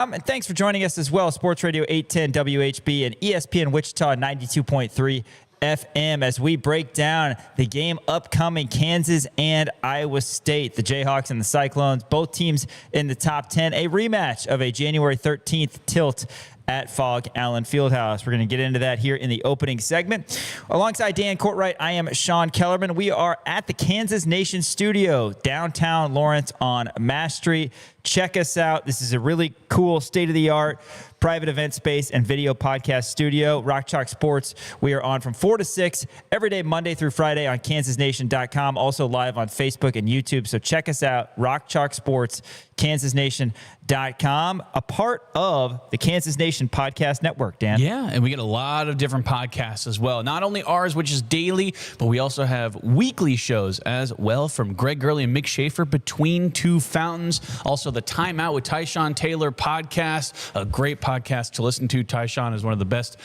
And thanks for joining us as well. Sports Radio 810 WHB and ESPN Wichita 92.3 FM as we break down the game upcoming, Kansas and Iowa State. The Jayhawks and the Cyclones, both teams in the top 10. A rematch of a January 13th tilt at Fog Allen Fieldhouse. We're going to get into that here in the opening segment. Alongside Dan Courtwright, I am Sean Kellerman. We are at the Kansas Nation studio, downtown Lawrence on Mass Street. Check us out. This is a really cool, state-of-the-art private event space and video podcast studio. Rock Chalk Sports, we are on from 4 to 6 every day, Monday through Friday on kansasnation.com, also live on Facebook and YouTube. So check us out, Rock Chalk Sports, kansasnation.com, a part of the Kansas Nation Podcast Network, Dan. Yeah, and we get a lot of different podcasts as well. Not only ours, which is daily, but we also have weekly shows as well from Greg Gurley and Mick Schaefer, Between Two Fountains. Also, the Time Out with Tyshawn Taylor podcast, a great podcast to listen to. Tyshawn is one of the best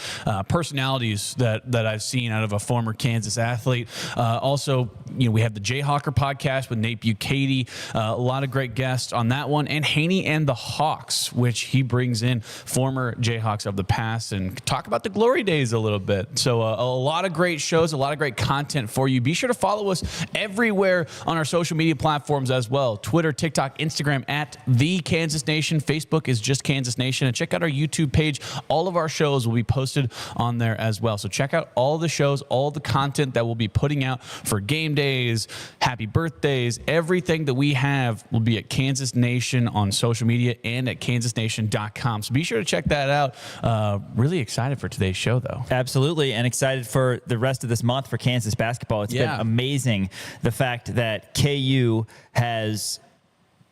personalities that I've seen out of a former Kansas athlete. Also, we have the Jayhawker podcast with Nate Bukaty. A lot of great guests on that one. And Haney and the Hawks, which he brings in former Jayhawks of the past and talk about the glory days a little bit. So a lot of great shows, a lot of great content for you. Be sure to follow us everywhere on our social media platforms as well. Twitter, TikTok, Instagram at The Kansas Nation. Facebook is just Kansas Nation. And check out our YouTube page. All of our shows will be posted on there as well. So check out all the shows, all the content that we'll be putting out for game days, happy birthdays. Everything that we have will be at Kansas Nation on social media and at kansasnation.com. So be sure to check that out. Really excited for today's show, though. Absolutely, and excited for the rest of this month for Kansas basketball. It's been amazing, the fact that KU has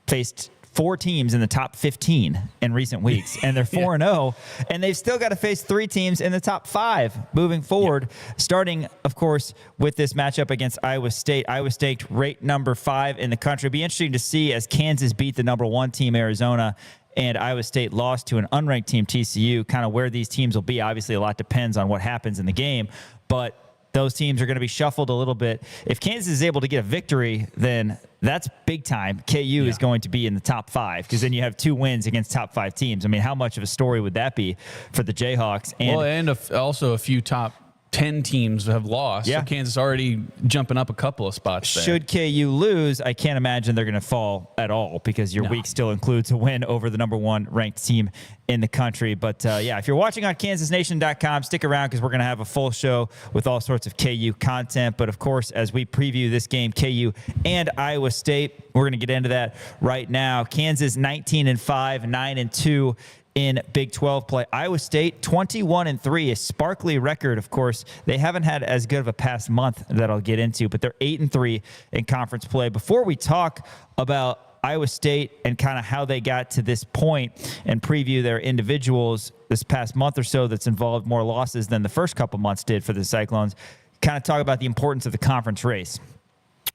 faced 4 teams in the top 15 in recent weeks, and they're 4-0, and they've still got to face 3 teams in the top 5 moving forward, starting, of course, with this matchup against Iowa State. Iowa State ranked number 5 in the country. It'll be interesting to see as Kansas beat the number 1 team, Arizona, and Iowa State lost to an unranked team, TCU, kind of where these teams will be. Obviously, a lot depends on what happens in the game, but those teams are going to be shuffled a little bit. If Kansas is able to get a victory, then that's big time. KU is going to be in the top 5 because then you have 2 wins against top 5 teams. I mean, how much of a story would that be for the Jayhawks? And Also a few top 10 teams have lost. So Kansas already jumping up a couple of spots there. Should KU lose, I can't imagine they're going to fall at all because your week still includes a win over the number 1 ranked team in the country. But if you're watching on kansasnation.com, stick around because we're going to have a full show with all sorts of KU content. But of course, as we preview this game, KU and Iowa State, we're going to get into that right now. Kansas 19-5, 9-2 in Big 12 play. Iowa State 21-3, a sparkly record. Of course, they haven't had as good of a past month that I'll get into, but they're 8-3 in conference play. Before we talk about Iowa State and kind of how they got to this point and preview their individuals this past month or so that's involved more losses than the first couple months did for the Cyclones, kind of talk about the importance of the conference race.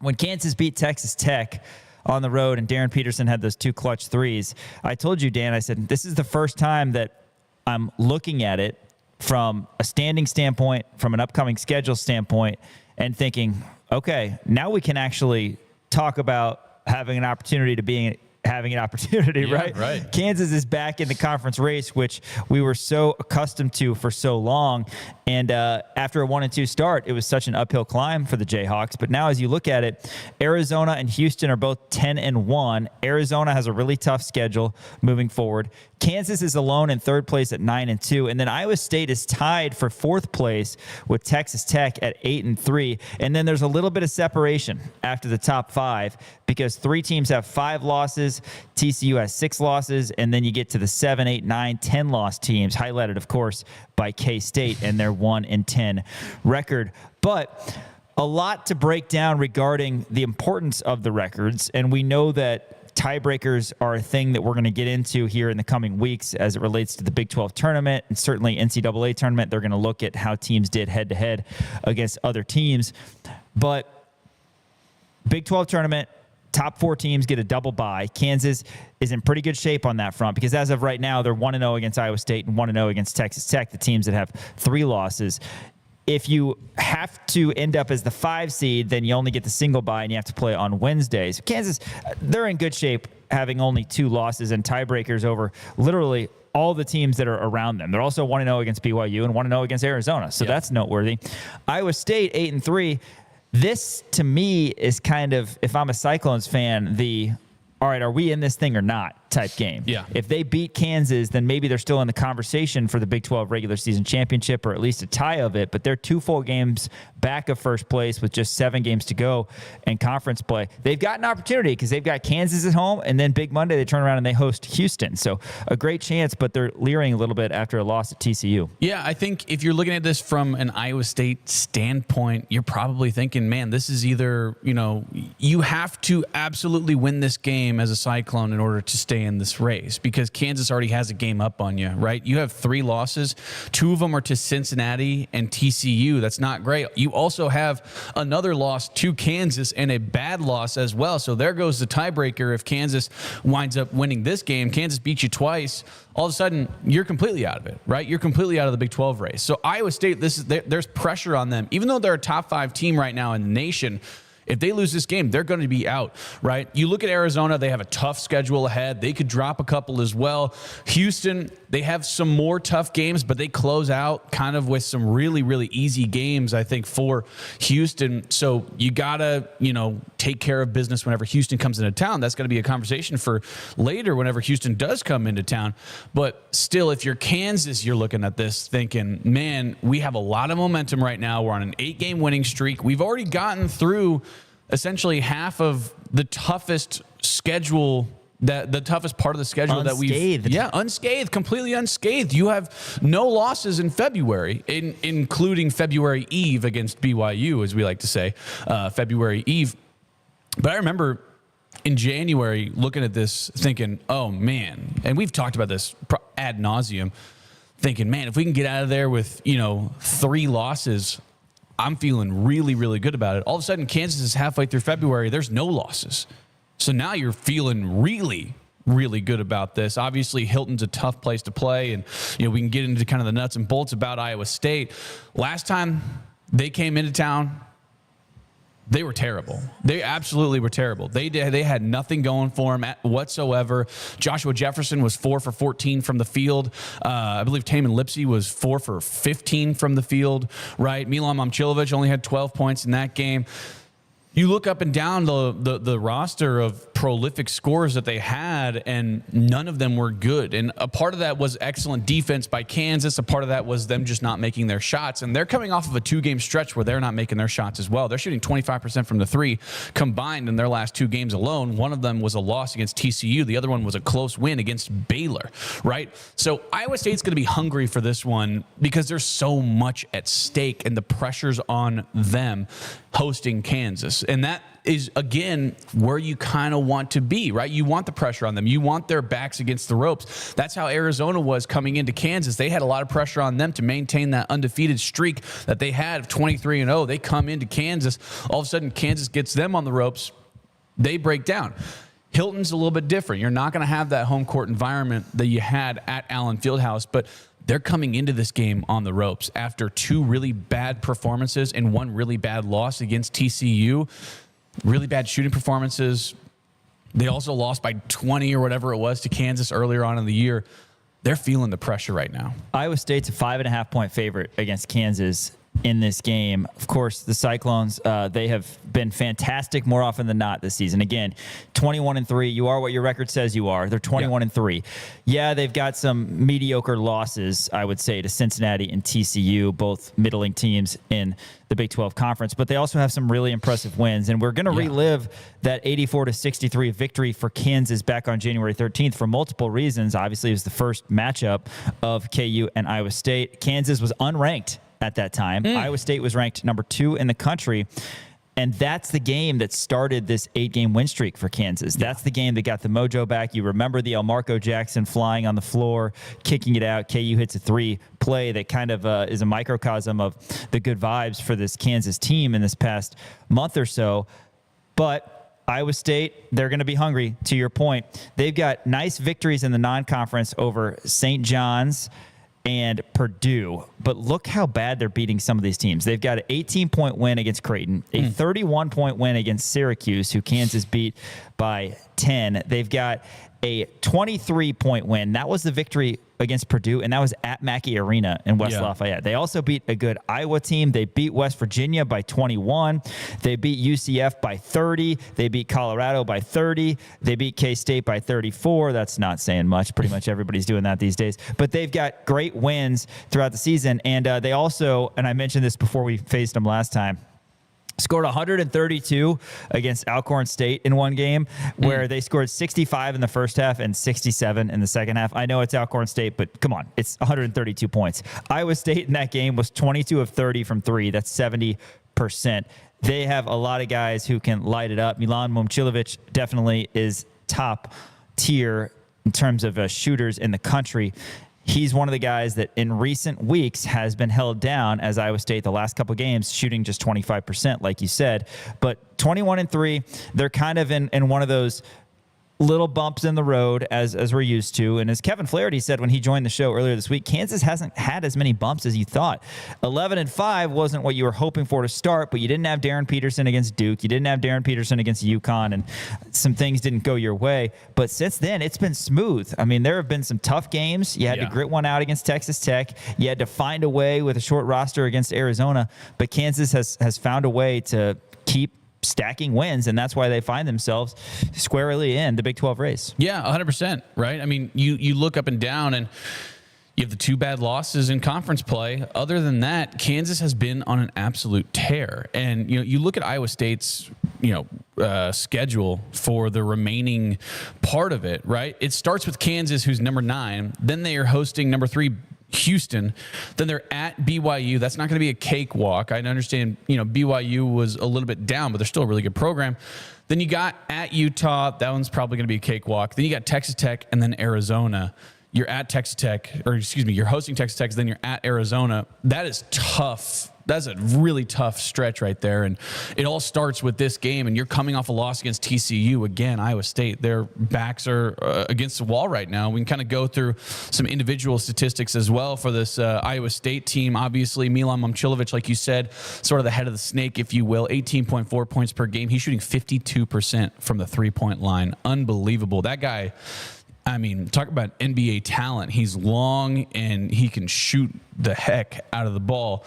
When Kansas beat Texas Tech on the road and Darren Peterson had those 2 clutch threes, I told you, Dan, I said, this is the first time that I'm looking at it from a standing standpoint, from an upcoming schedule standpoint, and thinking, okay, now we can actually talk about having an opportunity to be having an opportunity, right? Kansas is back in the conference race, which we were so accustomed to for so long. And after a 1-2 start, it was such an uphill climb for the Jayhawks. But now as you look at it, Arizona and Houston are both 10-1. Arizona has a really tough schedule moving forward. Kansas is alone in 3rd place at 9-2. And then Iowa State is tied for 4th place with Texas Tech at 8-3. And then there's a little bit of separation after the top 5 because 3 teams have 5 losses. TCU has 6 losses. And then you get to the 7, 8, 9, 10 loss teams, highlighted, of course, by K-State and their 1-10 record. But a lot to break down regarding the importance of the records. And we know that tiebreakers are a thing that we're going to get into here in the coming weeks as it relates to the Big 12 tournament and certainly NCAA tournament. They're going to look at how teams did head-to-head against other teams. But Big 12 tournament, top 4 teams get a double bye. Kansas is in pretty good shape on that front because as of right now, they're 1-0 against Iowa State and 1-0 against Texas Tech, the teams that have 3 losses. if you have to end up as the 5 seed, then you only get the single bye and you have to play on Wednesdays. Kansas, they're in good shape, having only 2 losses and tiebreakers over literally all the teams that are around them. They're also 1-0 against BYU and 1-0 against Arizona. So that's noteworthy. Iowa State 8-3. This to me is kind of, if I'm a Cyclones fan, all right, are we in this thing or not type game. Yeah. If they beat Kansas, then maybe they're still in the conversation for the Big 12 regular season championship, or at least a tie of it. But they're 2 full games back of first place with just 7 games to go in conference play. They've got an opportunity because they've got Kansas at home, and then Big Monday they turn around and they host Houston. So a great chance, but they're leering a little bit after a loss at TCU. Yeah, I think if you're looking at this from an Iowa State standpoint, you're probably thinking, man, this is either, you have to absolutely win this game as a Cyclone in order to stay in this race, because Kansas already has a game up on you, right? You have 3 losses. 2 of them are to Cincinnati and TCU. That's not great. You also have another loss to Kansas and a bad loss as well. So there goes the tiebreaker. If Kansas winds up winning this game, Kansas beat you twice, all of a sudden you're completely out of it, right? You're completely out of the Big 12 race. So Iowa State, there's pressure on them. Even though they're a top 5 team right now in the nation, if they lose this game, they're going to be out, right? You look at Arizona, they have a tough schedule ahead. They could drop a couple as well. Houston, they have some more tough games, but they close out kind of with some really, really easy games, I think, for Houston. So you got to, take care of business whenever Houston comes into town. That's going to be a conversation for later whenever Houston does come into town. But still, if you're Kansas, you're looking at this thinking, man, we have a lot of momentum right now. We're on an 8-game winning streak. We've already gotten through essentially half of the toughest schedule, the toughest part of the schedule unscathed. that we've unscathed, completely unscathed. You have no losses in February, including February Eve against BYU, as we like to say, February Eve. But I remember in January looking at this thinking, oh man, and we've talked about this ad nauseum, thinking, man, if we can get out of there with 3 losses, I'm feeling really, really good about it. All of a sudden, Kansas is halfway through February. There's no losses. So now you're feeling really, really good about this. Obviously, Hilton's a tough place to play, and we can get into kind of the nuts and bolts about Iowa State. Last time they came into town, they were terrible. They absolutely were terrible. They had nothing going for them whatsoever. Joshua Jefferson was 4 for 14 from the field. I believe Taman Lipsey was 4 for 15 from the field, right? Milan Momcilovic only had 12 points in that game. You look up and down the roster of prolific scorers that they had, and none of them were good. And a part of that was excellent defense by Kansas. A part of that was them just not making their shots. And they're coming off of a 2-game stretch where they're not making their shots as well. They're shooting 25% from the 3 combined in their last 2 games alone. One of them was a loss against TCU. The other one was a close win against Baylor, right? So Iowa State's going to be hungry for this one because there's so much at stake and the pressure's on them hosting Kansas. And that is, again, where you kind of want to be, right? You want the pressure on them. You want their backs against the ropes. That's how Arizona was coming into Kansas. They had a lot of pressure on them to maintain that undefeated streak that they had of 23-0. They come into Kansas. All of a sudden, Kansas gets them on the ropes. They break down. Hilton's a little bit different. You're not going to have that home court environment that you had at Allen Fieldhouse, but they're coming into this game on the ropes after 2 really bad performances and 1 really bad loss against TCU. Really bad shooting performances. They also lost by 20 or whatever it was to Kansas earlier on in the year. They're feeling the pressure right now. Iowa State's a 5.5-point favorite against Kansas in this game. Of course, the Cyclones, they have been fantastic more often than not this season. Again, 21-3. You are what your record says you are. They're 21-3. Yeah, they've got some mediocre losses, I would say, to Cincinnati and TCU, both middling teams in the Big 12 Conference, but they also have some really impressive wins. And we're going to relive that 84-63 victory for Kansas back on January 13th for multiple reasons. Obviously, it was the first matchup of KU and Iowa State. Kansas was unranked at that time. Iowa State was ranked number 2 in the country. And that's the game that started this 8-game win streak for Kansas. That's the game that got the mojo back. You remember the Elmarco Jackson flying on the floor, kicking it out. KU hits a 3 play that kind of is a microcosm of the good vibes for this Kansas team in this past month or so. But Iowa State, they're going to be hungry, to your point. They've got nice victories in the non-conference over St. John's and Purdue. But look how bad they're beating some of these teams. They've got an 18-point win against Creighton, a 31-point win against Syracuse, who Kansas beat by 10. They've got a 23-point win. That was the victory against Purdue, and that was at Mackey Arena in West Lafayette. They also beat a good Iowa team. They beat West Virginia by 21. They beat UCF by 30. They beat Colorado by 30. They beat K-State by 34. That's not saying much. Pretty much everybody's doing that these days. But they've got great wins throughout the season, and they also, and I mentioned this before we faced them last time, scored 132 against Alcorn State in one game, where they scored 65 in the first half and 67 in the second half. I know it's Alcorn State, but come on, it's 132 points. Iowa State in that game was 22 of 30 from three. That's 70%. They have a lot of guys who can light it up. Milan Momcilovic definitely is top tier in terms of shooters in the country. He's one of the guys that in recent weeks has been held down as Iowa State the last couple of games, shooting just 25%, like you said. But 21-3, they're kind of in one of those little bumps in the road as we're used to. And as Kevin Flaherty said when he joined the show earlier this week, Kansas hasn't had as many bumps as you thought. 11-5 wasn't what you were hoping for to start, but you didn't have Darren Peterson against Duke. You didn't have Darren Peterson against UConn, and some things didn't go your way. But since then, it's been smooth. I mean, there have been some tough games. You had to grit one out against Texas Tech. You had to find a way with a short roster against Arizona. But Kansas has found a way to keep stacking wins, and that's why they find themselves squarely in the Big 12 race. Yeah, 100%, right? I mean, you look up and down, and you have the two bad losses in conference play. Other than that, Kansas has been on an absolute tear. And you look at Iowa State's schedule for the remaining part of it, right? It starts with Kansas, who's number 9. Then they are hosting number 3 Houston. Then they're at BYU. That's not going to be a cakewalk. I understand, BYU was a little bit down, but they're still a really good program. Then you got at Utah. That one's probably going to be a cakewalk. Then you got Texas Tech and then Arizona. You're at Texas Tech, you're hosting Texas Tech, then you're at Arizona. That is tough. That's a really tough stretch right there. And it all starts with this game, and you're coming off a loss against TCU. Again, Iowa State, their backs are against the wall right now. We can kind of go through some individual statistics as well for this Iowa State team. Obviously, Milan Momcilovic, like you said, sort of the head of the snake, if you will, 18.4 points per game. He's shooting 52% from the three-point line. Unbelievable. That guy, I mean, talk about NBA talent. He's long and he can shoot the heck out of the ball.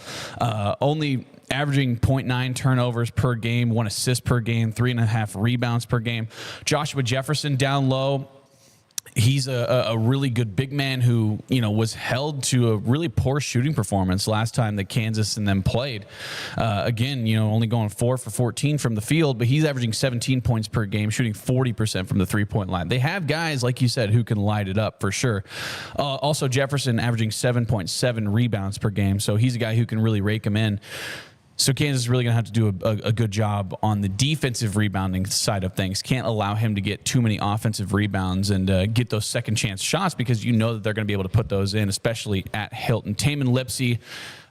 Only averaging 0.9 turnovers per game, 1 assist per game, 3.5 rebounds per game. Joshua Jefferson down low. He's a really good big man who, was held to a really poor shooting performance last time that Kansas and them played. Again, only going 4 for 14 from the field, but he's averaging 17 points per game, shooting 40% from the three-point line. They have guys, like you said, who can light it up for sure. Also, Jefferson averaging 7.7 rebounds per game, so he's a guy who can really rake them in. So Kansas is really going to have to do a good job on the defensive rebounding side of things. Can't allow him to get too many offensive rebounds and get those second chance shots, because that they're going to be able to put those in, especially at Hilton. Tamin Lipsey,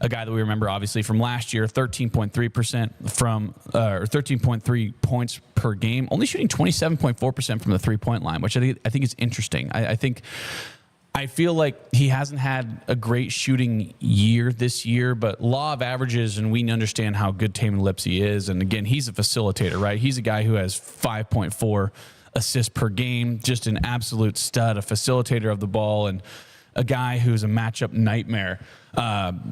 a guy that we remember obviously from last year, 13.3% from or 13.3 points per game, only shooting 27.4% from the 3-point line, which I think is interesting. I feel like he hasn't had a great shooting year this year, but law of averages, and we understand how good Tamin Lipsey is. And again, he's a facilitator, right? He's a guy who has 5.4 assists per game, just an absolute stud, a facilitator of the ball, and a guy who's a matchup nightmare.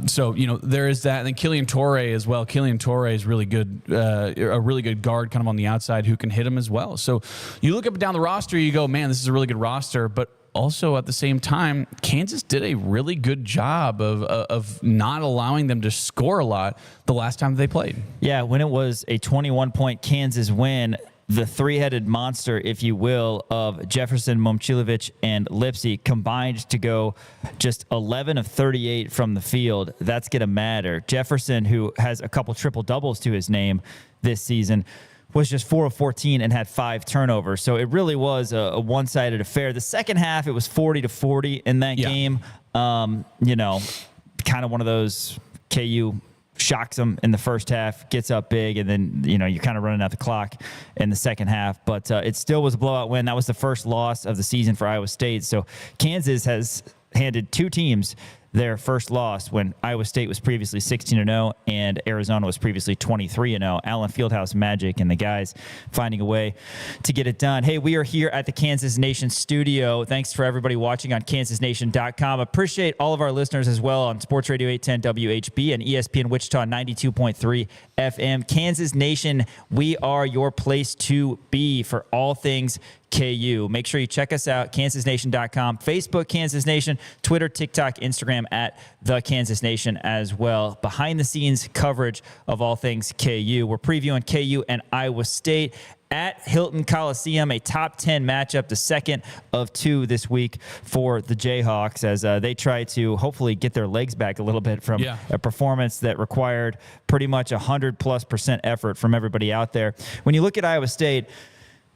So there is that. And then Killian Torrey as well. Killian Torrey is really good, a really good guard kind of on the outside who can hit him as well. So you look up and down the roster, you go, man, this is a really good roster, but also, at the same time, Kansas did a really good job of not allowing them to score a lot the last time they played. Yeah, when it was a 21-point Kansas win, the three-headed monster, if you will, of Jefferson, Momcilovic, and Lipsey combined to go just 11 of 38 from the field. That's going to matter. Jefferson, who has a couple triple-doubles to his name this season, was just 4 of 14 and had 5 turnovers. So it really was a one-sided affair. The second half, it was 40-40 in that game. Kind of one of those KU shocks them in the first half, gets up big, and then, you're kind of running out the clock in the second half. But it still was a blowout win. That was the first loss of the season for Iowa State. So Kansas has handed 2 teams their first loss when Iowa State was previously 16-0 and Arizona was previously 23-0. Allen Fieldhouse magic and the guys finding a way to get it done. Hey, we are here at the Kansas Nation studio. Thanks for everybody watching on kansasnation.com. Appreciate all of our listeners as well on Sports Radio 810 WHB and ESPN Wichita 92.3 FM. Kansas Nation, we are your place to be for all things KU. Make sure you check us out, kansasnation.com, Facebook, Kansas Nation, Twitter, TikTok, Instagram at The Kansas Nation as well. Behind the scenes coverage of all things KU. We're previewing KU and Iowa State at Hilton Coliseum, a top 10 matchup, the second of two this week for the Jayhawks as they try to hopefully get their legs back a little bit from a performance that required pretty much 100+% effort from everybody out there. When you look at Iowa State,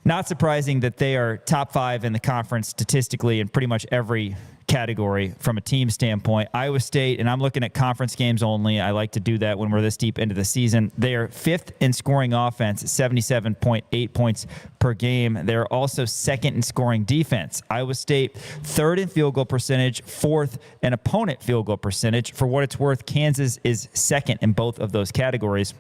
not surprising that they are top 5 in the conference statistically in pretty much every category from a team standpoint. Iowa State, and I'm looking at conference games only. I like to do that when we're this deep into the season. They are 5th in scoring offense, 77.8 points per game. They're also 2nd in scoring defense. Iowa State 3rd in field goal percentage, 4th in opponent field goal percentage. For what it's worth, Kansas is 2nd in both of those categories.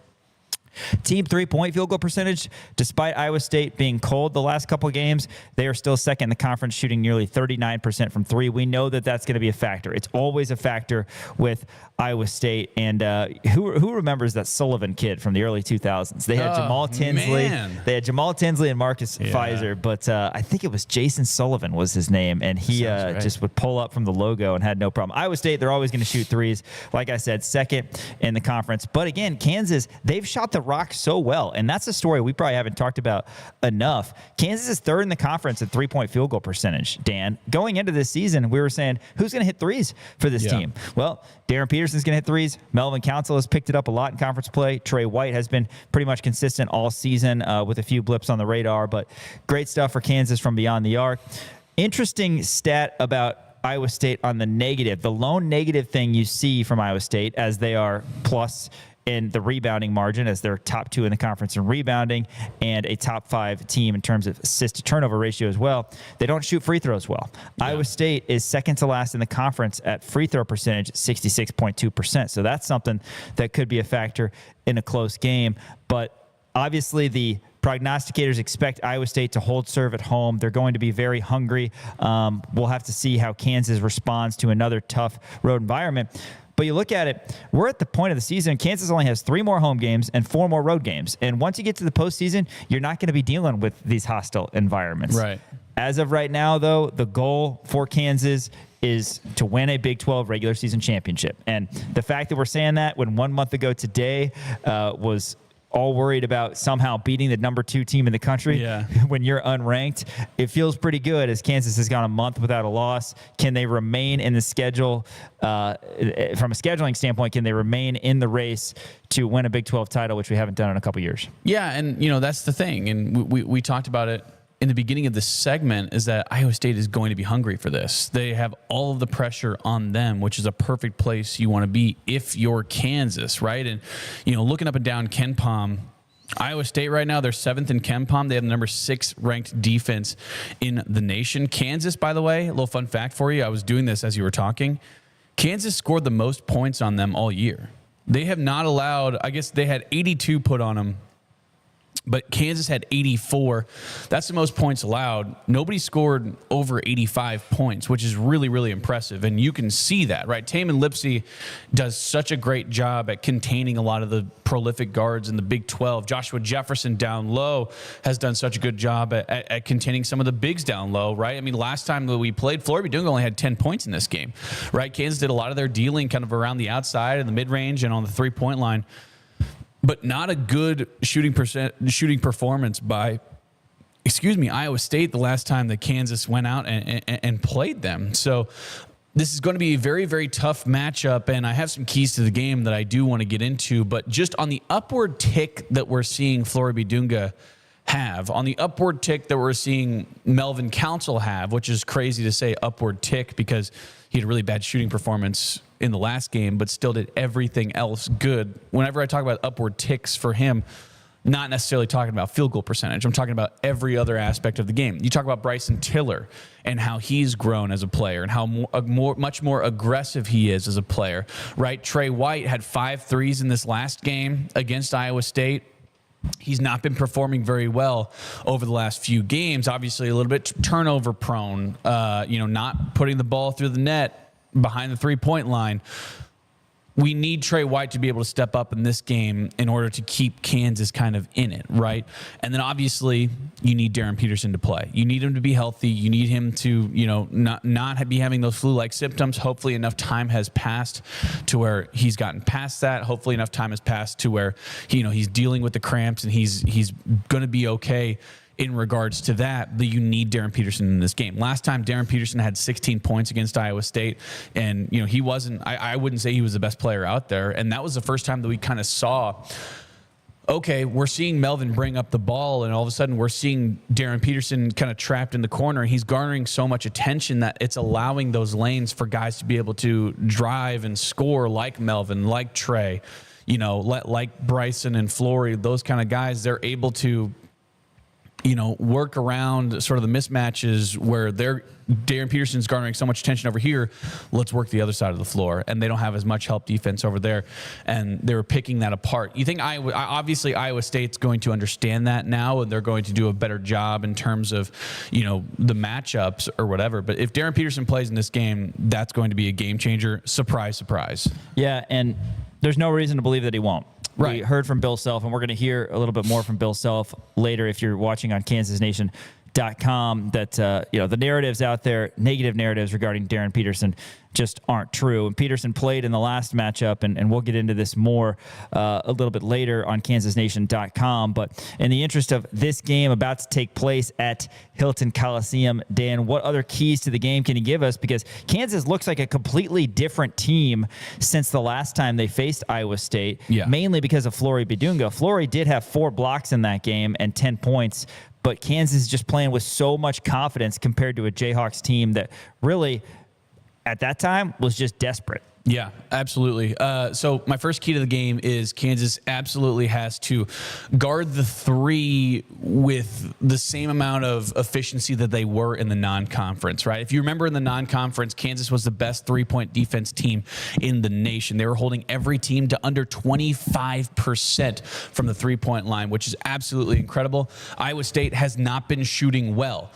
Team 3-point field goal percentage, despite Iowa State being cold the last couple of games, they are still 2nd in the conference, shooting nearly 39% from 3. We know that that's going to be a factor. It's always a factor with Iowa State. And who remembers that Sullivan kid from the early 2000s? They had Jamal Tinsley. Man. They had Jamal Tinsley and Marcus Fizer, but I think it was Jason Sullivan was his name, and he just would pull up from the logo and had no problem. Iowa State, they're always going to shoot threes. Like I said, 2nd in the conference. But again, Kansas, they've shot the rock so well, and that's a story we probably haven't talked about enough. Kansas is 3rd in the conference at 3-point field goal percentage, Dan. Going into this season, we were saying, who's going to hit threes for this team? Well, Darren Peterson's going to hit threes. Melvin Council has picked it up a lot in conference play. Trey White has been pretty much consistent all season with a few blips on the radar, but great stuff for Kansas from beyond the arc. Interesting stat about Iowa State on the negative. The lone negative thing you see from Iowa State, as they are plus in the rebounding margin, as they're top 2 in the conference in rebounding and a top 5 team in terms of assist to turnover ratio as well. They don't shoot free throws well. Iowa State is 2nd to last in the conference at free throw percentage, 66.2%. So that's something that could be a factor in a close game. But obviously the prognosticators expect Iowa State to hold serve at home. They're going to be very hungry. We'll have to see how Kansas responds to another tough road environment. But you look at it, we're at the point of the season. Kansas only has 3 more home games and 4 more road games. And once you get to the postseason, you're not going to be dealing with these hostile environments. Right. As of right now, though, the goal for Kansas is to win a Big 12 regular season championship. And the fact that we're saying that when 1 month ago today was all worried about somehow beating the number 2 team in the country when you're unranked, it feels pretty good as Kansas has gone a month without a loss. Can they remain in the schedule from a scheduling standpoint? Can they remain in the race to win a Big 12 title, which we haven't done in a couple years? Yeah, and that's the thing, and we talked about it in the beginning of this segment, is that Iowa State is going to be hungry for this. They have all of the pressure on them, which is a perfect place you want to be if you're Kansas, right? And, looking up and down KenPom, Iowa State right now, they're 7th in KenPom. They have the number 6 ranked defense in the nation. Kansas, by the way, a little fun fact for you. I was doing this as you were talking. Kansas scored the most points on them all year. They have not allowed, I guess they had 82 put on them, but Kansas had 84. That's the most points allowed. Nobody scored over 85 points, which is really, really impressive. And you can see that, right? Taman Lipsey does such a great job at containing a lot of the prolific guards in the Big 12. Joshua Jefferson down low has done such a good job at containing some of the bigs down low, right? I mean, last time that we played, Florida Dunga only had 10 points in this game, right? Kansas did a lot of their dealing kind of around the outside and the mid-range and on the three-point line. But not a good shooting performance by, Iowa State the last time that Kansas went out and played them. So this is going to be a very, very tough matchup, and I have some keys to the game that I do want to get into. But just on the upward tick that we're seeing Florida Dunga have, on the upward tick that we're seeing Melvin Council have, which is crazy to say upward tick because he had a really bad shooting performance in the last game, but still did everything else good. Whenever I talk about upward ticks for him, Not necessarily talking about field goal percentage. I'm talking about every other aspect of the game. You talk about Bryson Tiller and how he's grown as a player and how much more aggressive he is as a player, right? Trey White had 5 threes in this last game against Iowa State. He's not been performing very well over the last few games. Obviously, a little bit turnover prone, not putting the ball through the net behind the three-point line. We need Trey White to be able to step up in this game in order to keep Kansas kind of in it, right? And then obviously you need Darren Peterson to play. You need him to be healthy. You need him to, not be having those flu-like symptoms. Hopefully enough time has passed to where he's gotten past that. Hopefully enough time has passed to where he's dealing with the cramps and he's going to be okay in regards to that. But you need Darren Peterson in this game. Last time Darren Peterson had 16 points against Iowa State, and he wasn't, I wouldn't say he was the best player out there. And that was the first time that we kind of saw, okay, we're seeing Melvin bring up the ball, and all of a sudden we're seeing Darren Peterson kind of trapped in the corner. He's garnering so much attention that it's allowing those lanes for guys to be able to drive and score like Melvin, like Trey, like Bryson and Flory, those kind of guys. They're able to work around sort of the mismatches where Darren Peterson's garnering so much attention over here. Let's work the other side of the floor, and they don't have as much help defense over there, and they were picking that apart. You think obviously Iowa State's going to understand that now, and they're going to do a better job in terms of the matchups or whatever. But if Darren Peterson plays in this game, that's going to be a game changer. Surprise, surprise. Yeah, and there's no reason to believe that he won't. Right. We heard from Bill Self, and we're going to hear a little bit more from Bill Self later if you're watching on KansasNation.com that, the narratives out there, negative narratives regarding Darren Peterson just aren't true. And Peterson played in the last matchup, and we'll get into this more a little bit later on KansasNation.com. But in the interest of this game about to take place at Hilton Coliseum, Dan, what other keys to the game can you give us? Because Kansas looks like a completely different team since the last time they faced Iowa State, mainly because of Flory Bidunga. Flory did have 4 blocks in that game and 10 points, but Kansas is just playing with so much confidence compared to a Jayhawks team that really, at that time, was just desperate. Yeah, absolutely. So my first key to the game is Kansas absolutely has to guard the 3 with the same amount of efficiency that they were in the non-conference, right? If you remember in the non-conference, Kansas was the best 3-point defense team in the nation. They were holding every team to under 25% from the 3-point line, which is absolutely incredible. Iowa State has not been shooting well.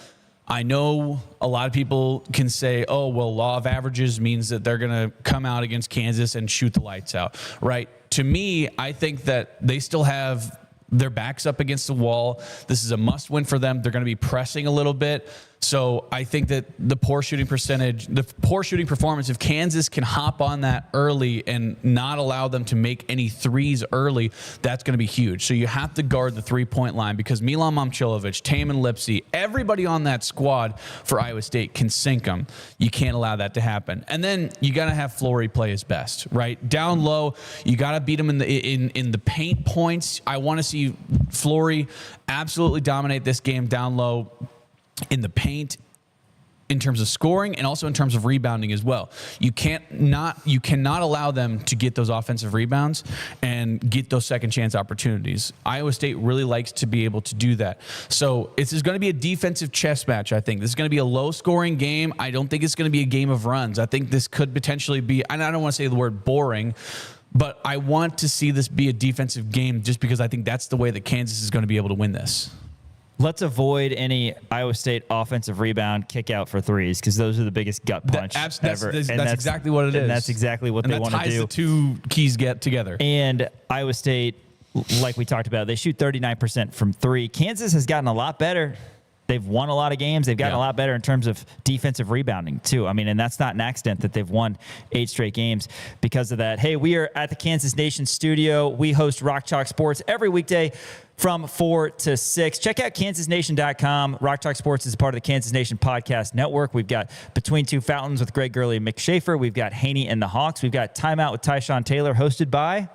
I know a lot of people can say, oh, well, law of averages means that they're going to come out against Kansas and shoot the lights out, right? To me, I think that they still have their backs up against the wall. This is a must win for them. They're going to be pressing a little bit. So I think that the poor shooting performance, if Kansas can hop on that early and not allow them to make any threes early, that's going to be huge. So you have to guard the 3-point line because Milan Momcilovic, Taman Lipsey, everybody on that squad for Iowa State can sink them. You can't allow that to happen. And then you got to have Flory play his best, right? Down low, you got to beat him in the paint points. I want to see Flory absolutely dominate this game down low in the paint, in terms of scoring and also in terms of rebounding as well. You cannot allow them to get those offensive rebounds and get those second chance opportunities. Iowa State really likes to be able to do that. So this is going to be a defensive chess match, I think. This is going to be a low scoring game. I don't think it's going to be a game of runs. I think this could potentially be, and I don't want to say the word boring, but I want to see this be a defensive game just because I think that's the way that Kansas is going to be able to win this. Let's avoid any Iowa State offensive rebound kick out for threes because those are the biggest gut punch ever. That's exactly what it is. And that's exactly what they want to do. The 2 keys get together. And Iowa State, like we talked about, they shoot 39% from 3. Kansas has gotten a lot better. They've won a lot of games. They've gotten a lot better in terms of defensive rebounding, too. I mean, and that's not an accident that they've won 8 straight games because of that. Hey, we are at the Kansas Nation studio. We host Rock Chalk Sports every weekday from 4 to 6. Check out KansasNation.com. Rock Chalk Sports is a part of the Kansas Nation Podcast Network. We've got Between Two Fountains with Greg Gurley and Mick Schaefer. We've got Haney and the Hawks. We've got Timeout with Tyshawn Taylor, hosted by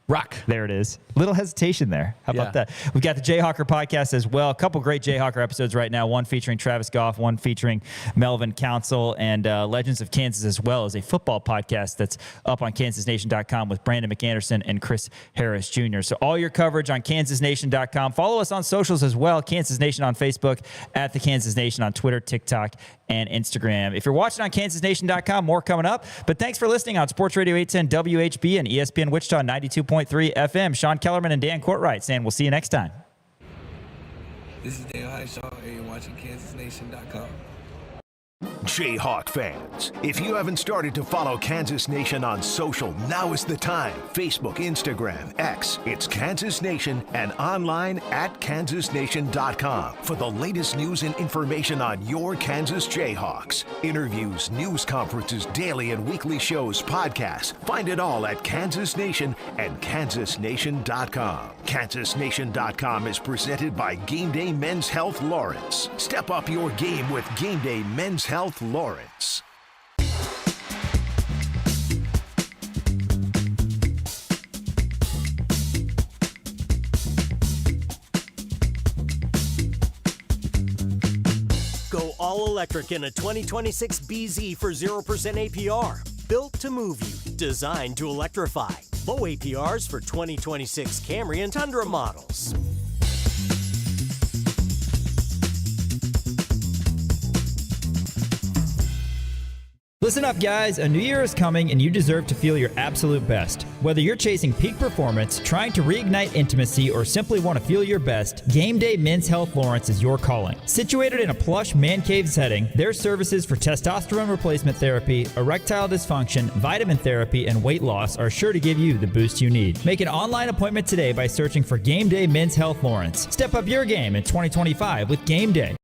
Rock. There it is. Little hesitation there. How about that? We've got the Jayhawker podcast as well. A couple great Jayhawker episodes right now. One featuring Travis Goff, one featuring Melvin Council, and Legends of Kansas as well as a football podcast that's up on kansasnation.com with Brandon McAnderson and Chris Harris Jr. So all your coverage on kansasnation.com. Follow us on socials as well. Kansas Nation on Facebook, at the Kansas Nation on Twitter, TikTok, and Instagram. If you're watching on kansasnation.com, more coming up. But thanks for listening on Sports Radio 810 WHB and ESPN Wichita 92.3 FM. Sean Kellerman and Dan Courtright saying we'll see you next time. This is Dale Highshaw, and you're watching kansasnation.com. Jayhawk fans, if you haven't started to follow Kansas Nation on social, now is the time. Facebook, Instagram, X, it's Kansas Nation, and online at kansasnation.com for the latest news and information on your Kansas Jayhawks. Interviews, news conferences, daily and weekly shows, podcasts. Find it all at Kansas Nation and kansasnation.com. kansasnation.com is presented by Game Day Men's Health Lawrence. Step up your game with Game Day Men's Health Lawrence. Go all electric in a 2026 BZ for 0% APR. Built to move you, designed to electrify. Low APRs for 2026 Camry and Tundra models. Listen up, guys. A new year is coming, and you deserve to feel your absolute best. Whether you're chasing peak performance, trying to reignite intimacy, or simply want to feel your best, Game Day Men's Health Lawrence is your calling. Situated in a plush man cave setting, their services for testosterone replacement therapy, erectile dysfunction, vitamin therapy, and weight loss are sure to give you the boost you need. Make an online appointment today by searching for Game Day Men's Health Lawrence. Step up your game in 2025 with Game Day.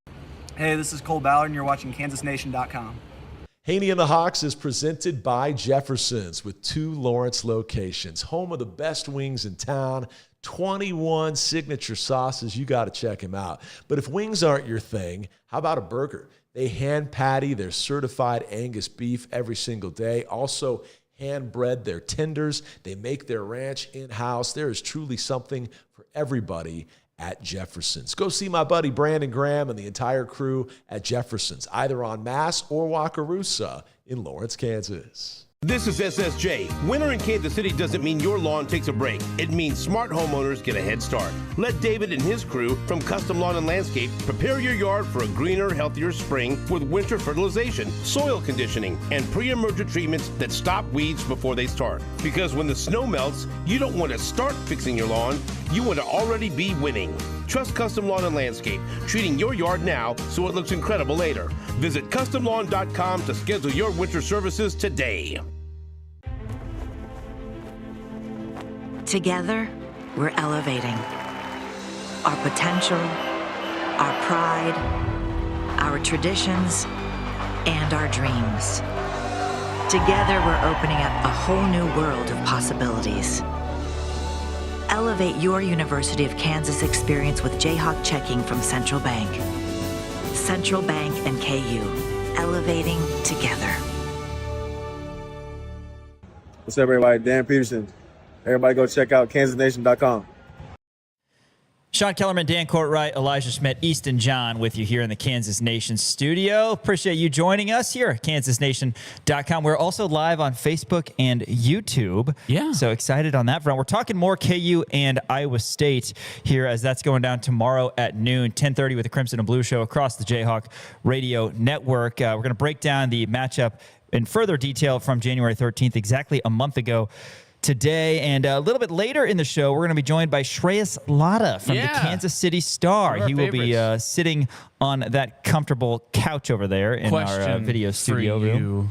Hey, this is Cole Ballard, and you're watching kansasnation.com. Haney and the Hawks is presented by Jefferson's with 2 Lawrence locations. Home of the best wings in town, 21 signature sauces. You got to check them out. But if wings aren't your thing, how about a burger? They hand patty their certified Angus beef every single day. Also hand bread their tenders. They make their ranch in-house. There is truly something for everybody at Jefferson's. Go see my buddy Brandon Graham and the entire crew at Jefferson's, either on Mass or Wakarusa in Lawrence, Kansas. This is SSJ. Winter in Kansas City doesn't mean your lawn takes a break. It means smart homeowners get a head start. Let David and his crew from Custom Lawn and Landscape prepare your yard for a greener, healthier spring with winter fertilization, soil conditioning, and pre-emergent treatments that stop weeds before they start. Because when the snow melts, you don't want to start fixing your lawn. You want to already be winning. Trust Custom Lawn and Landscape, treating your yard now so it looks incredible later. Visit CustomLawn.com to schedule your winter services today. Together, we're elevating our potential, our pride, our traditions, and our dreams. Together, we're opening up a whole new world of possibilities. Elevate your University of Kansas experience with Jayhawk checking from Central Bank. Central Bank and KU, elevating together. What's up, everybody? Dan Peterson. Everybody go check out kansasnation.com. Sean Kellerman, Dan Courtright, Elijah Schmidt, Easton John with you here in the Kansas Nation studio. Appreciate you joining us here at kansasnation.com. We're also live on Facebook and YouTube. Yeah. So excited on that front. We're talking more KU and Iowa State here as that's going down tomorrow at noon, 10:30 with the Crimson and Blue Show across the Jayhawk Radio Network. We're going to break down the matchup in further detail from January 13th, exactly a month ago today. And a little bit later in the show, we're going to be joined by Shreyas Laddha from the Kansas City Star. He will be sitting on that comfortable couch over there in our video studio room.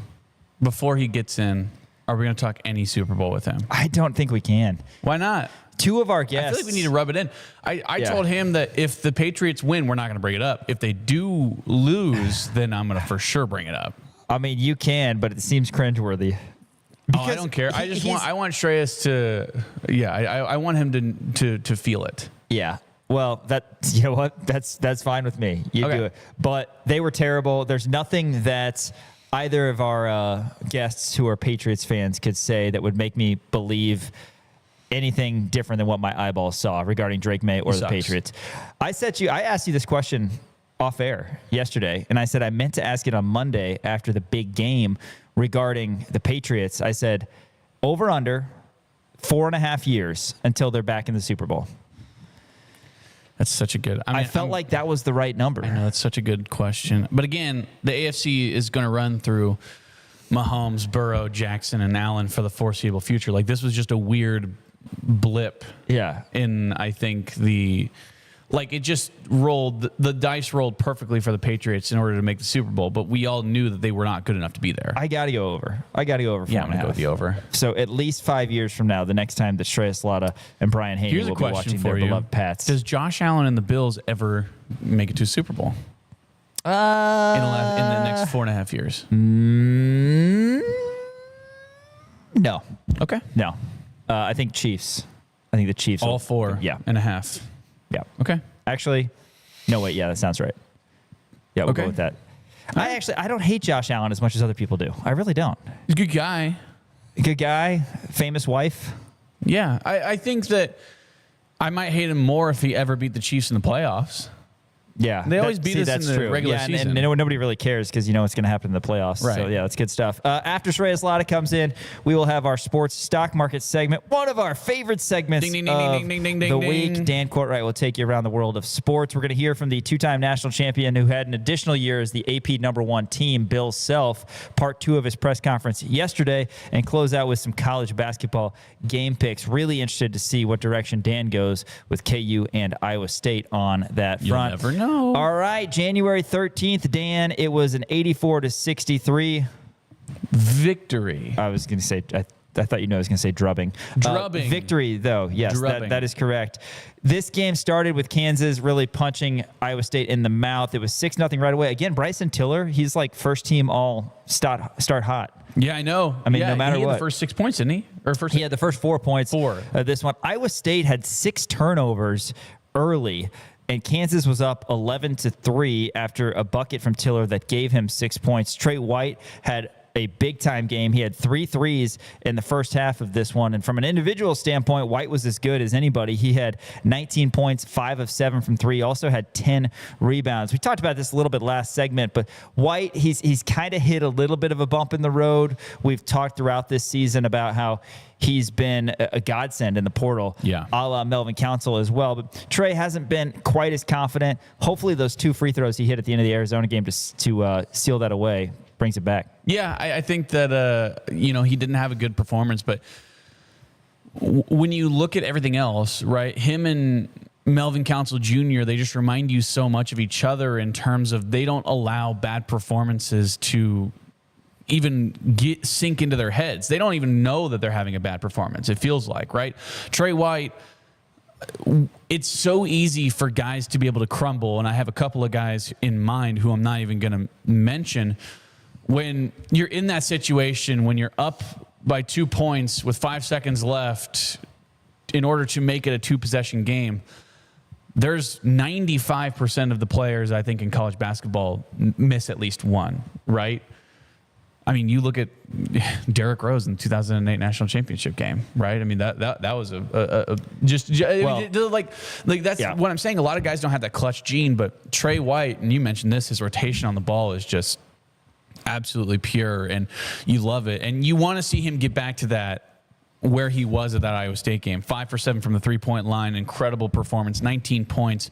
Before he gets in, are we going to talk any Super Bowl with him? I don't think we can. Why not? Two of our guests. I feel like we need to rub it in. I told him that if the Patriots win, we're not going to bring it up. If they do lose, then I'm going to for sure bring it up. I mean, you can, but it seems cringeworthy. I don't care. I want Shreyas to, I want him to feel it. Yeah. Well, you know what? That's fine with me. You do it. But they were terrible. There's nothing that either of our guests who are Patriots fans could say that would make me believe anything different than what my eyeballs saw regarding Drake May or the Patriots. I asked you this question off air yesterday, and I said I meant to ask it on Monday after the big game regarding the Patriots. I said over under 4.5 years until they're back in the Super Bowl. That's such a good. I felt like that was the right number. I know that's such a good question, but again, the AFC is going to run through Mahomes, Burrow, Jackson, and Allen for the foreseeable future. Like, this was just a weird blip. Yeah. In, I think, it just rolled, the dice rolled perfectly for the Patriots in order to make the Super Bowl, but we all knew that they were not good enough to be there. I got to go over. 4.5. Yeah, I'm going to go with the over. So at least 5 years from now, the next time that Shreyas Laddha and Brian Haney will be watching their beloved Pats. Does Josh Allen and the Bills ever make it to a Super Bowl? In the next 4.5 years? No. Okay. No. I think Chiefs. I think the Chiefs. All 4.5. Yeah. Okay. Actually, no, wait. Yeah, that sounds right. Yeah, we'll go with that. I don't hate Josh Allen as much as other people do. I really don't. He's a good guy. Good guy. Famous wife. Yeah. I think that I might hate him more if he ever beat the Chiefs in the playoffs. Yeah. They always beat us in the regular season. And nobody really cares because you know what's going to happen in the playoffs. Right. So, yeah, that's good stuff. After Shreyas Laddha comes in, we will have our sports stock market segment, one of our favorite segments of the week. Dan Courtwright will take you around the world of sports. We're going to hear from the two-time national champion who had an additional year as the AP #1 team, Bill Self, part 2 of his press conference yesterday, and close out with some college basketball game picks. Really interested to see what direction Dan goes with KU and Iowa State on that front. You'll never know. All right, January 13th, Dan, it was an 84-63 victory. I was going to say, I thought I was going to say drubbing. Drubbing. Victory, though. Yes, that is correct. This game started with Kansas really punching Iowa State in the mouth. It was 6-0 right away. Again, Bryson Tiller, he's like first team all start hot. Yeah, I know. I mean, no matter he what. Had the first 6 points, didn't he? He had the first 4 points. This one. Iowa State had 6 turnovers early. And Kansas was up 11-3 after a bucket from Tiller that gave him 6 points. Trey White had a big-time game. He had 3 threes in the first half of this one. And from an individual standpoint, White was as good as anybody. He had 19 points, 5 of 7 from 3. Also had 10 rebounds. We talked about this a little bit last segment, but White, he's kind of hit a little bit of a bump in the road. We've talked throughout this season about how he's been a godsend in the portal, a la Melvin Council as well. But Trey hasn't been quite as confident. Hopefully those 2 free throws he hit at the end of the Arizona game to seal that away brings it back. Yeah, I think that, he didn't have a good performance. But when you look at everything else, right, him and Melvin Council Jr., they just remind you so much of each other in terms of they don't allow bad performances to even sink into their heads. They don't even know that they're having a bad performance, it feels like, right? Trey White, it's so easy for guys to be able to crumble, and I have a couple of guys in mind who I'm not even going to mention. When you're in that situation, when you're up by 2 points with 5 seconds left in order to make it a 2-possession game, there's 95% of the players, I think, in college basketball miss at least one, right? I mean, you look at Derrick Rose in the 2008 national championship game, right? I mean, that was that's what I'm saying. A lot of guys don't have that clutch gene, but Trey White, and you mentioned this, his rotation on the ball is just absolutely pure, and you love it. And you want to see him get back to that where he was at that Iowa State game. 5 for 7 from the 3-point line, incredible performance, 19 points.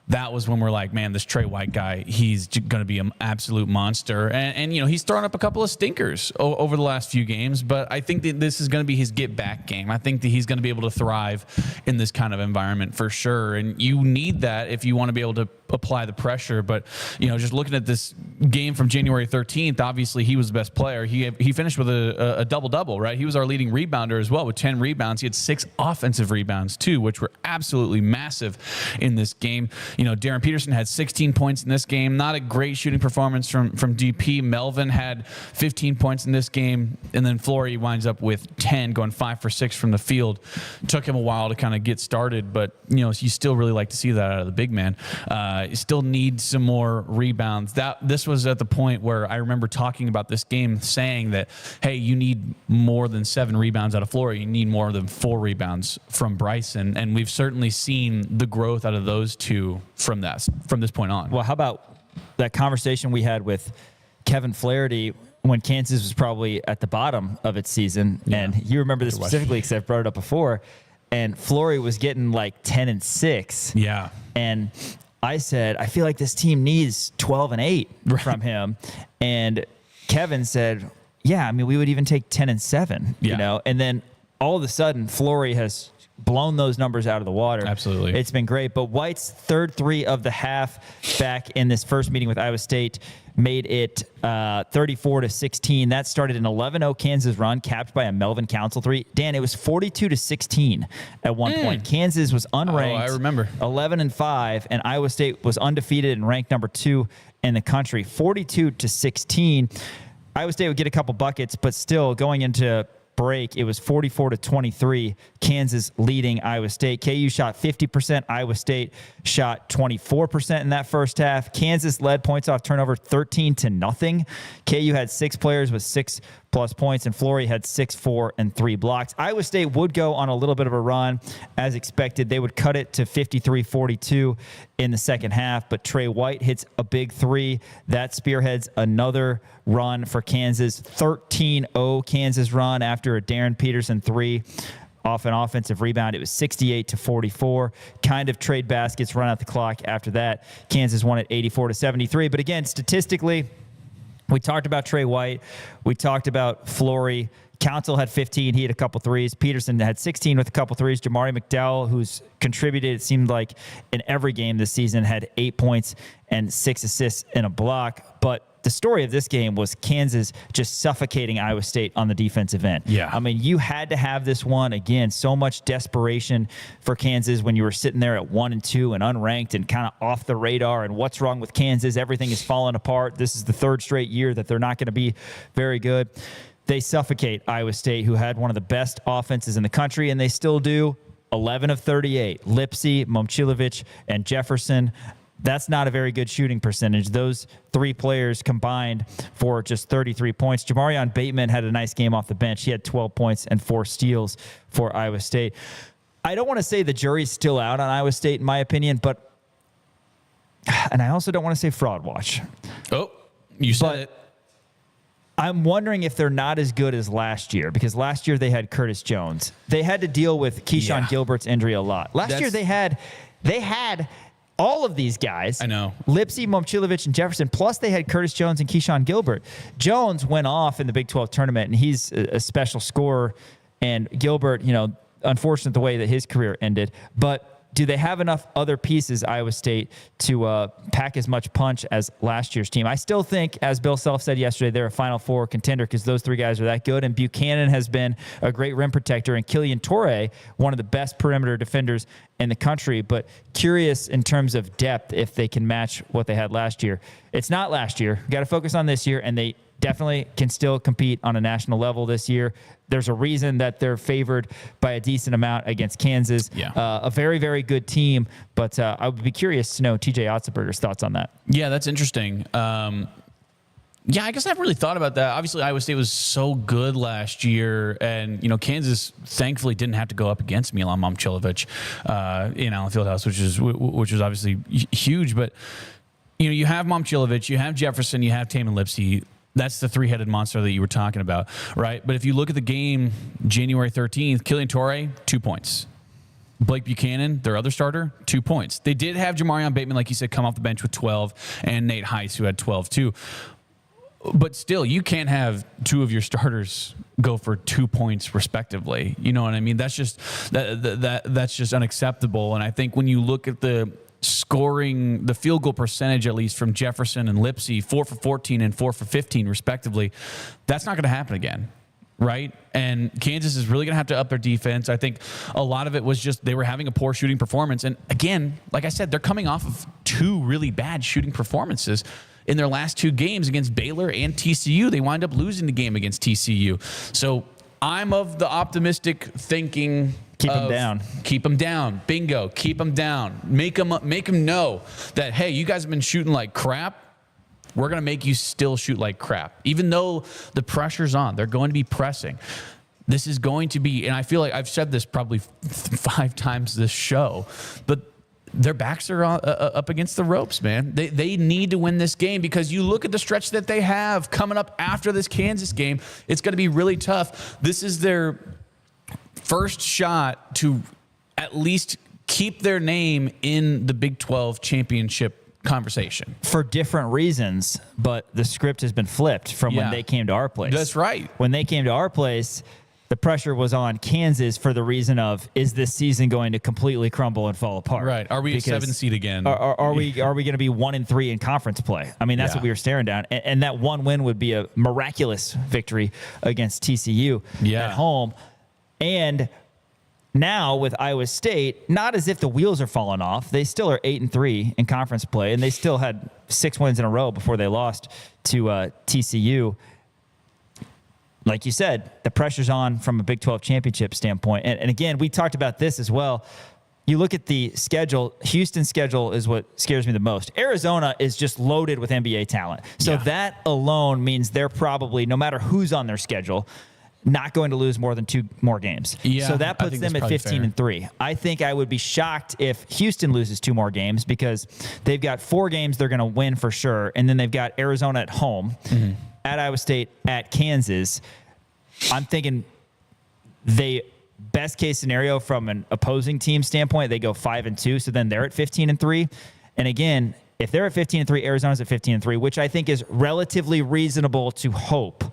That was when we're like, man, this Trey White guy, he's going to be an absolute monster. And he's thrown up a couple of stinkers over the last few games, but I think that this is going to be his get-back game. I think that he's going to be able to thrive in this kind of environment for sure. And you need that if you want to be able to apply the pressure. But, just looking at this game from January 13th, obviously he was the best player. He finished with a double-double, right? He was our leading rebounder as well with 10 rebounds. He had 6 offensive rebounds too, which were absolutely massive in this game. Darren Peterson had 16 points in this game. Not a great shooting performance from DP. Melvin had 15 points in this game. And then Flory winds up with 10, going 5 for 6 from the field. Took him a while to kind of get started, but, you still really like to see that out of the big man. Still need some more rebounds. This was at the point where I remember talking about this game saying that, hey, you need more than 7 rebounds out of Flory. You need more than 4 rebounds from Bryson. And we've certainly seen the growth out of those two from this point on. Well, how about that conversation we had with Kevin Flaherty when Kansas was probably at the bottom of its season? Yeah. And you remember this specifically because I've brought it up before. And Flory was getting like 10-6. Yeah. And I said, I feel like this team needs 12-8 from him. And Kevin said, yeah, I mean, we would even take 10-7, you know? And then all of a sudden, Flory has blown those numbers out of the water. Absolutely. It's been great. But White's third 3 of the half back in this first meeting with Iowa State made it 34-16. That started an 11-0 Kansas run, capped by a Melvin Council 3. Dan, it was 42-16 at one point. Kansas was unranked. I remember. 11-5, and Iowa State was undefeated and ranked number 2 in the country. 42-16. Iowa State would get a couple buckets, but still going into break, it was 44-23, Kansas leading Iowa State. KU shot 50%, Iowa State shot 24% in that first half. Kansas led points off turnover 13-0. KU had 6 players with 6+ points, and Flory had 6, 4, and 3 blocks. Iowa State would go on a little bit of a run as expected. They would cut it to 53-42 in the second half, but Trey White hits a big 3. That spearheads another run for Kansas. 13-0 Kansas run after a Darren Peterson 3 off an offensive rebound. It was 68-44. Kind of trade baskets, run out the clock after that. Kansas won at 84-73. But again, statistically, we talked about Trey White. We talked about Flory. Council had 15. He had a couple threes. Peterson had 16 with a couple threes. Jamari McDowell, who's contributed, it seemed like, in every game this season, had 8 points and 6 assists and a block. But the story of this game was Kansas just suffocating Iowa State on the defensive end. Yeah. I mean, you had to have this one. Again, so much desperation for Kansas when you were sitting there at 1-2 and unranked and kind of off the radar. And what's wrong with Kansas? Everything is falling apart. This is the 3rd straight year that they're not going to be very good. They suffocate Iowa State, who had one of the best offenses in the country, and they still do. 11 of 38. Lipsy, Momcilovic, and Jefferson. That's not a very good shooting percentage. Those 3 players combined for just 33 points. Jamarion Bateman had a nice game off the bench. He had 12 points and 4 steals for Iowa State. I don't want to say the jury's still out on Iowa State, in my opinion, and I also don't want to say fraud watch. Oh, you said it. I'm wondering if they're not as good as last year, because last year they had Curtis Jones. They had to deal with Keyshawn Gilbert's injury a lot. Last year they had all of these guys. I know. Lipsy, Momcilovic, and Jefferson, plus they had Curtis Jones and Keyshawn Gilbert. Jones went off in the Big 12 tournament, and he's a special scorer. And Gilbert, unfortunate the way that his career ended. But do they have enough other pieces, Iowa State, to pack as much punch as last year's team? I still think, as Bill Self said yesterday, they're a Final Four contender because those 3 guys are that good. And Buchanan has been a great rim protector, and Killian Torre, one of the best perimeter defenders in the country. But curious in terms of depth if they can match what they had last year. It's not last year. Got to focus on this year, and they definitely can still compete on a national level this year. There's a reason that they're favored by a decent amount against Kansas. Yeah. A very, very good team. But I would be curious to know TJ Otzelberger's thoughts on that. Yeah, that's interesting. I guess I haven't really thought about that. Obviously, Iowa State was so good last year, and Kansas thankfully didn't have to go up against Milan Momcilovic in Allen Fieldhouse, which was obviously huge. But you have Momcilovic, you have Jefferson, you have Taman Lipsy. That's the 3-headed monster that you were talking about, right? But if you look at the game, January 13th, Killian Torre, 2 points. Blake Buchanan, their other starter, 2 points. They did have Jamarion Bateman, like you said, come off the bench with 12, and Nate Heiss, who had 12 too. But still, you can't have 2 of your starters go for 2 points respectively. You know what I mean? That's just that's just unacceptable. And I think when you look at the scoring, the field goal percentage, at least from Jefferson and Lipsy, 4 for 14 and 4 for 15 respectively, that's not going to happen again. Right? And Kansas is really going to have to up their defense. I think a lot of it was just they were having a poor shooting performance. And again, like I said, they're coming off of 2 really bad shooting performances in their last 2 games against Baylor and TCU. They wind up losing the game against TCU. So I'm of the optimistic thinking Keep them down. Keep them down. Bingo. Keep them down. Make them know that, hey, you guys have been shooting like crap. We're going to make you still shoot like crap. Even though the pressure's on, they're going to be pressing. This is going to be, and I feel like I've said this probably 5 times this show, but their backs are up against the ropes, man. They need to win this game because you look at the stretch that they have coming up after this Kansas game. It's going to be really tough. This is their first shot to at least keep their name in the Big 12 championship conversation. For different reasons, but the script has been flipped from when they came to our place. That's right. When they came to our place, the pressure was on Kansas for the reason of, is this season going to completely crumble and fall apart? Right. Are we a 7 seed again? Are we going to be 1-3 in conference play? I mean, that's what we were staring down. And that one win would be a miraculous victory against TCU at home. And now with Iowa State, not as if the wheels are falling off. They still are 8-3 in conference play, and they still had 6 wins in a row before they lost to TCU. Like you said, the pressure's on from a Big 12 championship standpoint. And again, we talked about this as well. You look at the schedule, Houston's schedule is what scares me the most. Arizona is just loaded with NBA talent. So that alone means they're probably, no matter who's on their schedule, not going to lose more than 2 more games. So that puts them at 15-3. I think I would be shocked if Houston loses 2 more games because they've got 4 games they're going to win for sure. And then they've got Arizona at home, at Iowa State, at Kansas. I'm thinking best case scenario from an opposing team standpoint, they go 5-2. So then they're at 15-3. And again, if they're at 15-3, Arizona's at 15-3, which I think is relatively reasonable to hope,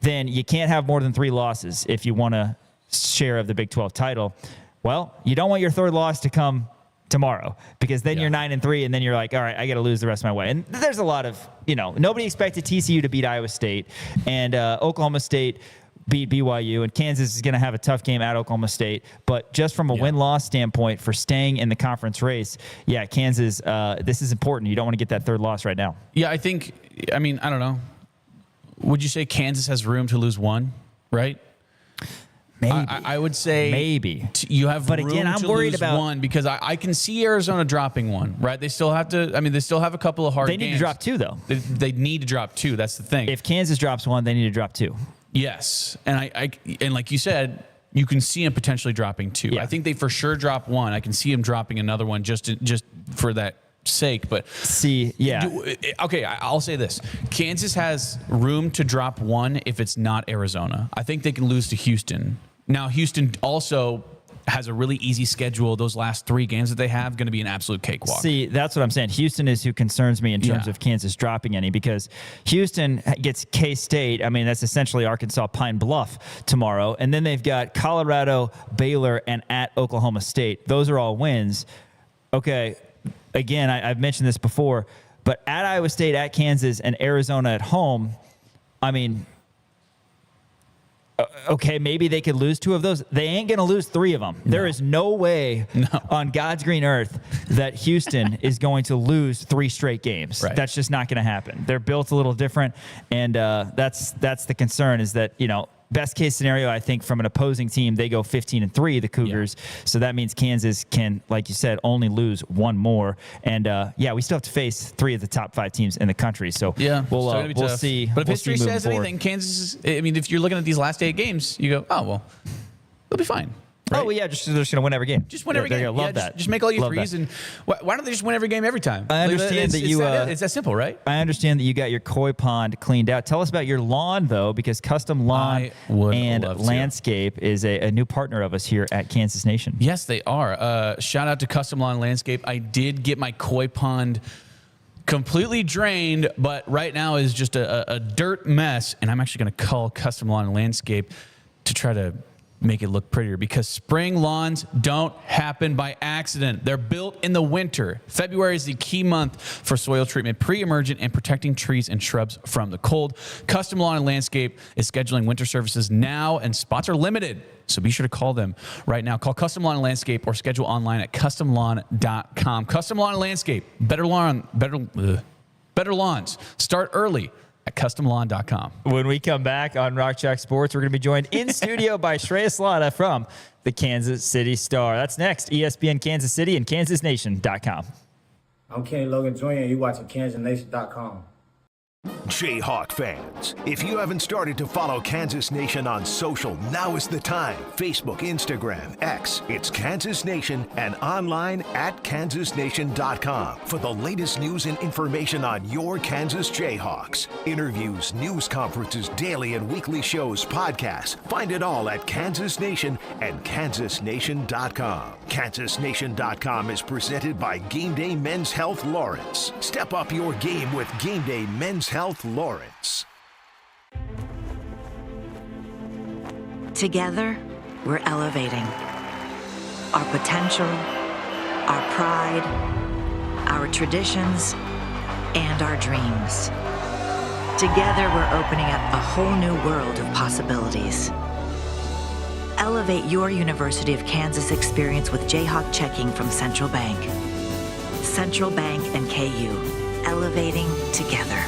then you can't have more than 3 losses if you want a share of the Big 12 title. Well, you don't want your 3rd loss to come tomorrow because then you're 9-3 and then you're like, all right, I got to lose the rest of my way. And there's a lot of, nobody expected TCU to beat Iowa State, and Oklahoma State beat BYU, and Kansas is going to have a tough game at Oklahoma State. But just from a win-loss standpoint for staying in the conference race, Kansas, this is important. You don't want to get that 3rd loss right now. Yeah, I don't know. Would you say Kansas has room to lose 1, right? Maybe. I would say maybe you have but room again, I'm to worried lose about 1 because I can see Arizona dropping 1, right? They still have to. They still have a couple of hard games. They need to drop 2, though. They need to drop 2. That's the thing. If Kansas drops 1, they need to drop 2. Yes, and like you said, you can see them potentially dropping 2. Yeah. I think they for sure drop 1. I can see them dropping another one just for that sake. But okay, I'll say this: Kansas has room to drop 1 if it's not Arizona. I think they can lose to Houston. Now, Houston also has a really easy schedule. Those last 3 games that they have going to be an absolute cakewalk. See, that's what I'm saying. Houston is who concerns me in terms of Kansas dropping any, because Houston gets K-State. I mean, that's essentially Arkansas Pine Bluff tomorrow. And then they've got Colorado, Baylor, and at Oklahoma State. Those are all wins. Okay, again, I've mentioned this before, but at Iowa State, at Kansas, and Arizona at home, I mean, okay, maybe they could lose 2 of those. They ain't going to lose 3 of them. No. There is no way on God's green earth that Houston is going to lose 3 straight games. Right. That's just not going to happen. They're built a little different, and that's the concern is that, best case scenario, I think from an opposing team, they go 15-3, the Cougars. Yeah. So that means Kansas can, like you said, only lose 1 more. And we still have to face 3 of the top 5 teams in the country. So we'll see. But if history says anything, Kansas is, if you're looking at these last 8 games, you go, oh, well, they'll be fine. Right? Oh, well, yeah, they're just going to win every game. Just win every game. They're love that. Just make all your threes. And why don't they just win every game every time? I understand it's that simple, right? I understand that you got your koi pond cleaned out. Tell us about your lawn, though, because Custom Lawn and Landscape is a new partner of us here at Kansas Nation. Yes, they are. Shout out to Custom Lawn and Landscape. I did get my koi pond completely drained, but right now is just a dirt mess. And I'm actually going to call Custom Lawn and Landscape to try to make it look prettier, because spring lawns don't happen by accident. They're built in the winter. February is the key month for soil treatment, pre-emergent, and protecting trees and shrubs from the cold. Custom Lawn and Landscape is scheduling winter services now, and spots are limited. So be sure to call them right now. Call Custom Lawn and Landscape or schedule online at customlawn.com. Custom Lawn and Landscape. Better lawns. Start early. at customlawn.com. When we come back on Rock Chalk Sports, we're going to be joined in studio by Shreyas Laddha from the Kansas City Star. That's next. ESPN Kansas City and KansasNation.com. I'm Kenny Logan Jr. and you're watching KansasNation.com. Jayhawk fans, if you haven't started to follow Kansas Nation on social, now is the time. Facebook, Instagram, X, it's Kansas Nation, and online at KansasNation.com for the latest news and information on your Kansas Jayhawks. Interviews, news conferences, daily and weekly shows, podcasts. Find it all at Kansas Nation and KansasNation.com. KansasNation.com is presented by Game Day Men's Health Lawrence. Step up your game with Game Day Men's Health Lawrence. Together, we're elevating our potential, our pride, our traditions, and our dreams. Together, we're opening up a whole new world of possibilities. Elevate your University of Kansas experience with Jayhawk checking from Central Bank. Central Bank and KU, elevating together.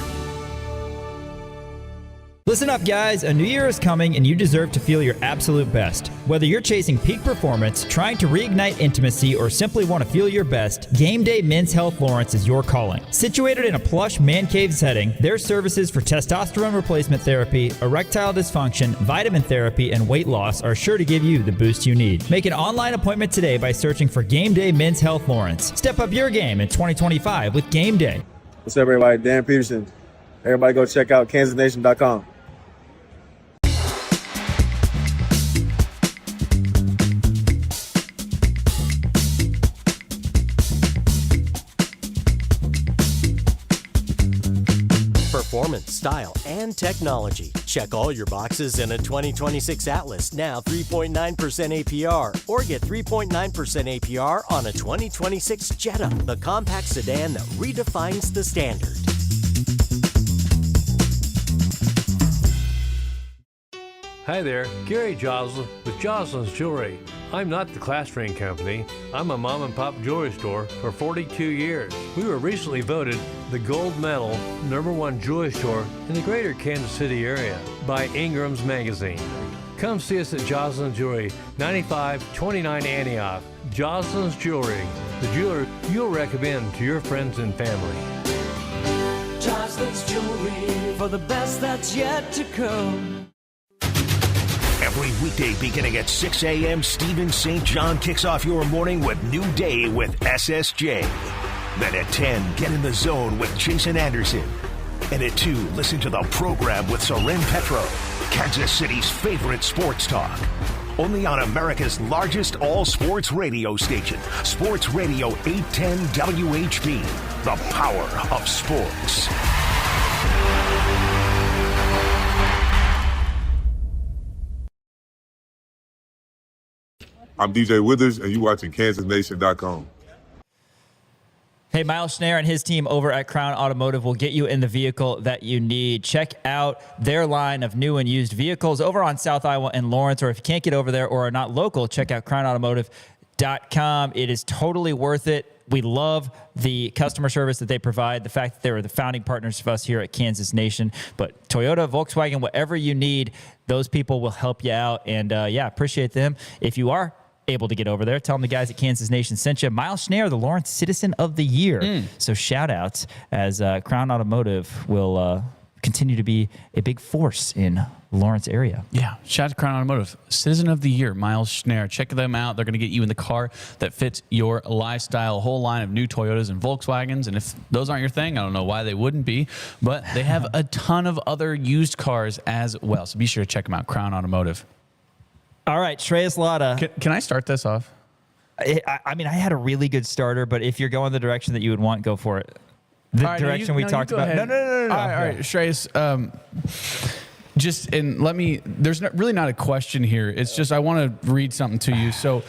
Listen up, guys. A new year is coming, and you deserve to feel your absolute best. Whether you're chasing peak performance, trying to reignite intimacy, or simply want to feel your best, Game Day Men's Health Lawrence is your calling. Situated in a plush man cave setting, their services for testosterone replacement therapy, erectile dysfunction, vitamin therapy, and weight loss are sure to give you the boost you need. Make an online appointment today by searching for Game Day Men's Health Lawrence. Step up your game in 2025 with Game Day. What's up, everybody? Dan Peterson. Everybody go check out KansasNation.com. Performance, style, and technology. Check all your boxes in a 2026 Atlas, now 3.9% APR, or get 3.9% APR on a 2026 Jetta, the compact sedan that redefines the standard. Hi there, Gary Joslin with Joslin's Jewelry. I'm not the class ring company. I'm a mom and pop jewelry store for 42 years. We were recently voted the gold medal #1 jewelry store in the greater Kansas City area by Ingram's Magazine. Come see us at Joslin's Jewelry, 9529 Antioch. Joslin's Jewelry, the jeweler you'll recommend to your friends and family. Joslin's Jewelry, for the best that's yet to come. Every weekday beginning at 6 a.m., Stephen St. John kicks off your morning with New Day with SSJ. Then at 10, get in the zone with Jason Anderson. And at 2, listen to the program with Soren Petro, Kansas City's favorite sports talk. Only on America's largest all-sports radio station, Sports Radio 810 WHB, the power of sports. I'm DJ Withers, and you're watching KansasNation.com. Hey, Miles Schneer and his team over at Crown Automotive will get you in the vehicle that you need. Check out their line of new and used vehicles over on South Iowa and Lawrence, or if you can't get over there or are not local, check out crownautomotive.com. It is totally worth it. We love the customer service that they provide, the fact that they were the founding partners of us here at Kansas Nation. But Toyota, Volkswagen, whatever you need, those people will help you out. And, appreciate them. If you are able to get over there, tell them the guys at Kansas Nation sent you. Miles Schneer, the Lawrence Citizen of the Year. So shout outs as Crown Automotive will continue to be a big force in Lawrence area. Yeah, shout out to Crown Automotive. Citizen of the Year, Miles Schneer. Check them out. They're going to get you in the car that fits your lifestyle. A whole line of new Toyotas and Volkswagens. And if those aren't your thing, I don't know why they wouldn't be. But they have a ton of other used cars as well. So be sure to check them out, Crown Automotive. All right, Shreyas Laddha. Can I start this off? I mean, I had a really good starter, but if you're going the direction that you would want, go for it. The direction we talked about. No. All right, Shreyas. There's really not a question here. It's just I want to read something to you. So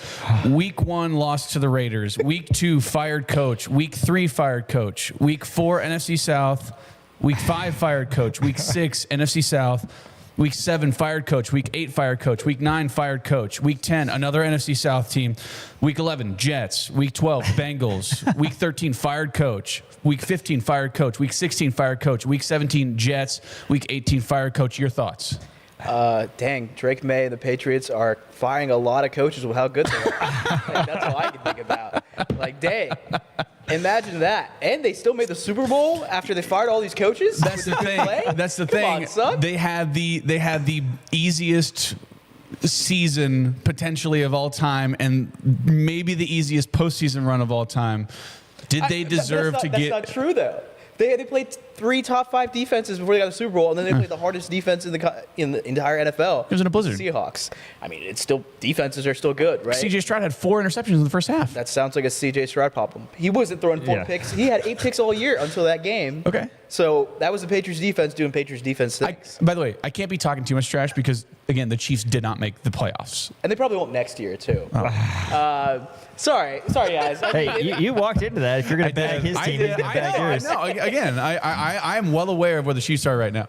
week 1 lost to the Raiders. Week 2 fired coach. Week 3 fired coach. Week 4 NFC South. Week 5 fired coach. Week 6 NFC South. Week 7, fired coach. Week 8, fired coach. Week 9, fired coach. Week 10, another NFC South team. Week 11, Jets. Week 12, Bengals. Week 13, fired coach. Week 15, fired coach. Week 16, fired coach. Week 17, Jets. Week 18, fired coach. Your thoughts? Dang, Drake May and the Patriots are firing a lot of coaches with how good they are. Like, that's all I can think about. Like, dang. Imagine that. And they still made the Super Bowl after they fired all these coaches? That's the thing. That's the Come thing. on, son. They had the easiest season potentially of all time and maybe the easiest postseason run of all time. Did they deserve to get... That's not true, though. They played 3 top 5 defenses before they got the Super Bowl, and then they played the hardest defense in the entire NFL. It was in a blizzard. Seahawks. I mean, it's still defenses are still good, right? C.J. Stroud had 4 interceptions in the first half. That sounds like a C.J. Stroud problem. He wasn't throwing 4 picks. He had 8 picks all year until that game. Okay. So that was the Patriots defense doing Patriots defense things. By the way, I can't be talking too much trash because, again, the Chiefs did not make the playoffs. And they probably won't next year, too. Sorry, guys. Hey, you walked into that. If you're going to bag his team, he's going to bag yours. I know. Again, I am well aware of where the Chiefs are right now.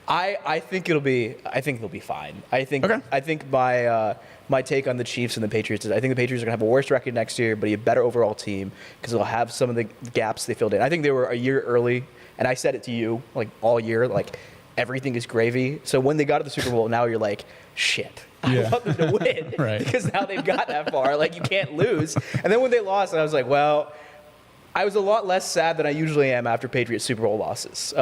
I think they'll be fine. I think my take on the Chiefs and the Patriots is I think the Patriots are going to have a worse record next year, but a better overall team because they'll have some of the gaps they filled in. I think they were a year early, and I said it to you like all year, like everything is gravy. So when they got to the Super Bowl, now you're like, shit. I want them to win because now they've got that far. Like, you can't lose. And then when they lost, I was like, well, I was a lot less sad than I usually am after Patriots Super Bowl losses.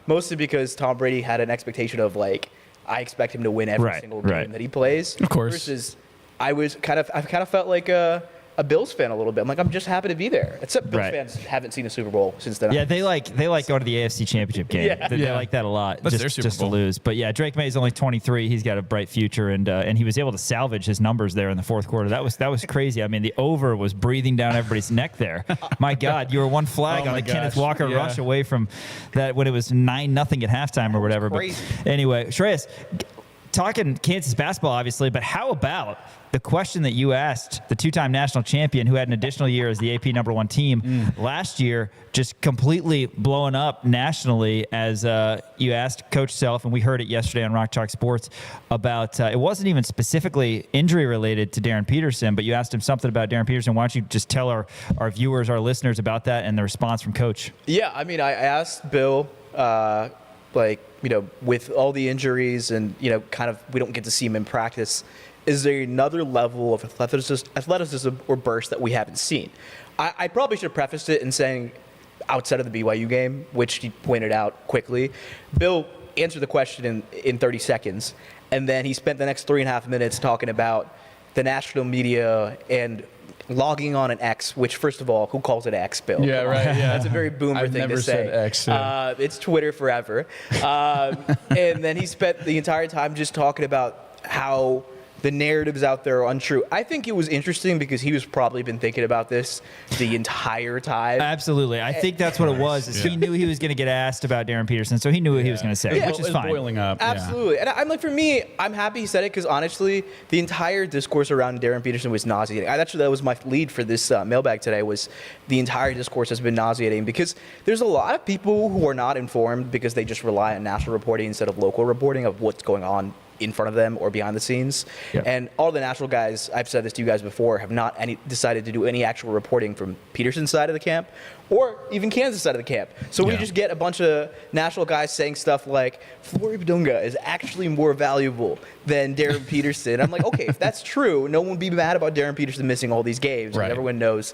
Mostly because Tom Brady had an expectation of, like, I expect him to win every single game that he plays. Of course. Versus I kind of felt like a Bills fan a little bit. I'm like, I'm just happy to be there. Except Bills fans haven't seen a Super Bowl since then. Yeah, they like going to the AFC Championship game. They like that a lot. That's their Super Bowl. To lose. But yeah, Drake May is only 23. He's got a bright future, and he was able to salvage his numbers there in the fourth quarter. That was crazy. I mean, the over was breathing down everybody's neck there. My God, you were one flag on the Kenneth Walker rush away from that when it was 9-0 at halftime or whatever. But anyway, Shreyas, talking Kansas basketball, obviously, but how about the question that you asked the 2-time national champion who had an additional year as the AP #1 team last year, just completely blowing up nationally as you asked Coach Self, and we heard it yesterday on Rock Chalk Sports, about it wasn't even specifically injury related to Darren Peterson, but you asked him something about Darren Peterson. Why don't you just tell our viewers, our listeners about that and the response from Coach? Yeah, I mean, I asked Bill, with all the injuries and, kind of we don't get to see him in practice, is there another level of athleticism or burst that we haven't seen? I probably should have prefaced it in saying outside of the BYU game, which he pointed out quickly. Bill answered the question in 30 seconds, and then he spent the next 3.5 minutes talking about the national media and logging on an X, which, first of all, who calls it X, Bill? Yeah, right. Yeah. That's a very boomer thing to say. I've never said X. It's Twitter forever. And then he spent the entire time just talking about how the narratives out there are untrue. I think it was interesting because he was probably been thinking about this the entire time. Absolutely. I think that's what it was. Is he knew he was going to get asked about Darren Peterson, so he knew what he was going to say, which is fine. Boiling up. Absolutely. And I'm like, for me, I'm happy he said it because honestly, the entire discourse around Darren Peterson was nauseating. Actually, that was my lead for this mailbag today, was the entire discourse has been nauseating because there's a lot of people who are not informed because they just rely on national reporting instead of local reporting of what's going on in front of them or behind the scenes. And all the national guys, I've said this to you guys before, have not decided to do any actual reporting from Peterson's side of the camp or even Kansas side of the camp. So we just get a bunch of national guys saying stuff like, Flory Badunga is actually more valuable than Darren Peterson. I'm like, okay, if that's true, no one would be mad about Darren Peterson missing all these games. And everyone knows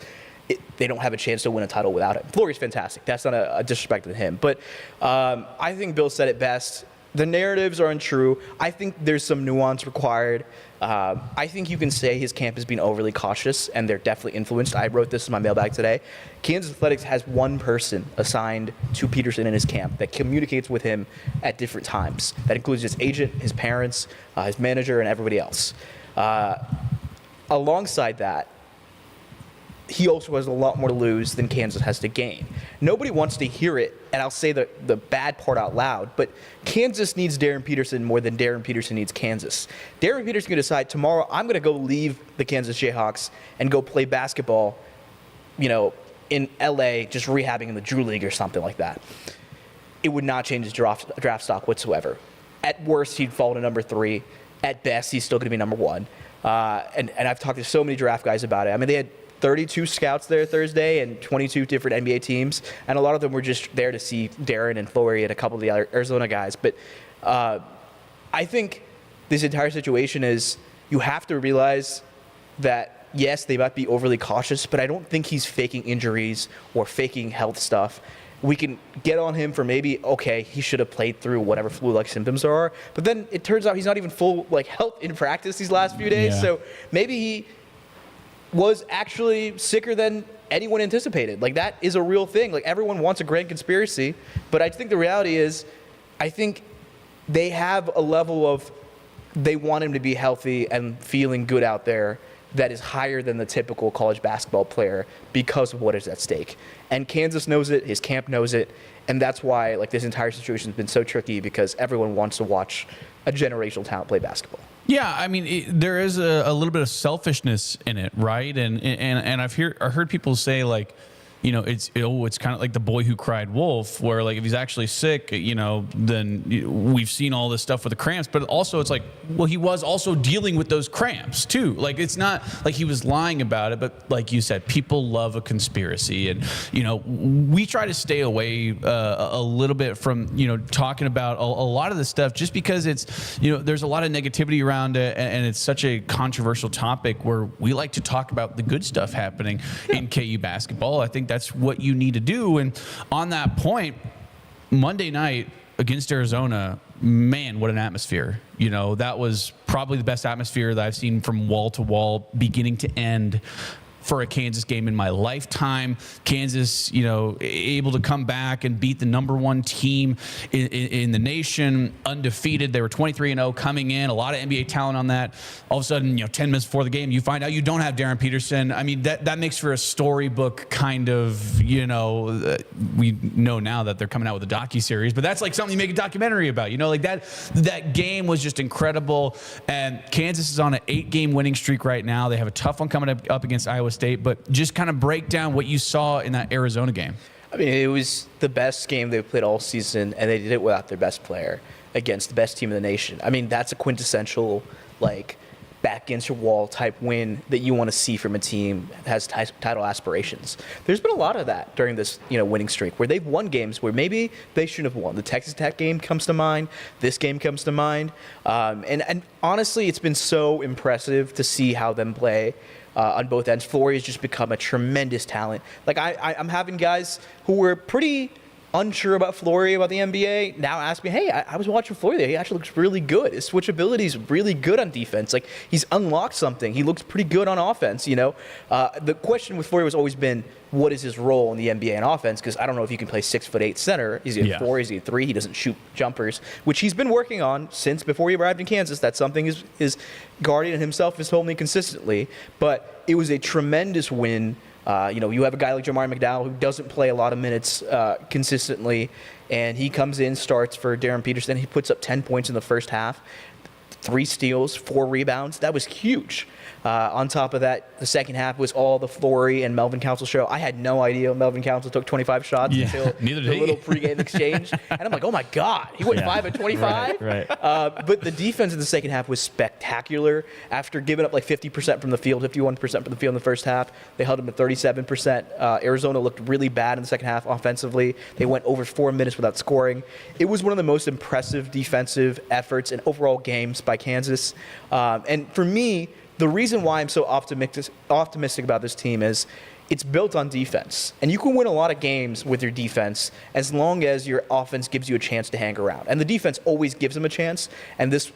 they don't have a chance to win a title without him. Flory's fantastic. That's not a disrespect to him. But I think Bill said it best. The narratives are untrue. I think there's some nuance required. I think you can say his camp has been overly cautious, and they're definitely influenced. I wrote this in my mailbag today. Kansas Athletics has one person assigned to Peterson in his camp that communicates with him at different times. That includes his agent, his parents, his manager, and everybody else. Alongside that, he also has a lot more to lose than Kansas has to gain. Nobody wants to hear it, and I'll say the bad part out loud, but Kansas needs Darren Peterson more than Darren Peterson needs Kansas. Darren Peterson can decide tomorrow, I'm going to go leave the Kansas Jayhawks and go play basketball, in LA, just rehabbing in the Drew League or something like that. It would not change his draft stock whatsoever. At worst, he'd fall to number 3. At best, he's still going to be number 1. And I've talked to so many draft guys about it. I mean, they had 32 scouts there Thursday and 22 different NBA teams, and a lot of them were just there to see Darren and Flory and a couple of the other Arizona guys. But I think this entire situation is, you have to realize that, yes, they might be overly cautious, but I don't think he's faking injuries or faking health stuff. We can get on him for maybe, okay, he should have played through whatever flu-like symptoms are, but then it turns out he's not even full health in practice these last few days. Yeah. So maybe he was actually sicker than anyone anticipated. That is a real thing. Everyone wants a grand conspiracy, but I think the reality is, I think they have a level of, they want him to be healthy and feeling good out there that is higher than the typical college basketball player because of what is at stake. And Kansas knows it, his camp knows it, and that's why this entire situation has been so tricky, because everyone wants to watch a generational talent play basketball. Yeah, I mean, there is a little bit of selfishness in it, right? And I've heard people say it's kind of like the boy who cried wolf, where if he's actually sick, then we've seen all this stuff with the cramps, but also it's he was also dealing with those cramps too. It's not like he was lying about it, but like you said, people love a conspiracy, and we try to stay away a little bit from talking about a lot of this stuff, just because it's there's a lot of negativity around it, and it's such a controversial topic where we like to talk about the good stuff happening in KU basketball. I think that's what you need to do. And on that point, Monday night against Arizona, man, what an atmosphere. That was probably the best atmosphere that I've seen from wall to wall, beginning to end, for a Kansas game in my lifetime. Kansas, able to come back and beat the number 1 team in the nation, undefeated. They were 23-0 coming in, a lot of NBA talent on that. All of a sudden, 10 minutes before the game, you find out you don't have Darren Peterson. I mean, that makes for a storybook kind of, we know now that they're coming out with a docuseries, but that's something you make a documentary about. That game was just incredible. And Kansas is on an 8-game winning streak right now. They have a tough one coming up against Iowa State, but just kind of break down what you saw in that Arizona game. I mean, it was the best game they've played all season, and they did it without their best player against the best team in the nation. I mean, that's a quintessential, back against your wall type win that you want to see from a team that has title aspirations. There's been a lot of that during this, winning streak, where they've won games where maybe they shouldn't have won. The Texas Tech game comes to mind. This game comes to mind. And honestly, it's been so impressive to see how them play on both ends. Flory has just become a tremendous talent. I'm having guys who were pretty unsure about Flory, about the NBA, now ask me, hey, I was watching Flory there. He actually looks really good. His switchability is really good on defense. He's unlocked something. He looks pretty good on offense, The question with Flory has always been, what is his role in the NBA on offense? Because I don't know if you can play 6'8" center. Is he a 4? Is he a 3? He doesn't shoot jumpers, which he's been working on since before he arrived in Kansas. That's something his guardian himself has told me consistently. But it was a tremendous win. You have a guy like Jamar McDowell who doesn't play a lot of minutes consistently, and he comes in, starts for Darren Peterson. He puts up 10 points in the first half, 3 steals, 4 rebounds. That was huge. On top of that, the second half was all the Flory and Melvin Council show. I had no idea Melvin Council took 25 shots until the little pregame exchange. And I'm like, oh my God, he went 5 at 25? Right. But the defense in the second half was spectacular. After giving up 50% from the field, 51% from the field in the first half, they held them at 37%. Arizona looked really bad in the second half offensively. They went over 4 minutes without scoring. It was one of the most impressive defensive efforts and overall games by Kansas. And for me, the reason why I'm so optimistic about this team is it's built on defense. And you can win a lot of games with your defense as long as your offense gives you a chance to hang around. And the defense always gives them a chance. And this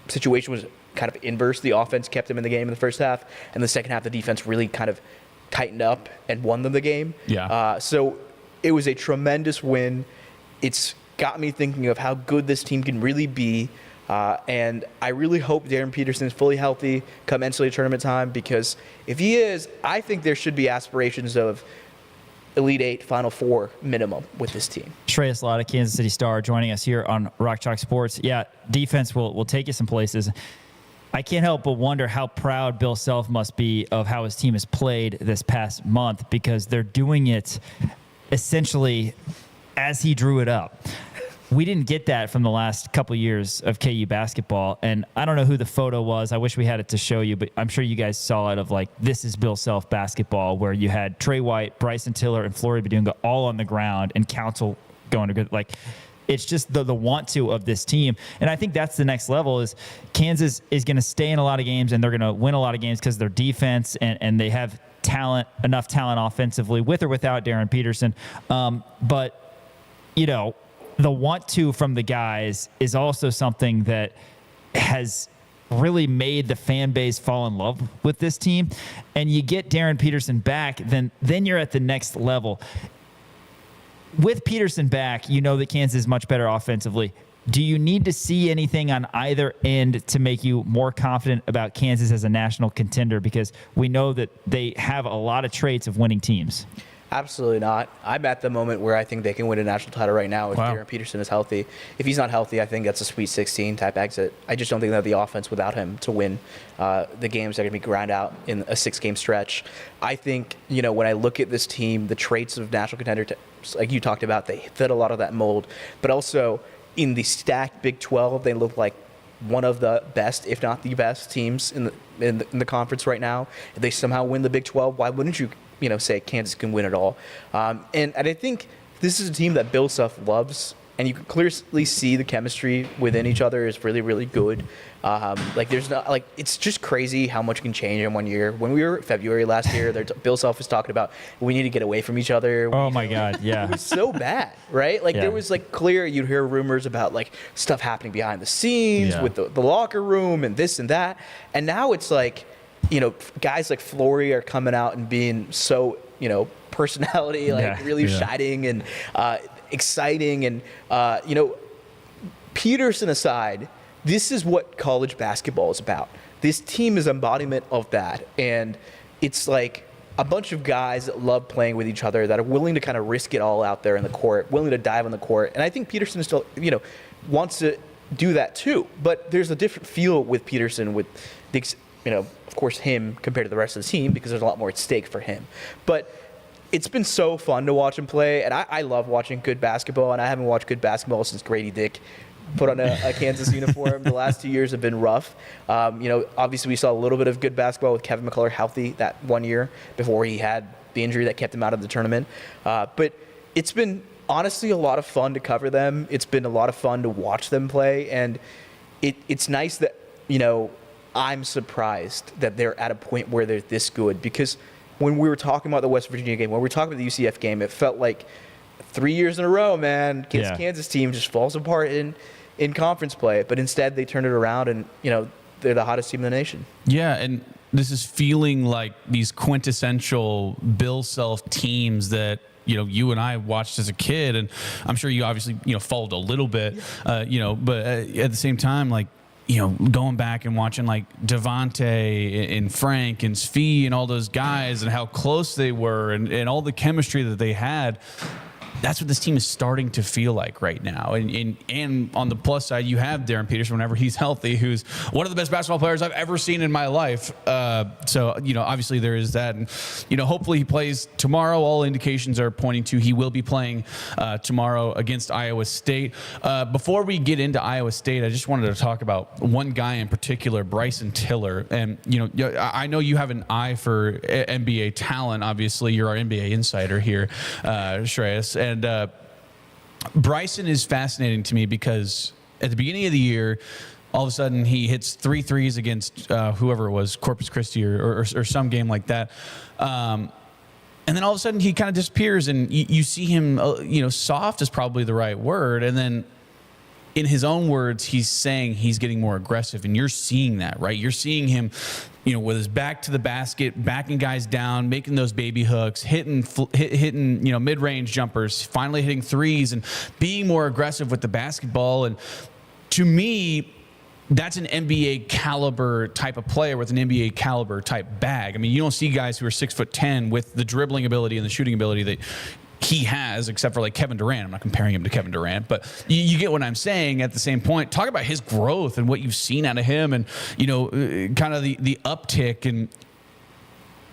situation was kind of inverse. The offense kept them in the game in the first half. And the second half, the defense really kind of tightened up and won them the game. Yeah. So it was a tremendous win. It's got me thinking of how good this team can really be. And I really hope Darren Peterson is fully healthy come NCAA tournament time, because if he is, I think there should be aspirations of Elite 8, Final 4 minimum with this team. Shreyas Laddha, Kansas City Star, joining us here on Rock Chalk Sports. Yeah, defense will take you some places. I can't help but wonder how proud Bill Self must be of how his team has played this past month, because they're doing it essentially as he drew it up. we didn't get that from the last couple years of KU basketball. And I don't know who the photo was. I wish we had it to show you, but I'm sure you guys saw it of like, this is Bill Self basketball, where you had Trey White, Bryson Tiller, and Flory Badunga all on the ground and Council going to good. Like, it's just the want to of this team. And I think that's the next level is Kansas is going to stay in a lot of games and they're going to win a lot of games because their defense and they have enough talent offensively with or without Darren Peterson. But, you know, the want to from the guys is also something that has really made the fan base fall in love with this team. And you get Darren Peterson back, then you're at the next level. With Peterson back, you know that Kansas is much better offensively. Do you need to see anything on either end to make you more confident about Kansas as a national contender? Because we know that they have a lot of traits of winning teams. Absolutely not. I'm at the moment where I think they can win a national title right now if Darren Peterson is healthy. If he's not healthy, I think that's a Sweet 16 type exit. I just don't think they have the offense without him to win the games that are going to be ground out in a 6-game stretch. I think, you know, when I look at this team, the traits of national contender, like you talked about, they fit a lot of that mold. But also in the stacked Big 12, they look like one of the best, if not the best, teams in the conference right now. If they somehow win the Big 12, why wouldn't you say Kansas can win it all? And I think this is a team that Bill Self loves, and you can clearly see the chemistry within each other is really, really good. There's not it's just crazy how much can change in 1 year. When we were February last year, Bill Self was talking about we need to get away from each other. Oh my God, yeah. It was so bad, right? There was clear, you'd hear rumors about stuff happening behind the scenes with the locker room and this and that. And now it's guys like Flory are coming out and being so, personality, really shining and exciting. And, Peterson aside, this is what college basketball is about. This team is embodiment of that. And it's like a bunch of guys that love playing with each other, that are willing to kind of risk it all out there in the court, willing to dive on the court. And I think Peterson still, wants to do that too. But there's a different feel with Peterson, with the, of course, him compared to the rest of the team, because there's a lot more at stake for him. But it's been so fun to watch him play, and I love watching good basketball, and I haven't watched good basketball since Grady Dick put on a Kansas uniform. The last 2 years have been rough. Obviously we saw a little bit of good basketball with Kevin McCullough healthy that 1 year before he had the injury that kept him out of the tournament. But it's been honestly a lot of fun to cover them. It's been a lot of fun to watch them play, and it's nice that, I'm surprised that they're at a point where they're this good, because when we were talking about the West Virginia game, when we were talking about the UCF game, it felt like 3 years in a row, man, Kansas team just falls apart in conference play. But instead, they turned it around, and, they're the hottest team in the nation. Yeah, and this is feeling like these quintessential Bill Self teams that, you and I watched as a kid, and I'm sure you obviously, followed a little bit, but at the same time, going back and watching Devontae and Frank and Svi and all those guys and how close they were and all the chemistry that they had. That's what this team is starting to feel like right now. And on the plus side, you have Darren Peterson whenever he's healthy, who's one of the best basketball players I've ever seen in my life. So, obviously there is that. And, hopefully he plays tomorrow. All indications are pointing to he will be playing tomorrow against Iowa State. Before we get into Iowa State, I just wanted to talk about one guy in particular, Bryson Tiller. And, I know you have an eye for NBA talent. Obviously, you're our NBA insider here, Shreyas. And Bryson is fascinating to me because at the beginning of the year, all of a sudden he hits 3 threes against whoever it was, Corpus Christi or some game like that. And then all of a sudden he kind of disappears, and you see him, soft is probably the right word. And then in his own words, he's saying he's getting more aggressive, and you're seeing that, right? You're seeing him, with his back to the basket, backing guys down, making those baby hooks, hitting, mid-range jumpers, finally hitting threes, and being more aggressive with the basketball. And to me, that's an NBA caliber type of player with an NBA caliber type bag. I mean, you don't see guys who are 6'10" with the dribbling ability and the shooting ability that he has, except for Kevin Durant. I'm not comparing him to Kevin Durant, but you get what I'm saying. At the same point, talk about his growth and what you've seen out of him, and kind of the uptick. And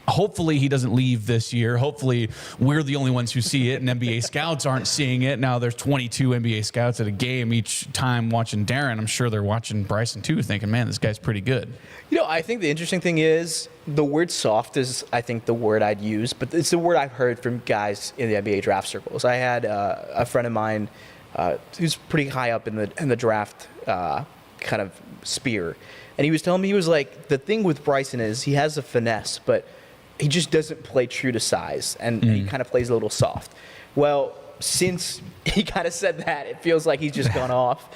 hopefully he doesn't leave this year. Hopefully we're the only ones who see it and NBA scouts aren't seeing it. Now there's 22 NBA scouts at a game each time watching Darren. I'm sure they're watching Bryson too, thinking, man, this guy's pretty good. I think the interesting thing is the word soft is, I think, the word I'd use, but it's the word I've heard from guys in the NBA draft circles. I had a friend of mine who's pretty high up in the draft kind of sphere, and he was telling me, he was like, the thing with Bryson is he has a finesse, but he just doesn't play true to size, and he kind of plays a little soft. Well, since he kind of said that, it feels like he's just gone off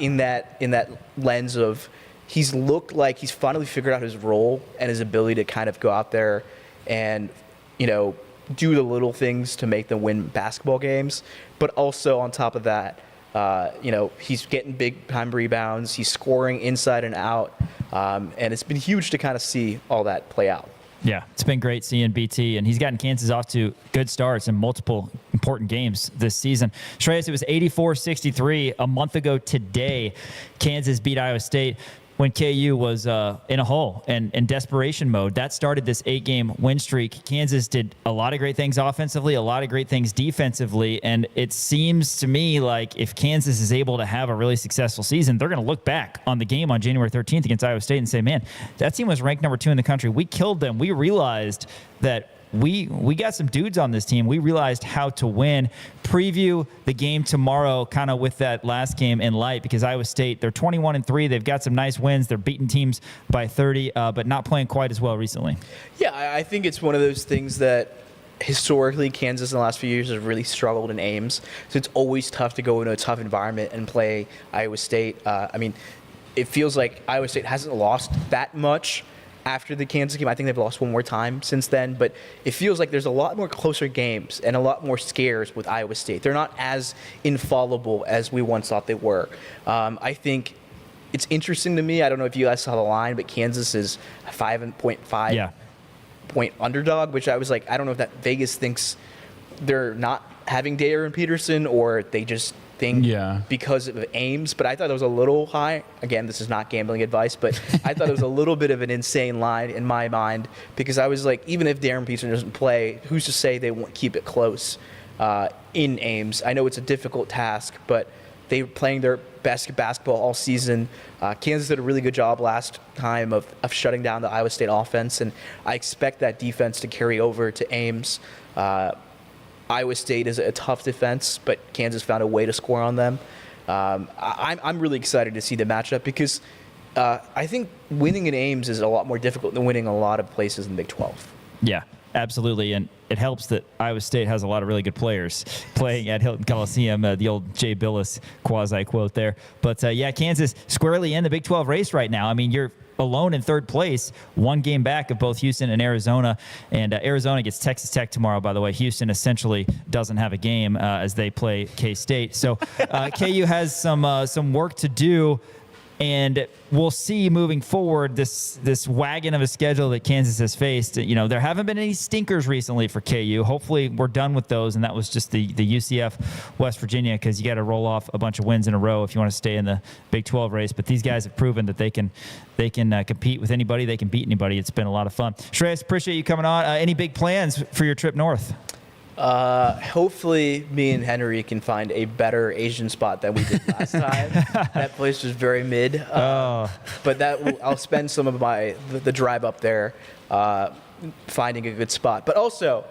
in that lens of he's looked like he's finally figured out his role and his ability to kind of go out there and, do the little things to make them win basketball games. But also on top of that, he's getting big time rebounds. He's scoring inside and out. And it's been huge to kind of see all that play out. Yeah, it's been great seeing BT, and he's gotten Kansas off to good starts in multiple important games this season. Shreyas, it was 84-63 a month ago today. Kansas beat Iowa State when KU was in a hole and in desperation mode. That started this 8-game win streak. Kansas did a lot of great things offensively, a lot of great things defensively, and it seems to me like if Kansas is able to have a really successful season, they're going to look back on the game on January 13th against Iowa State and say, man, that team was ranked number 2 in the country. We killed them. We realized that we got some dudes on this team. We realized how to win. Preview the game tomorrow kind of with that last game in light, because Iowa State, they're 21-3. They've got some nice wins. They're beating teams by 30, but not playing quite as well recently. Yeah, I think it's one of those things that historically Kansas in the last few years has really struggled in Ames. So it's always tough to go into a tough environment and play Iowa State. It feels like Iowa State hasn't lost that much after the Kansas game. I think they've lost one more time since then, but it feels like there's a lot more closer games and a lot more scares with Iowa State. They're not as infallible as we once thought they were. I think it's interesting to me. I don't know if you guys saw the line, but Kansas is a 5.5 point underdog, which I was like, I don't know if that Vegas thinks they're not having Darren Peterson or they just think because of Ames, but I thought it was a little high. Again, this is not gambling advice, but I thought it was a little bit of an insane line in my mind, because I was like, even if Darren Peterson doesn't play, who's to say they won't keep it close in Ames? I know it's a difficult task, but they were playing their best basketball all season. Kansas did a really good job last time of shutting down the Iowa State offense, and I expect that defense to carry over to Ames. Iowa State is a tough defense, but Kansas found a way to score on them. I'm really excited to see the matchup, because I think winning in Ames is a lot more difficult than winning a lot of places in the Big 12. Yeah, absolutely. And it helps that Iowa State has a lot of really good players playing at Hilton Coliseum, the old Jay Billis quasi-quote there. But, Kansas squarely in the Big 12 race right now. I mean, you're alone in third place, one game back of both Houston and Arizona. And Arizona gets Texas Tech tomorrow, by the way. Houston essentially doesn't have a game as they play K-State. So KU has some work to do. And we'll see moving forward this wagon of a schedule that Kansas has faced. There haven't been any stinkers recently for KU. Hopefully we're done with those, and that was just the UCF West Virginia, because you got to roll off a bunch of wins in a row if you want to stay in the Big 12 race. But these guys have proven that they can compete with anybody. They can beat anybody. It's been a lot of fun. Shreyas, appreciate you coming on. Any big plans for your trip north? Hopefully me and Henry can find a better Asian spot than we did last time. That place was very mid. But I'll spend some of the drive up there finding a good spot. But also,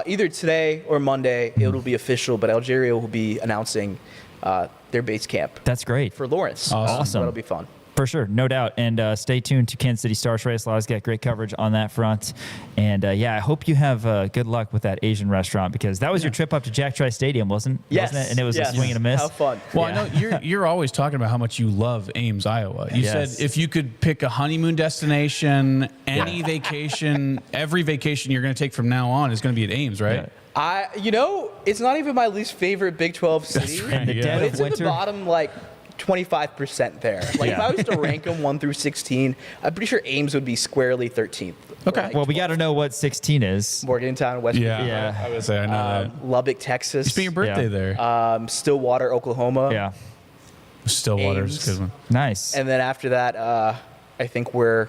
either today or Monday, it'll be official, but Algeria will be announcing their base camp. That's great. For Lawrence. Awesome. That'll be fun. For sure, no doubt. And stay tuned to Kansas City Star. Shreyas Laddha's got great coverage on that front. And, I hope you have good luck with that Asian restaurant, because that was your trip up to Jack Trice Stadium, wasn't it? And it was a swing and a miss. How fun. Well, I know you're always talking about how much you love Ames, Iowa. You said if you could pick a honeymoon destination, any vacation, every vacation you're going to take from now on is going to be at Ames, right? Yeah. It's not even my least favorite Big 12 city. Right. But it's in the bottom, 25% there. If I was to rank them 1 through 16, I'm pretty sure Ames would be squarely 13th. Okay. Well, we got to know what 16 is. Morgantown, West Virginia. I would say I know that. Lubbock, Texas. It's been your birthday there. Stillwater, Oklahoma. Yeah. Stillwater's a good one. Nice. And then after that, I think we're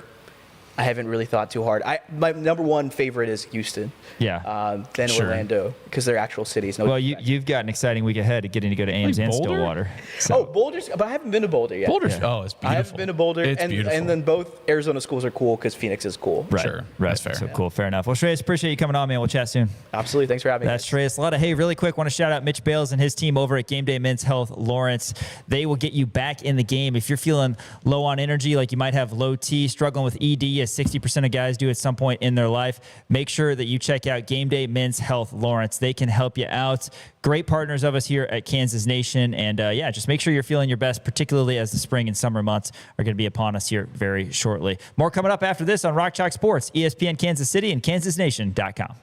I haven't really thought too hard. My number one favorite is Houston. Yeah. Then Orlando, because they're actual cities. Well, you've got an exciting week ahead of getting to go to Ames and Boulder? Stillwater. Oh, Boulder's, but I haven't been to Boulder yet. Boulder's, oh, it's beautiful. I haven't been to Boulder, It's beautiful. and then both Arizona schools are cool because Phoenix is cool. Right. Sure. Right. That's fair. So cool. Fair enough. Well, Shreyas, appreciate you coming on, man. We'll chat soon. Absolutely. Thanks for having me. That's Shreyas Laddha. Hey, really quick, want to shout out Mitch Bales and his team over at Game Day Men's Health Lawrence. They will get you back in the game. If you're feeling low on energy, like you might have low T, struggling with ED, as 60% of guys do at some point in their life, make sure that you check out Game Day Men's Health Lawrence. They can help you out. Great partners of us here at Kansas Nation. And yeah, just make sure you're feeling your best, particularly as the spring and summer months are going to be upon us here very shortly. More coming up after this on Rock Chalk Sports, ESPN Kansas City and KansasNation.com.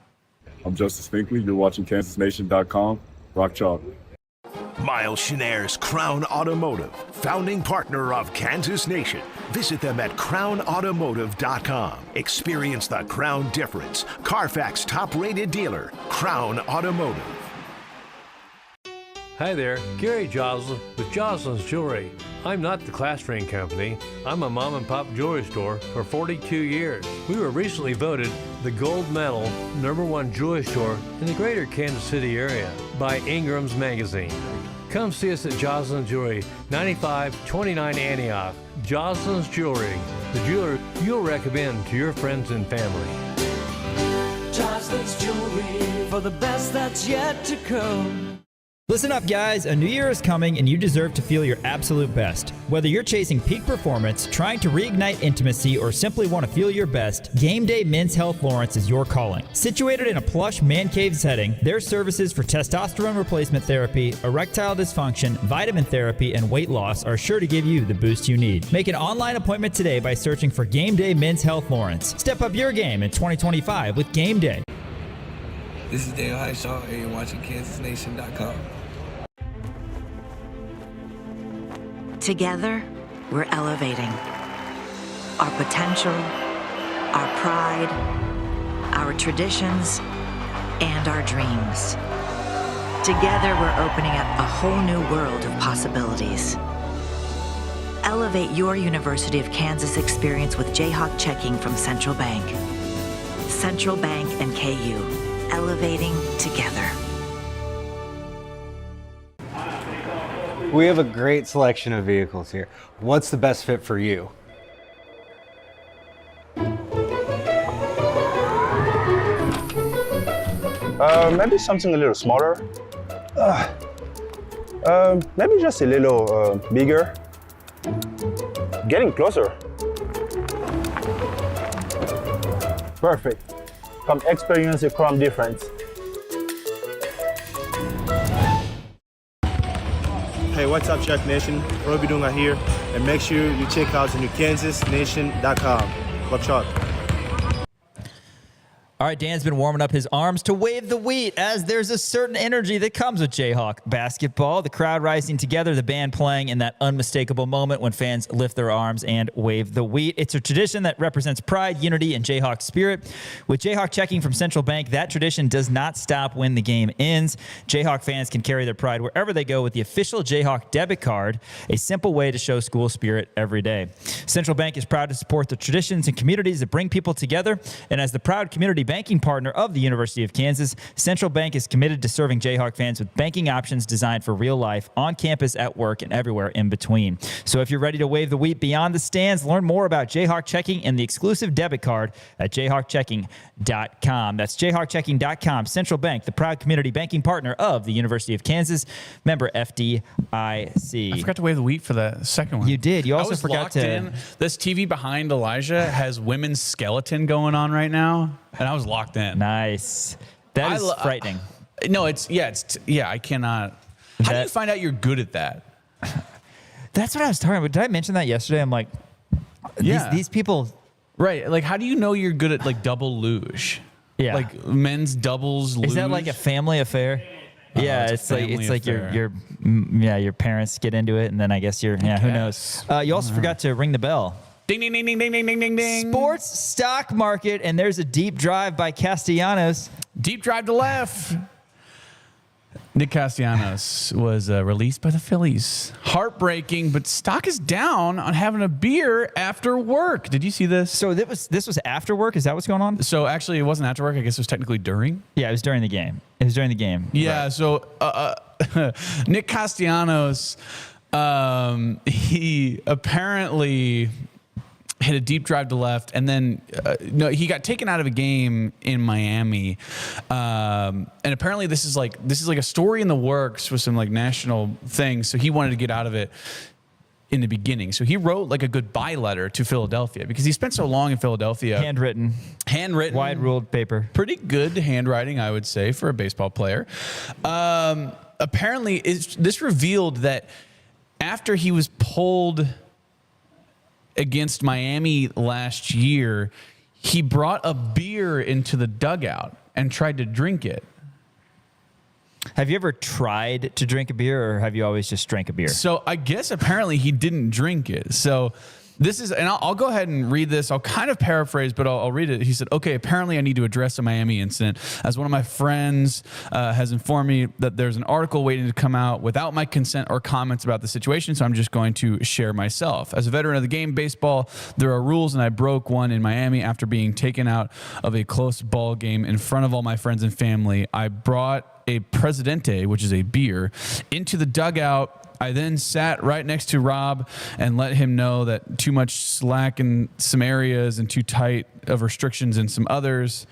I'm Justice Finkley. You're watching KansasNation.com. Rock Chalk. Miles Schneer's Crown Automotive, founding partner of Kansas Nation. Visit them at crownautomotive.com. Experience the Crown difference. Carfax top-rated dealer, Crown Automotive. Hi there, Gary Joslin with Joslin's Jewelry. I'm not the class ring company. I'm a mom and pop jewelry store for 42 years. We were recently voted the gold medal #1 jewelry store in the greater Kansas City area by Ingram's Magazine. Come see us at Joslin's Jewelry, 9529 Antioch. Joslin's Jewelry, the jeweler you'll recommend to your friends and family. Joslin's Jewelry for the best that's yet to come. Listen up, guys. A new year is coming, and you deserve to feel your absolute best. Whether you're chasing peak performance, trying to reignite intimacy, or simply want to feel your best, Game Day Men's Health Lawrence is your calling. Situated in a plush man cave setting, their services for testosterone replacement therapy, erectile dysfunction, vitamin therapy, and weight loss are sure to give you the boost you need. Make an online appointment today by searching for Game Day Men's Health Lawrence. Step up your game in 2025 with Game Day. This is Dale Highshaw, and you're watching KansasNation.com. Together, we're elevating our potential, our pride, our traditions, and our dreams. Together, we're opening up a whole new world of possibilities. Elevate your University of Kansas experience with Jayhawk checking from Central Bank. Central Bank and KU, elevating together. We have a great selection of vehicles here. What's the best fit for you? Maybe something a little smaller. Maybe just a little bigger. Getting closer. Perfect. Come experience the Chrome difference. Hey, what's up, Chuck Nation? Roby Dunga here, and make sure you check out the new KansasNation.com. Go Chuck. All right, Dan's been warming up his arms to wave the wheat as there's a certain energy that comes with Jayhawk basketball. The crowd rising together, the band playing in that unmistakable moment when fans lift their arms and wave the wheat. It's a tradition that represents pride, unity, and Jayhawk spirit. With Jayhawk checking from Central Bank, that tradition does not stop when the game ends. Jayhawk fans can carry their pride wherever they go with the official Jayhawk debit card, a simple way to show school spirit every day. Central Bank is proud to support the traditions and communities that bring people together, and as the proud community banking partner of the University of Kansas, Central Bank is committed to serving Jayhawk fans with banking options designed for real life, on campus, at work, and everywhere in between. So if you're ready to wave the wheat beyond the stands, learn more about Jayhawk Checking and the exclusive debit card at jayhawkchecking.com. That's jayhawkchecking.com. Central Bank, the proud community banking partner of the University of Kansas, member FDIC. I forgot to wave the wheat for the second one. You did. You also forgot to. In. This TV behind Elijah has women's skeleton going on right now, and I was locked in. Nice. That is frightening. No, I cannot. How do you find out you're good at that? That's what I was talking about. Did I mention that yesterday? I'm like, these people. Right. Like, how do you know you're good at like double luge? Yeah. Like men's doubles luge? Is that like a family affair? Yeah, it's like your parents get into it, and then I guess who knows. You also forgot to ring the bell. Ding, ding, ding, ding, ding, ding, ding, ding, ding. Sports stock market, and there's a deep drive by Castellanos. Deep drive to left. Nick Castellanos was released by the Phillies. Heartbreaking, but stock is down on having a beer after work. Did you see this? So this was after work? Is that what's going on? So actually, it wasn't after work. I guess it was technically during. Yeah, it was during the game. Yeah. Right. So Nick Castellanos, he apparently hit a deep drive to left, and then he got taken out of a game in Miami, and apparently this is like a story in the works with some like national things. So he wanted to get out of it in the beginning. So he wrote like a goodbye letter to Philadelphia because he spent so long in Philadelphia. Handwritten, wide ruled paper. Pretty good handwriting, I would say, for a baseball player. Apparently, this revealed that after he was pulled against Miami last year, he brought a beer into the dugout and tried to drink it. Have you ever tried to drink a beer, or have you always just drank a beer? So I guess apparently he didn't drink it. So this is, and I'll go ahead and read this. I'll kind of paraphrase, but I'll read it. He said, okay, apparently I need to address a Miami incident. As one of my friends has informed me that there's an article waiting to come out without my consent or comments about the situation, so I'm just going to share myself. As a veteran of the game, baseball, there are rules, and I broke one in Miami after being taken out of a close ball game in front of all my friends and family. I brought a Presidente, which is a beer, into the dugout. I then sat right next to Rob and let him know that too much slack in some areas and too tight of restrictions in some others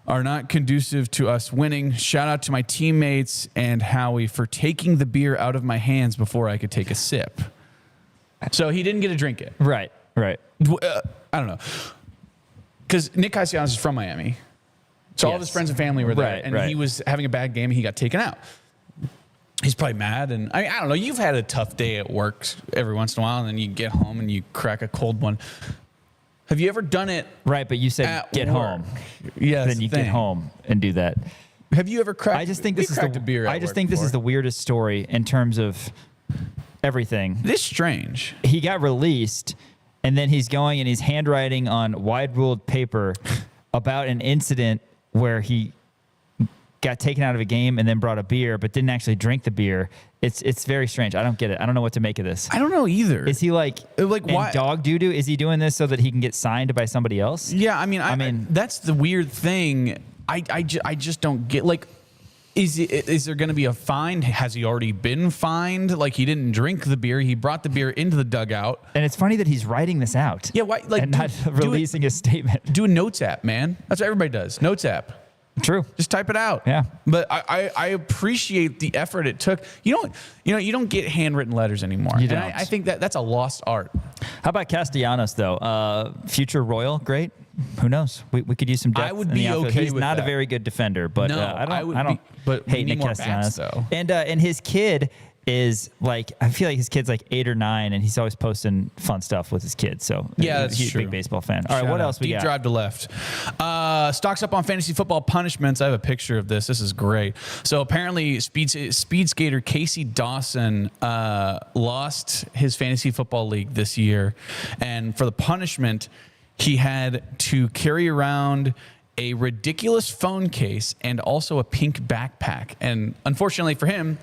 are not conducive to us winning. Shout out to my teammates and Howie for taking the beer out of my hands before I could take a sip. So he didn't get to drink it. Right. I don't know. Because Nick Castellanos is from Miami. So all of his friends and family were there. And he was having a bad game and he got taken out. He's probably mad, and I don't know. You've had a tough day at work every once in a while, and then you get home and you crack a cold one. Have you ever done it? Right, but you said get work? home. Yeah, then you get home and do that. Have you ever cracked? I just think this is a beer. I just think this is the weirdest story in terms of everything. This is strange. He got released, and then he's going and he's handwriting on wide ruled paper about an incident where he got taken out of a game and then brought a beer, but didn't actually drink the beer. It's very strange. I don't get it. I don't know what to make of this. I don't know either. Is he like why? Dog doo-doo? Is he doing this so that he can get signed by somebody else? Yeah, I mean, that's the weird thing. I just don't get, like, is there going to be a fine? Has he already been fined? Like, he didn't drink the beer. He brought the beer into the dugout. And it's funny that he's writing this out. Yeah, why? Like, and not releasing a statement. Do a notes app, man. That's what everybody does. Notes app. True. Just type it out. Yeah. But I appreciate the effort it took. You don't get handwritten letters anymore. You don't. And I think that's a lost art. How about Castellanos though? Future Royal, great. Who knows? We could use some depth. I would in the be outfield. okay He's with not that. a very good defender, but No, I don't but we hate need Nick more Castellanos. bats, though. And his kid is like, I feel like his kid's like 8 or 9, and he's always posting fun stuff with his kids. So yeah, that's he's true. a big baseball fan. All right, Shout what out. else we Deep got? drive to left. Stocks up on fantasy football punishments. I have a picture of this. This is great. So apparently, speed skater Casey Dawson lost his fantasy football league this year, and for the punishment, he had to carry around a ridiculous phone case and also a pink backpack. And unfortunately for him,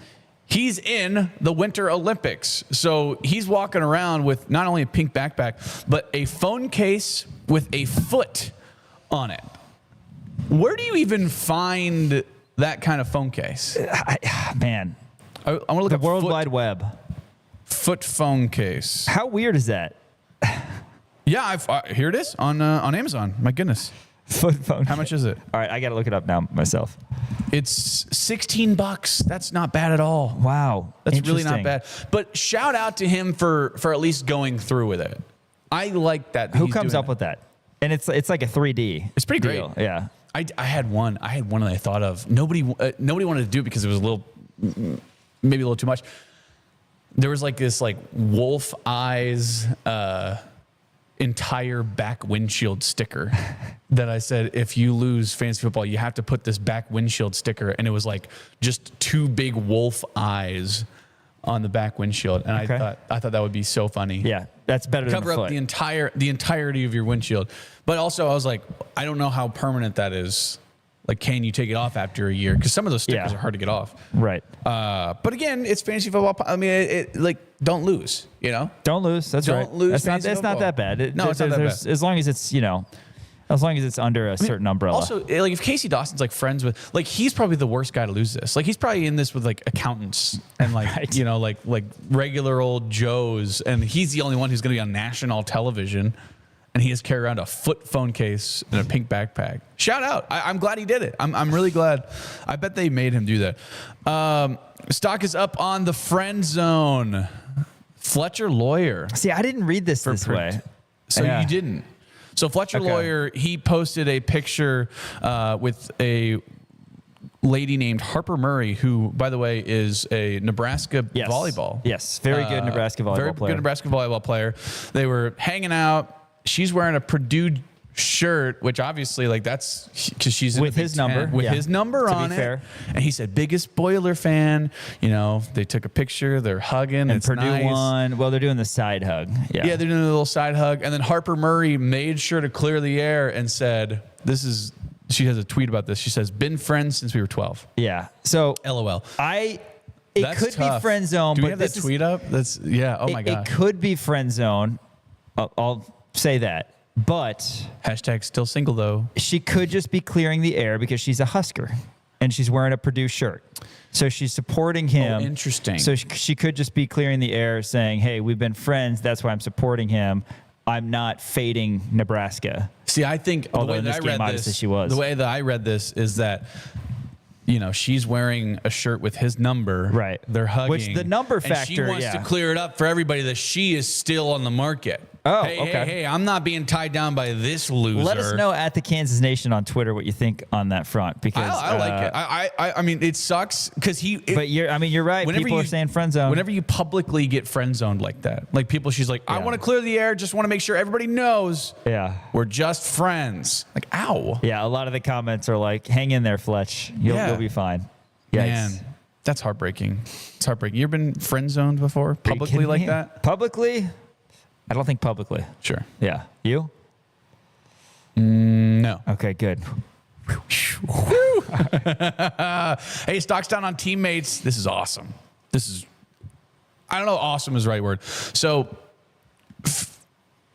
he's in the Winter Olympics. So he's walking around with not only a pink backpack, but a phone case with a foot on it. Where do you even find that kind of phone case? Man, I want to look the up World Wide Web. Foot phone case. How weird is that? Yeah, here it is on Amazon. My goodness. Foot phone. How much is it? All right, I got to look it up now myself. It's $16. That's not bad at all. Wow. That's really not bad. But shout out to him for at least going through with it. I like that. Who comes up with that? And it's like a 3D. It's pretty deal. great. Yeah. I had one that I thought of. Nobody wanted to do it because it was maybe a little too much. There was like this wolf eyes entire back windshield sticker that I said, if you lose fantasy football, you have to put this back windshield sticker. And it was like just 2 big wolf eyes on the back windshield. And I thought that would be so funny. Yeah, that's better than cover a up foot. the entirety of your windshield. But also I was like, I don't know how permanent that is. Like, can you take it off after a year? Because some of those stickers are hard to get off. Right. But again, it's fantasy football. I mean, don't lose. Don't lose. That's right. Don't lose. It's not that bad. It's not that bad. As long as it's as long as it's under a certain umbrella. Also, like if Casey Dawson's like friends with, like he's probably the worst guy to lose this. Like he's probably in this with like accountants and like like regular old Joes, and he's the only one who's going to be on national television. And he has carried around a foot phone case and a pink backpack. Shout out. I'm glad he did it. I'm really glad. I bet they made him do that. Stock is up on the friend zone. Fletcher Lawyer. See, I didn't read this way. So you didn't. So Fletcher Lawyer, he posted a picture with a lady named Harper Murray, who, by the way, is a Nebraska volleyball. Yes, very good Nebraska volleyball player. Very good Nebraska volleyball player. They were hanging out. She's wearing a Purdue shirt, which obviously, like, that's because she's in with his number, his number on it. Fair. And he said, biggest Boiler fan. They took a picture. They're hugging. And it's Purdue nice. won. Well, they're doing the side hug. Yeah, they're doing a little side hug. And then Harper Murray made sure to clear the air and said, she has a tweet about this. She says, been friends since we were 12. Yeah. So LOL. It could be friend zone. Do we have that tweet up? Oh my God. It could be friend zone. I'll say that. But hashtag still single though. She could just be clearing the air because she's a Husker and she's wearing a Purdue shirt. So she's supporting him. Oh, interesting. So she could just be clearing the air saying, hey, we've been friends. That's why I'm supporting him. I'm not fading Nebraska. See, I think the way that I read this is that she's wearing a shirt with his number. Right. They're hugging. Which the number factor, and she wants to clear it up for everybody that she is still on the market. Oh, Hey, I'm not being tied down by this loser. Let us know at the Kansas Nation on Twitter what you think on that front, because I like it. I mean, it sucks because But you're right. People are saying friend zone. Whenever you publicly get friend zoned like that, like she's like, I want to clear the air. Just want to make sure everybody knows. Yeah, we're just friends. Like, ow. Yeah, a lot of the comments are like, hang in there, Fletch. You'll be fine. Yikes. Man, that's heartbreaking. It's heartbreaking. You ever been friend zoned before publicly like that? Publicly? I don't think publicly. Sure. Yeah. You? No. Okay, good. Hey, stock's down on teammates. This is awesome. I don't know, awesome is the right word. So,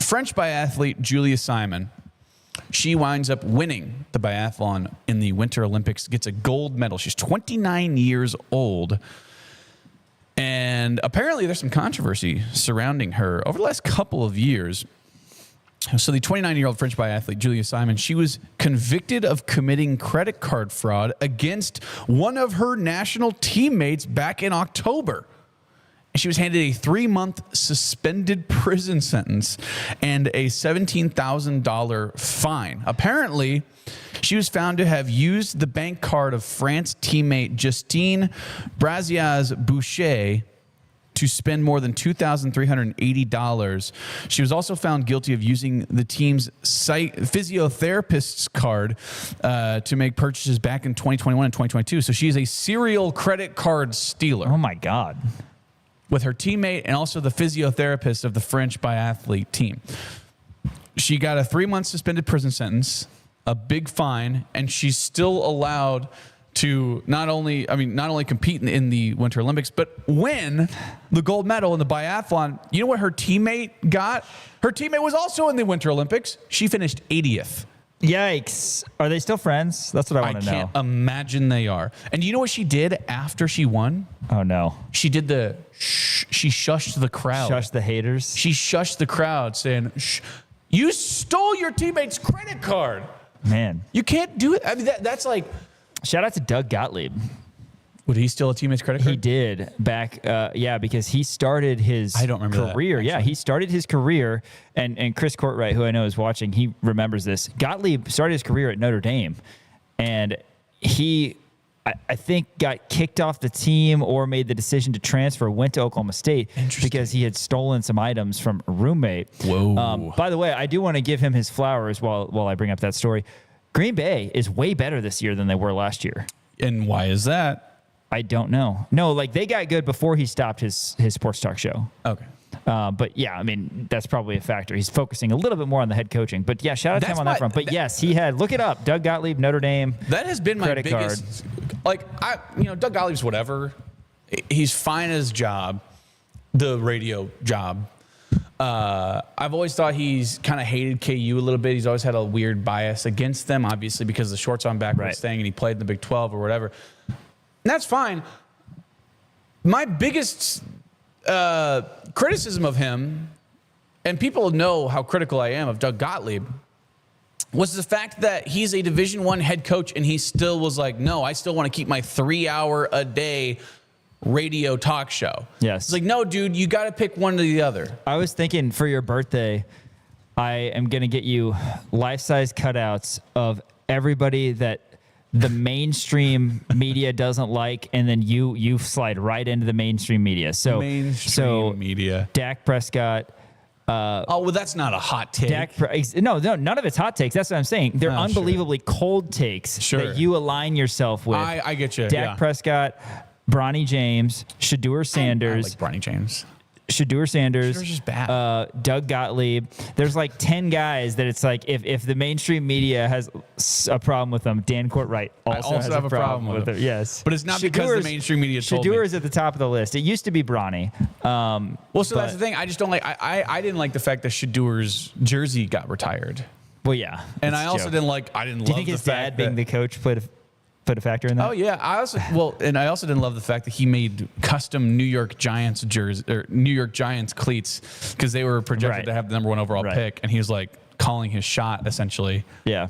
French biathlete Julia Simon, she winds up winning the biathlon in the Winter Olympics, gets a gold medal. She's 29 years old. And apparently there's some controversy surrounding her over the last couple of years. So the 29-year-old French biathlete, Julia Simon, she was convicted of committing credit card fraud against one of her national teammates back in October. And she was handed a 3-month suspended prison sentence and a $17,000 fine. Apparently, she was found to have used the bank card of France teammate Justine Braziaz-Boucher to spend more than $2,380. She was also found guilty of using the team's physiotherapist's card to make purchases back in 2021 and 2022. So she is a serial credit card stealer. Oh, my God. With her teammate and also the physiotherapist of the French biathlete team. She got a 3-month suspended prison sentence, a big fine, and she's still allowed to not only compete in the Winter Olympics, but win the gold medal in the biathlon. You know what her teammate got? Her teammate was also in the Winter Olympics. She finished 80th. Yikes. Are they still friends? That's what I want to know. I can't imagine they are. And you know what she did after she won? Oh, no. She did she shushed the crowd. Shushed the haters? She shushed the crowd saying, you stole your teammate's credit card. Man. You can't do it. I mean, that's like... Shout out to Doug Gottlieb. Would he steal a teammate's credit card? He did back, because he started his career. That, he started his career, and Chris Courtwright, who I know is watching, he remembers this. Gottlieb started his career at Notre Dame, and he, I think, got kicked off the team or made the decision to transfer, went to Oklahoma State because he had stolen some items from a roommate. Whoa. By the way, I do want to give him his flowers while I bring up that story. Green Bay is way better this year than they were last year. And why is that? I don't know. No, like they got good before he stopped his sports talk show. Okay. But yeah, I mean, that's probably a factor. He's focusing a little bit more on the head coaching. But yeah, shout out to him on that front. But yes, he had, look it up, Doug Gottlieb, Notre Dame. That has been my biggest, Doug Gottlieb's whatever. He's fine at his job, the radio job. I've always thought he's kind of hated KU a little bit. He's always had a weird bias against them, obviously, because the shorts on backwards thing, and he played in the Big 12 or whatever. And that's fine. My biggest criticism of him, and people know how critical I am of Doug Gottlieb, was the fact that he's a Division I head coach, and he still was like, no, I still want to keep my 3-hour-a-day radio talk show. Yes. It's like, no, dude, you got to pick one or the other. I was thinking for your birthday, I am going to get you life-size cutouts of everybody that the mainstream media doesn't like, and then you slide right into the mainstream media. So media. Dak Prescott. Well, that's not a hot take. No, none of it's hot takes. That's what I'm saying. They're unbelievably cold takes that you align yourself with. I get you. Dak Prescott, Bronny James, Shadur Sanders. I like Bronny James. Shadur Sanders, Shadur's just bad. Doug Gottlieb. There's like 10 guys that it's like if the mainstream media has a problem with them, Dan Courtwright also has have a problem with it. Yes, but it's not because the mainstream media told me. Shadur is at the top of the list. It used to be Bronny. That's the thing. I just don't like. I didn't like the fact that Shadur's jersey got retired. Well, yeah, and I also didn't like. I didn't. Do you think his dad being the coach put a factor in that? Oh yeah, I also didn't love the fact that he made custom New York Giants jersey or New York Giants cleats because they were projected to have the number 1 overall pick, and he was like calling his shot essentially. Yeah,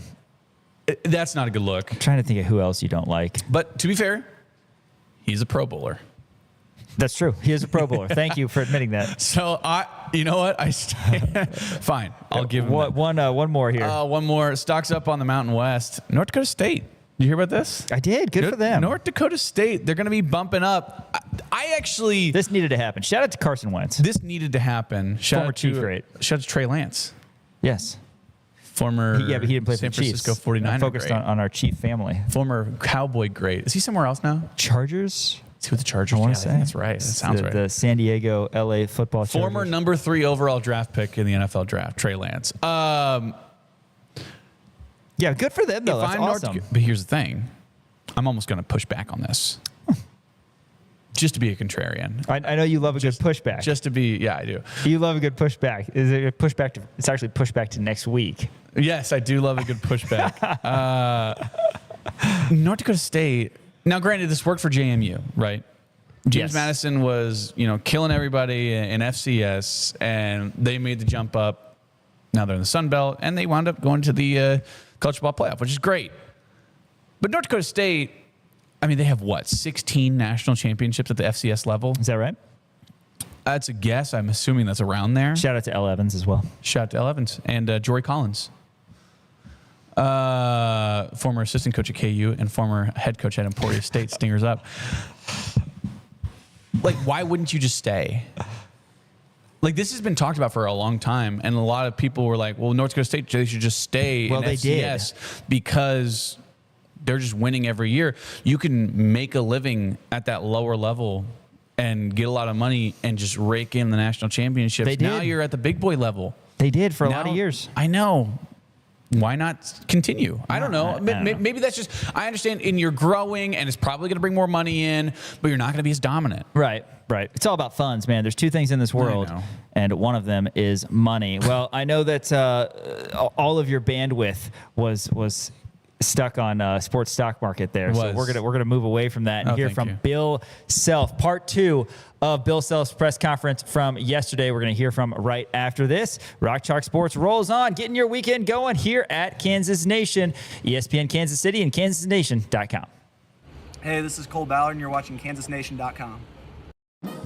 that's not a good look. I'm trying to think of who else you don't like. But to be fair, he's a Pro Bowler. That's true. He is a Pro Bowler. Thank you for admitting that. So you know what? Fine. I'll give him one more here. One more. Stocks up on the Mountain West. North Dakota State. You hear about this? I did. Good for them. North Dakota State, they're going to be bumping up. This needed to happen. Shout out to Carson Wentz. This needed to happen. Former Chief, right? Shout out to Trey Lance. Yes. Former but he didn't play San for the Francisco Chiefs. 49er. Focused on our Chief family. Former Cowboy great. Is he somewhere else now? Chargers? Is he with the Chargers? I want to say. That's right. That sounds right. The San Diego, LA football Chargers. Former number 3 overall draft pick in the NFL draft, Trey Lance. Yeah, good for them, though. That's awesome. But here's the thing. I'm almost going to push back on this. Just to be a contrarian. I know you love a good pushback. Just to be, yeah, I do. You love a good pushback. Is it a pushback to, it's actually pushback to next week. Yes, I do love a good pushback. North Dakota State. Now, granted, this worked for JMU, right? James Madison was, killing everybody in FCS, and they made the jump up. Now they're in the Sun Belt, and they wound up going to the college football playoff, which is great. But North Dakota State, I mean, they have 16 national championships at the FCS level? Is that right? That's a guess. I'm assuming that's around there. Shout out to L. Evans as well. Shout out to L. Evans and Jory Collins, former assistant coach at KU and former head coach at Emporia State. Stingers up. Why wouldn't you just stay? This has been talked about for a long time, and a lot of people were like, well, North Dakota State, they should just stay in FCS because they're just winning every year. You can make a living at that lower level and get a lot of money and just rake in the national championships. They did. Now you're at the big boy level. They did for a lot of years. I know. Why not continue? I don't know. Maybe that's just, I understand you're growing and it's probably going to bring more money in, but you're not going to be as dominant. Right. It's all about funds, man. There's 2 things in this world, and one of them is money. Well, I know that all of your bandwidth was stuck on sports stock market there. So we're gonna move away from that and hear from Bill Self. Part 2 of Bill Self's press conference from yesterday. We're gonna hear from right after this. Rock Chalk Sports rolls on, getting your weekend going here at Kansas Nation, ESPN Kansas City, and KansasNation.com. Hey, this is Cole Ballard, and you're watching KansasNation.com.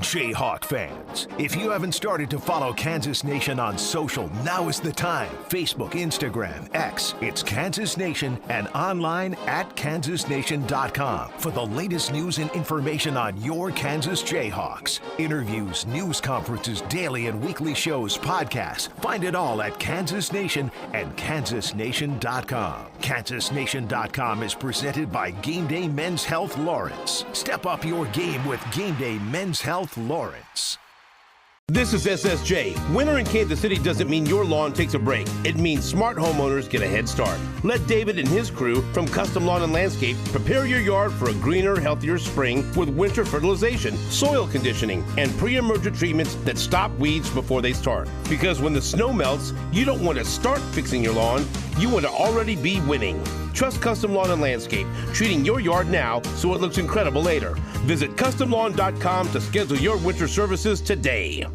Jayhawk fans, if you haven't started to follow Kansas Nation on social, now is the time. Facebook, Instagram, X, it's Kansas Nation, and online at KansasNation.com for the latest news and information on your Kansas Jayhawks. Interviews, news conferences, daily and weekly shows, podcasts. Find it all at Kansas Nation and KansasNation.com. KansasNation.com is presented by Game Day Men's Health Lawrence. Step up your game with Game Day Men's Health Lawrence. This is SSJ. Winter in Kansas City doesn't mean your lawn takes a break. It means smart homeowners get a head start. Let David and his crew from Custom Lawn and Landscape prepare your yard for a greener, healthier spring with winter fertilization, soil conditioning, and pre-emergent treatments that stop weeds before they start. Because when the snow melts, you don't want to start fixing your lawn, you want to already be winning. Trust Custom Lawn and Landscape, treating your yard now so it looks incredible later. Visit CustomLawn.com to schedule your winter services today.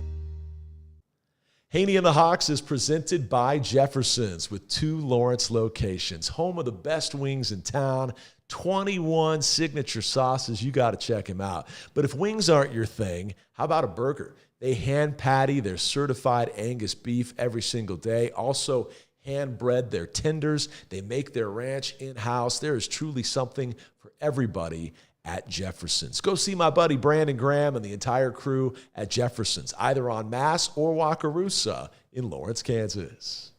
Haney and the Hawks is presented by Jefferson's with 2 Lawrence locations. Home of the best wings in town, 21 signature sauces. You got to check them out. But if wings aren't your thing, how about a burger? They hand patty their certified Angus beef every single day. Also, hand bread their tenders. They make their ranch in-house. There is truly something for everybody at Jefferson's. Go see my buddy Brandon Graham and the entire crew at Jefferson's, either on Mass or Wakarusa in Lawrence, Kansas.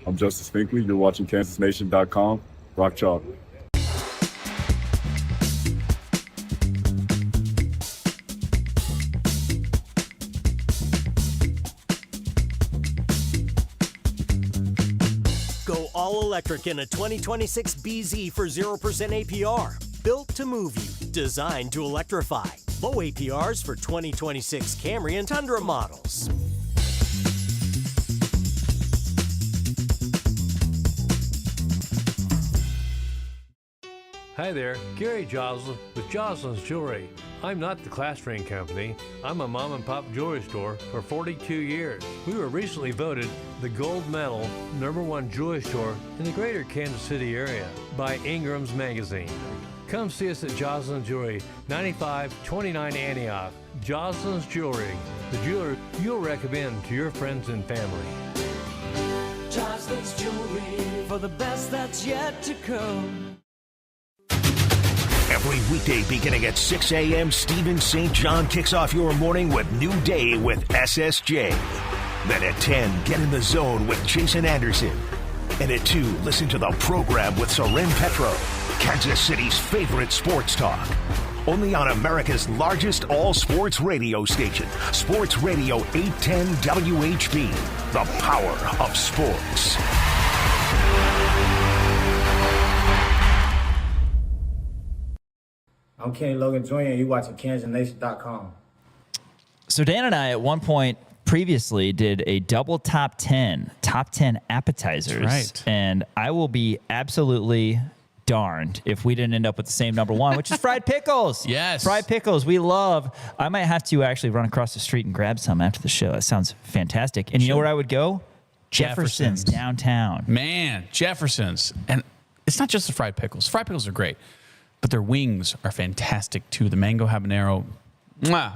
I'm Justice Finkley. You're watching KansasNation.com. Rock Chalk. Go all electric in a 2026 BZ for 0% APR. Built to move you, designed to electrify. Low APRs for 2026 Camry and Tundra models. Hi there, Gary Joslin with Joslin's Jewelry. I'm not the class ring company. I'm a mom and pop jewelry store for 42 years. We were recently voted the gold medal #1 jewelry store in the greater Kansas City area by Ingram's Magazine. Come see us at Joslin's Jewelry, 9529 Antioch. Joslin's Jewelry, the jeweler you'll recommend to your friends and family. Joslin's Jewelry for the best that's yet to come. Every weekday beginning at 6 a.m., Stephen St. John kicks off your morning with New Day with SSJ. Then at 10, get in the zone with Jason Anderson. And at 2, listen to the program with Soren Petro, Kansas City's favorite sports talk. Only on America's largest all-sports radio station, Sports Radio 810 WHB, the power of sports. I'm Kenny Logan Jr. and you're watching KansasNation.com. So Dan and I at one point previously did a double top 10 appetizers. That's right. And I will be absolutely darned if we didn't end up with the same #1, which is fried pickles. Yes. Fried pickles. We love. I might have to actually run across the street and grab some after the show. That sounds fantastic. And you know where I would go? Jefferson's downtown. Man, Jefferson's. And it's not just the fried pickles. Fried pickles are great, but their wings are fantastic too. The mango habanero,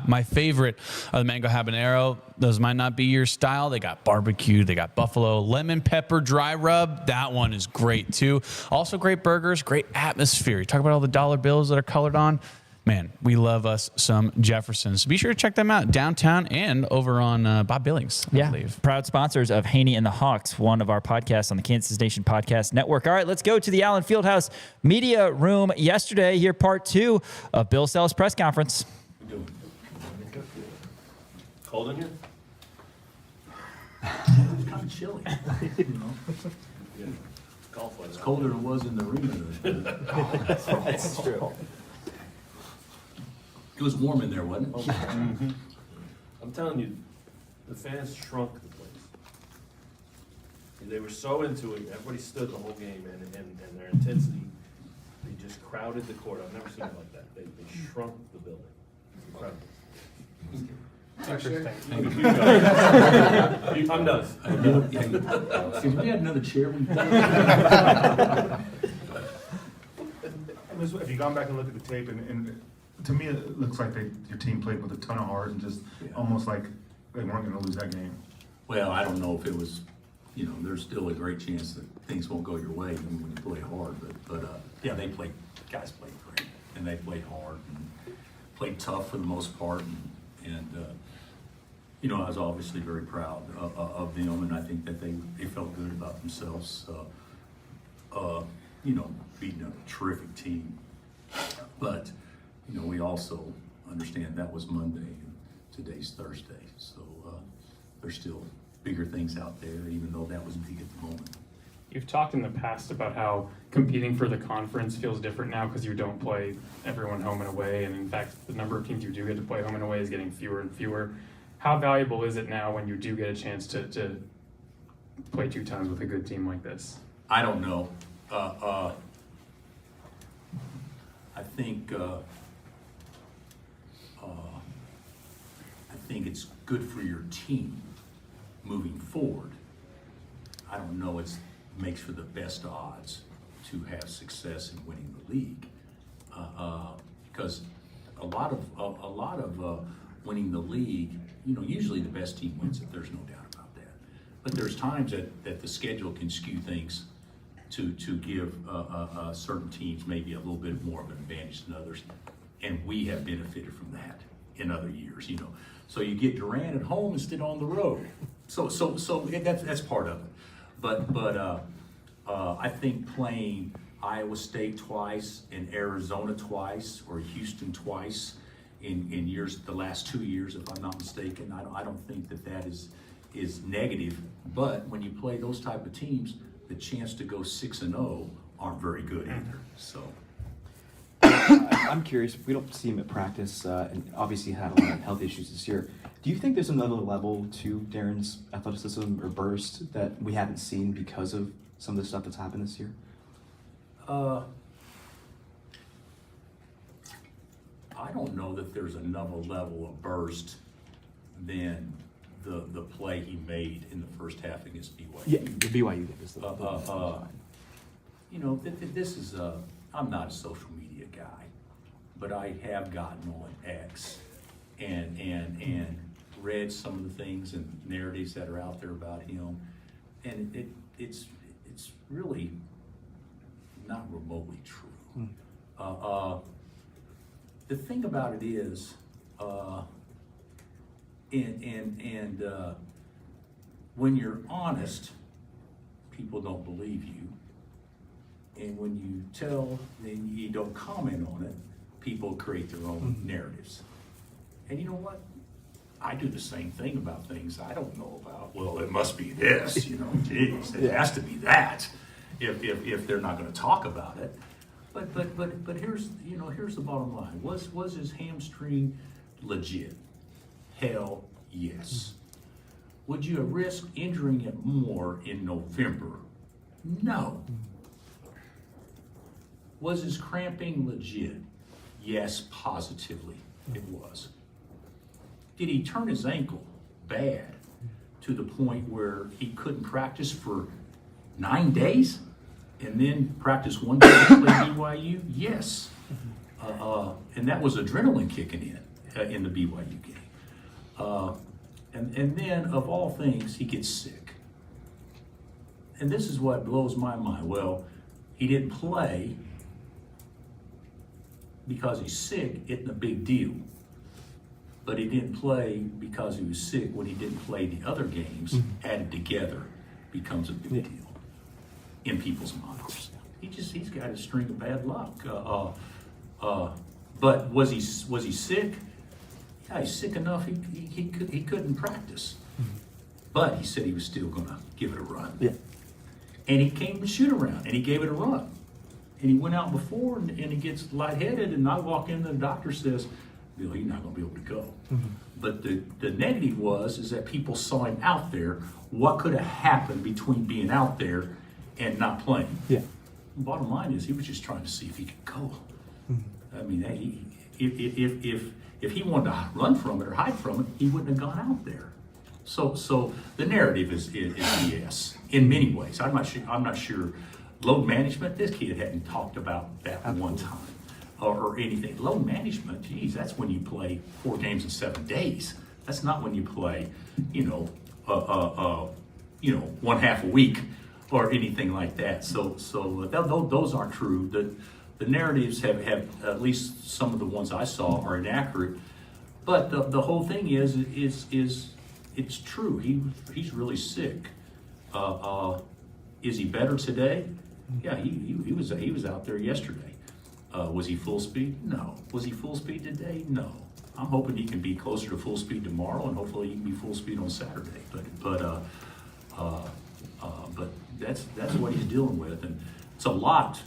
my favorite of the mango habanero. Those might not be your style. They got barbecue, they got buffalo, lemon pepper dry rub. That one is great too. Also great burgers, great atmosphere. You talk about all the dollar bills that are colored on. Man, we love us some Jeffersons. Be sure to check them out downtown and over on Bob Billings, I believe. Proud sponsors of Haney and the Hawks, one of our podcasts on the Kansas Nation Podcast Network. All right, let's go to the Allen Fieldhouse Media Room yesterday. Here, part 2 of Bill Self's press conference. Cold in here? It's kind of chilly. It's colder than it was in the arena. That's true. It was warm in there, wasn't it? Mm-hmm. I'm telling you, the fans shrunk the place. They were so into it. Everybody stood the whole game, and their intensity, they just crowded the court. I've never seen it like that. They shrunk the building. It's incredible. I'm done. If we had another chair, Have you gone back and looked at the tape? And to me, it looks like your team played with a ton of heart and just almost like they weren't going to lose that game. Well, I don't know if it was, there's still a great chance that things won't go your way when you play hard. But yeah, guys played great, and they played hard and played tough for the most part. And I was obviously very proud of them, and I think that they felt good about themselves. Beating a terrific team. But, we also understand that was Monday. today's Thursday. So there's still bigger things out there, even though that was big at the moment. You've talked in the past about how competing for the conference feels different now because you don't play everyone home and away, and in fact, the number of teams you do get to play home and away is getting fewer and fewer. How valuable is it now when you do get a chance to play 2 times with a good team like this? I don't know. I think it's good for your team moving forward. I don't know it makes for the best odds to have success in winning the league, because a lot of winning the league, usually the best team wins it. There's no doubt about that. But there's times that the schedule can skew things to give certain teams maybe a little bit more of an advantage than others, and we have benefited from that in other years. So you get Durant at home instead on the road. So that's part of it. But I think playing Iowa State twice and Arizona twice or Houston twice in the last 2 years, if I'm not mistaken, I don't think that is negative. But when you play those type of teams, the chance to go 6-0 aren't very good either. So I'm curious. We don't see him at practice, and obviously had a lot of health issues this year. Do you think there's another level to Darren's athleticism or burst that we haven't seen because of some of the stuff that's happened this year? I don't know that there's another level of burst than the play he made in the first half against BYU. Yeah, the BYU game is this is I'm not a social media guy, but I have gotten on X and read some of the things and narratives that are out there about him, and it's really not remotely true. The thing about it is, when you're honest, people don't believe you. And when you tell and you don't comment on it, people create their own narratives. And you know what? I do the same thing about things I don't know about. Well, it must be this, geez, it has to be that if they're not going to talk about it. But here's the bottom line. Was his hamstring legit? Hell yes. Would you have risked injuring it more in November? No. Was his cramping legit? Yes, positively it was. Did he turn his ankle bad to the point where he couldn't practice for 9 days and then practice 1 day to play BYU? Yes. And that was adrenaline kicking in the BYU game. And then, of all things, he gets sick. And this is what blows my mind. Well, he didn't play because he's sick, isn't a big deal. But he didn't play because he was sick when he didn't play the other games, added together becomes a big deal in people's minds. He's got a string of bad luck. But was he sick? Yeah, he's sick enough he couldn't practice. But he said he was still gonna give it a run. Yeah. And he came to shoot around and he gave it a run. And he went out before and he gets lightheaded, and I walk in and the doctor says, Bill, you're not going to be able to go. But the negative is that people saw him out there. What could have happened between being out there and not playing? Yeah. Bottom line is he was just trying to see if he could go. I mean, if he wanted to run from it or hide from it, he wouldn't have gone out there. So the narrative is BS in many ways. I'm not sure. Load management, this kid hadn't talked about that one time. Or anything. Load management, geez, that's when you play 4 games in 7 days. That's not when you play, 1/2 a week or anything like that. So those aren't true. The narratives have at least some of the ones I saw are inaccurate. But the whole thing is it's true. He's really sick. Is he better today? Yeah, he was out there yesterday. Was he full speed? No. Was he full speed today? No. I'm hoping he can be closer to full speed tomorrow, and hopefully he can be full speed on Saturday. But that's what he's dealing with, and it's a lot,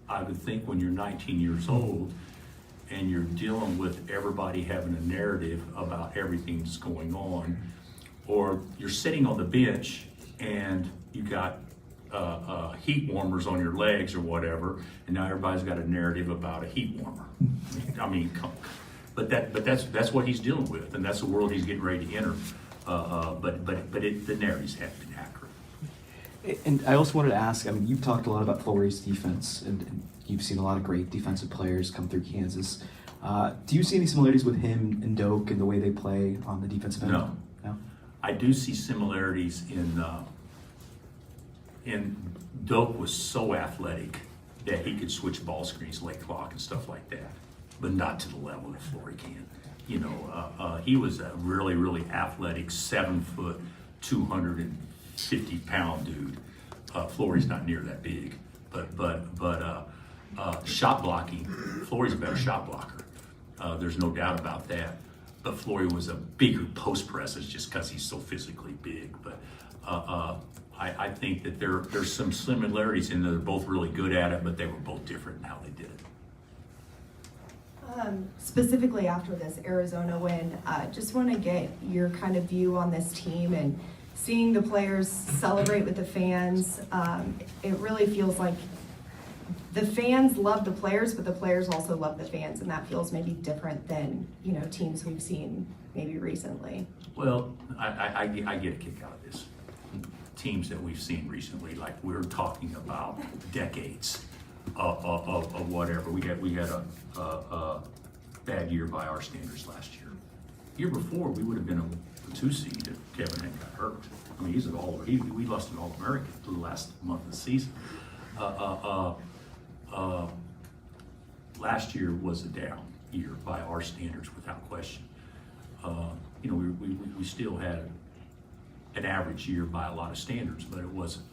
I would think, when you're 19 years old and you're dealing with everybody having a narrative about everything that's going on, or you're sitting on the bench and you got heat warmers on your legs or whatever, and now everybody's got a narrative about a heat warmer. I mean, but that's what he's dealing with, and that's the world he's getting ready to enter. The narratives have been accurate. And I also wanted to ask, I mean, you've talked a lot about Florey's defense, and you've seen a lot of great defensive players come through Kansas. Do you see any similarities with him and Doak and the way they play on the defensive end? No. I do see similarities in Doak was so athletic that he could switch ball screens, late clock, and stuff like that, but not to the level that Florey can. You know, he was a really, really athletic, 7 foot, 250-pound dude. Florey's not near that big, but shot blocking, Florey's a better shot blocker. There's no doubt about that. But Florey was a bigger post presser just because he's so physically big. But I think that there's some similarities in that they're both really good at it, but they were both different in how they did it. Specifically after this Arizona win, just want to get your kind of view on this team and seeing the players celebrate with the fans. It really feels like the fans love the players, but the players also love the fans, and that feels maybe different than, you know, teams we've seen maybe recently. Well, I get a kick out of this. Teams that we've seen recently, like we're talking about decades of whatever. We had a bad year by our standards last year. Year before, we would have been a 2 seed if Kevin hadn't got hurt. I mean, we lost an All-American for the last month of the season. Last year was a down year by our standards, without question. You know, we still had an average year by a lot of standards, but it wasn't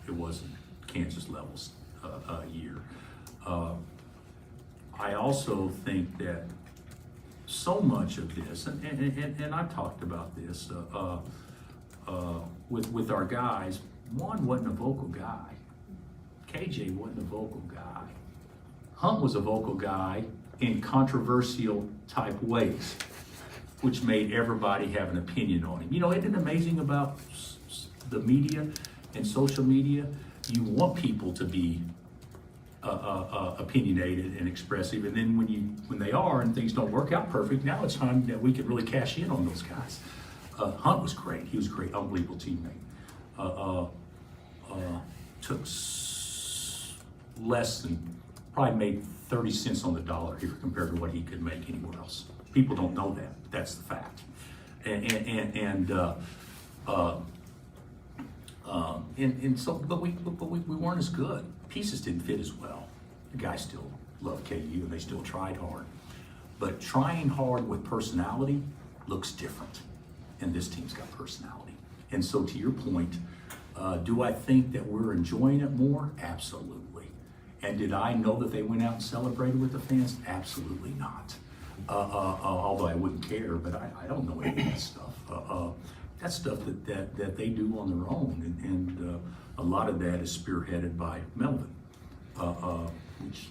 Kansas levels year. I also think that so much of this, and I talked about this with our guys. One wasn't a vocal guy. KJ wasn't a vocal guy. Hunt was a vocal guy in controversial type ways, which made everybody have an opinion on him. You know, isn't it amazing about the media and social media? You want people to be opinionated and expressive, and then when they are and things don't work out perfect, now it's time that we can really cash in on those guys. Hunt was great. He was a great, unbelievable teammate. Took less than, probably made 30 cents on the dollar here compared to what he could make anywhere else. People don't know that. That's the fact. But we weren't as good. Pieces didn't fit as well. The guys still loved KU and they still tried hard. But trying hard with personality looks different. And this team's got personality. And so to your point, do I think that we're enjoying it more? Absolutely. And did I know that they went out and celebrated with the fans? Absolutely not. Although I wouldn't care, but I don't know any of that stuff. That's stuff that they do on their own, and a lot of that is spearheaded by Melvin, which,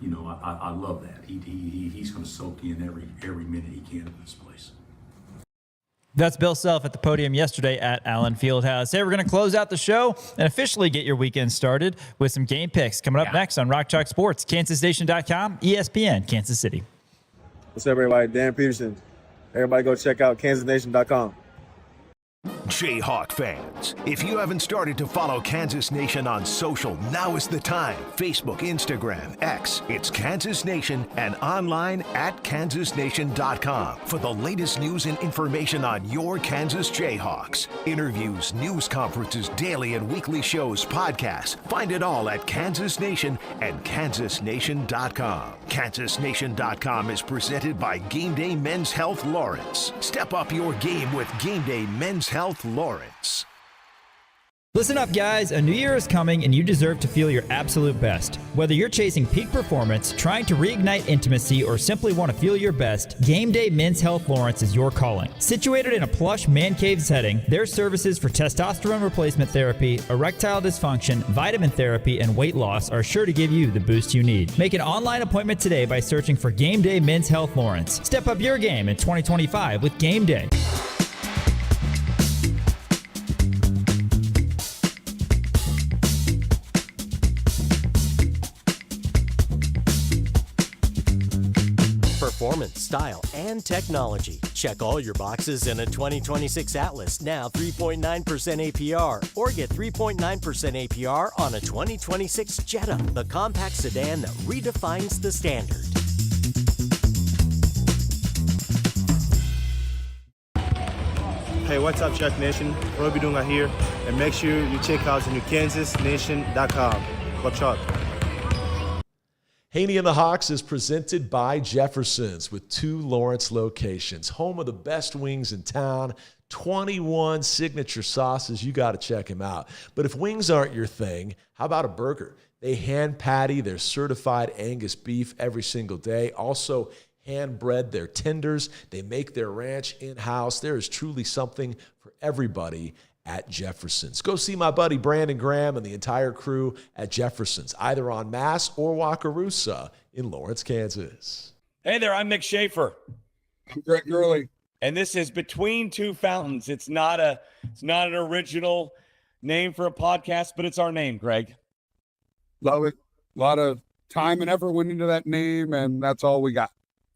you know, I love that. He's going to soak in every minute he can of this place. That's Bill Self at the podium yesterday at Allen Fieldhouse. Hey, we're going to close out the show and officially get your weekend started with some game picks coming up next on Rock Chalk Sports, KansasNation.com, ESPN, Kansas City. What's up, everybody? Dan Peterson. Everybody go check out KansasNation.com. Jayhawk fans, if you haven't started to follow Kansas Nation on social, now is the time. Facebook, Instagram, X, it's Kansas Nation, and online at KansasNation.com for the latest news and information on your Kansas Jayhawks. Interviews, news conferences, daily and weekly shows, podcasts. Find it all at Kansas Nation and KansasNation.com. KansasNation.com is presented by Game Day Men's Health Lawrence. Step up your game with Game Day Men's Health Lawrence. Listen up, guys. A new year is coming, and you deserve to feel your absolute best. Whether you're chasing peak performance, trying to reignite intimacy, or simply want to feel your best, Game Day Men's Health Lawrence is your calling. Situated in a plush man cave setting, their services for testosterone replacement therapy, erectile dysfunction, vitamin therapy, and weight loss are sure to give you the boost you need. Make an online appointment today by searching for Game Day Men's Health Lawrence. Step up your game in 2025 with Game Day. Performance, style, and technology. Check all your boxes in a 2026 Atlas, now 3.9% APR, or get 3.9% APR on a 2026 Jetta, the compact sedan that redefines the standard. Hey, what's up, Chuck Nation? Roby Dunga here, and make sure you check out the new KansasNation.com. Go Chuck. Haney and the Hawks is presented by Jefferson's with 2 Lawrence locations. Home of the best wings in town, 21 signature sauces. You got to check them out. But if wings aren't your thing, how about a burger? They hand patty their certified Angus beef every single day. Also hand bread their tenders. They make their ranch in-house. There is truly something for everybody at Jefferson's. Go see my buddy Brandon Graham and the entire crew at Jefferson's, either on Mass or Wakarusa in Lawrence, Kansas. Hey there, I'm Mick Schaefer. I'm Greg Gurley. And this is Between Two Fountains. It's not an original name for a podcast, but it's our name, Greg. Love it. A lot of time and effort went into that name, and that's all we got.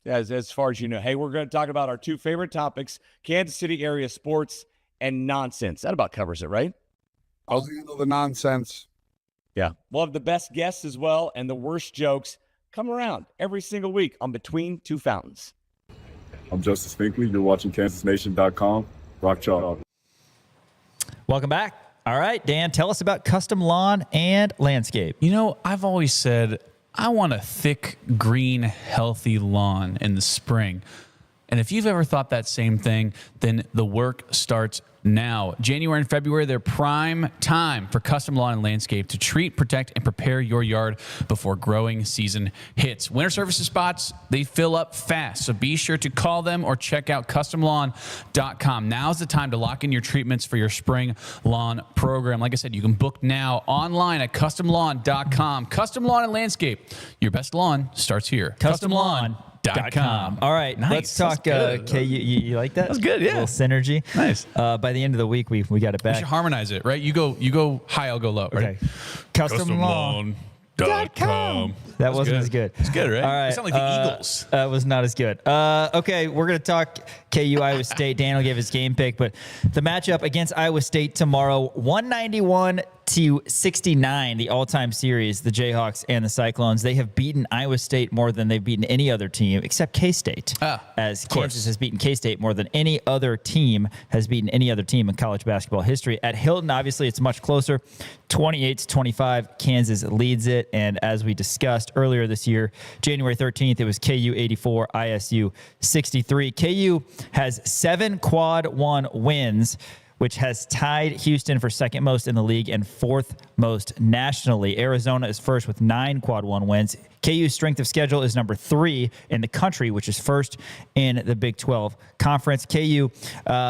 As far as you know. Hey, we're going to talk about our 2 favorite topics, Kansas City area sports and nonsense. That about covers it, right? I'll handle the nonsense. Yeah. We'll have the best guests as well, and the worst jokes come around every single week on Between Two Fountains. I'm Justice Finkley. You're watching KansasNation.com. Rock chalk. Welcome back. All right, Dan, tell us about custom lawn and landscape. You know, I've always said I want a thick, green, healthy lawn in the spring. And if you've ever thought that same thing, then the work starts now. January and February, they're prime time for custom lawn and landscape to treat, protect, and prepare your yard before growing season hits. Winter services spots, they fill up fast, so be sure to call them or check out customlawn.com. Now's the time to lock in your treatments for your spring lawn program. Like I said, you can book now online at customlawn.com. Custom Lawn and Landscape, your best lawn starts here. Customlawn.com. All right, nice. Let's talk. Okay, you like that? That's good. Yeah, a little synergy. Nice. By the end of the week, we got it back. We should harmonize it, right? You go high, I'll go low. Okay. Right? Customlawn.com. That wasn't as good. It's good, right? All right. It sounded like the Eagles. That was not as good. Okay, we're going to talk KU Iowa State. Daniel gave his game pick, but the matchup against Iowa State tomorrow, 191-69, the all-time series, the Jayhawks and the Cyclones. They have beaten Iowa State more than they've beaten any other team except K-State. As Kansas has beaten K-State more than any other team has beaten any other team in college basketball history. At Hilton, obviously, it's much closer. 28-25, Kansas leads it. And as we discussed earlier this year, January 13th, it was KU 84, ISU 63. KU has 7 quad 1 wins, which has tied Houston for second most in the league and 4th most nationally. Arizona is first with 9 quad 1 wins. KU's strength of schedule is number 3 in the country, which is first in the Big 12 Conference. KU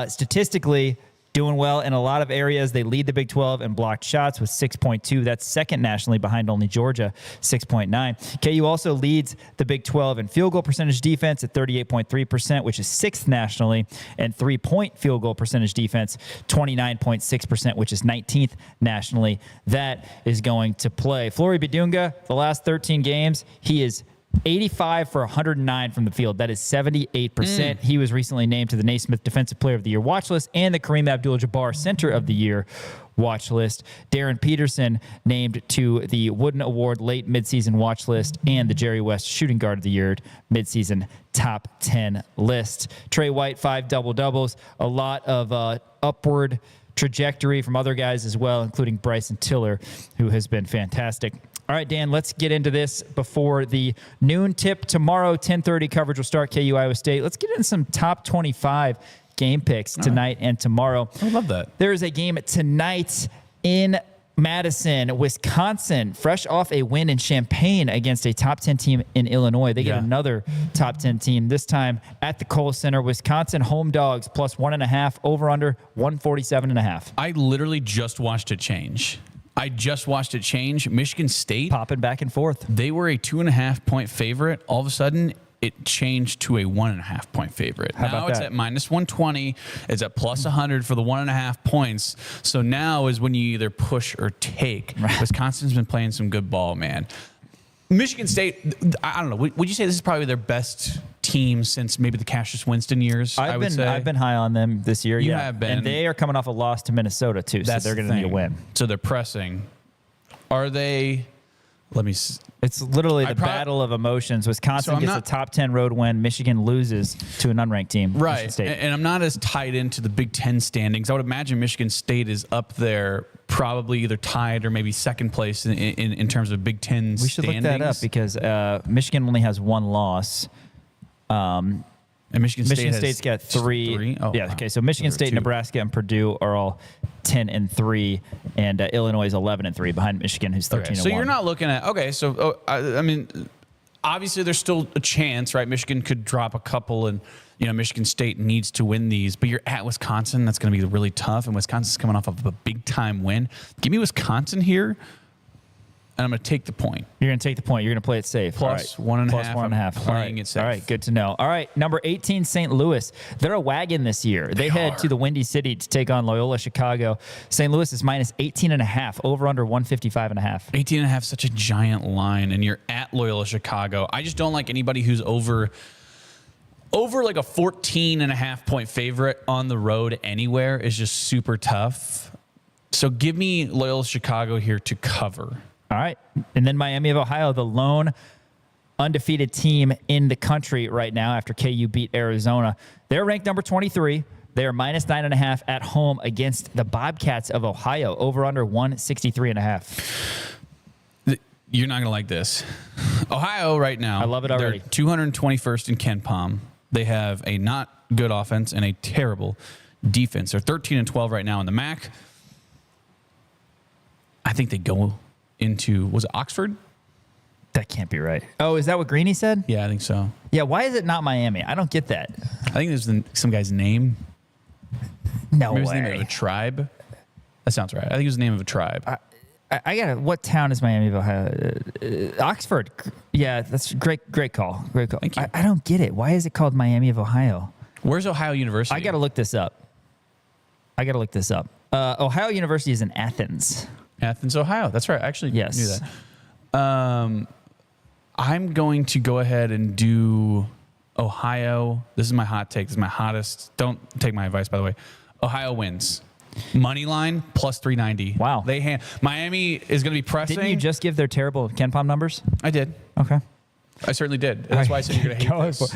statistically doing well in a lot of areas. They lead the Big 12 in blocked shots with 6.2. That's second nationally behind only Georgia, 6.9. KU also leads the Big 12 in field goal percentage defense at 38.3%, which is 6th nationally, and 3-point field goal percentage defense, 29.6%, which is 19th nationally. That is going to play. Flory Bidunga, the last 13 games, he is 85 for 109 from the field. That is 78%. He was recently named to the Naismith Defensive Player of the Year watch list and the Kareem Abdul-Jabbar Center of the Year watch list. Darren Peterson named to the Wooden Award late midseason watch list and the Jerry West Shooting Guard of the Year midseason top 10 list. Trey White, 5 double-doubles. A lot of upward trajectory from other guys as well, including Bryson Tiller, who has been fantastic. All right, Dan, let's get into this before the noon tip tomorrow. 10:30 coverage will start, KU Iowa State. Let's get into some top 25 game picks tonight and tomorrow. I love that. There is a game tonight In Madison, Wisconsin, fresh off a win in Champaign against a top 10 team in Illinois. They get another top 10 team, this time at the Kohl Center. Wisconsin home dogs plus 1.5, over under 147.5. I literally just watched it change. Michigan State popping back and forth. They were a 2.5 point favorite. All of a sudden, it changed to a 1.5 point favorite. Now it's at minus 120. It's at plus 100 for the 1.5 points. So now is when you either push or take. Wisconsin's been playing some good ball, man. Michigan State, I don't know. Would you say this is probably their best team since maybe the Cassius Winston years? I've been high on them this year. You have been. And they are coming off a loss to Minnesota, too. So they're going to need a win. So they're pressing. Are they... Let me. It's literally the battle of emotions. Wisconsin gets a top 10 road win. Michigan loses to an unranked team. Right. And I'm not as tied into the Big Ten standings. I would imagine Michigan State is up there, probably either tied or maybe second place in terms of Big Ten standings. We should look that up because Michigan only has one loss. And Michigan State's got three. Oh, yeah. wow. Okay. So Michigan State, Nebraska, and Purdue are all 10-3, and Illinois is 11-3 behind Michigan, who's 13-1. So you're not looking at I mean, obviously there's still a chance, right? Michigan could drop a couple, and Michigan State needs to win these. But you're at Wisconsin, that's going to be really tough, and Wisconsin's coming off of a big time win. Give me Wisconsin here. And I'm going to take the point. You're going to take the point. You're going to play it safe. Plus 1.5. Plus 1.5. Playing it safe. All right, good to know. All right, number 18, St. Louis. They're a wagon this year. They head to the Windy City to take on Loyola Chicago. St. Louis is minus 18.5, over under 155.5. 18.5, such a giant line, and you're at Loyola Chicago. I just don't like anybody who's over like a 14.5 point favorite on the road anywhere is just super tough. So give me Loyola Chicago here to cover. All right. And then Miami of Ohio, the lone undefeated team in the country right now after KU beat Arizona. They're ranked number 23. They are minus 9.5 at home against the Bobcats of Ohio, over under 163.5. You're not going to like this. Ohio right now. I love it already. They're 221st in KenPom. They have a not good offense and a terrible defense. They're 13-12 right now in the MAC. I think they go into, was it Oxford? That can't be right. Oh, is that what Greeny said? Yeah, I think so. Yeah, why is it not Miami? I don't get that. I think there's some guy's name. No Maybe way. His name of a tribe. That sounds right. I think it was the name of a tribe. I got it. What town is Miami of Ohio? Oxford. Yeah, that's great call. Great call. Thank you. I don't get it. Why is it called Miami of Ohio? Where's Ohio University? I got to look this up. Ohio University is in Athens. Athens, Ohio. That's right. I actually knew that. I'm going to go ahead and do Ohio. This is my hot take. This is my hottest. Don't take my advice, by the way. Ohio wins. Money line plus 390. Wow. Miami is going to be pressing. Didn't you just give their terrible KenPom numbers? I did. Okay. I certainly did. That's why I said you're going to hate this.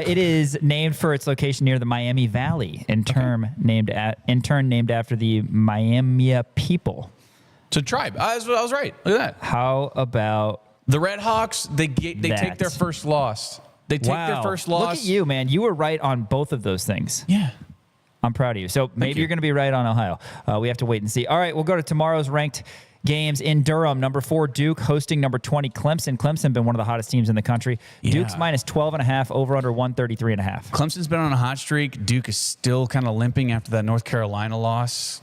It is named for its location near the Miami Valley, in turn named after the Miami people. So tribe. I was right. Look at that. How about the Red Hawks? They take their first loss. They take their first loss. Look at you, man. You were right on both of those things. Yeah. I'm proud of you. So maybe you're going to be right on Ohio. We have to wait and see. All right, we'll go to tomorrow's ranked games in Durham. Number 4, Duke, hosting number 20, Clemson. Clemson been one of the hottest teams in the country. Yeah. Duke's minus 12.5, over under 133.5. Clemson's been on a hot streak. Duke is still kind of limping after that North Carolina loss.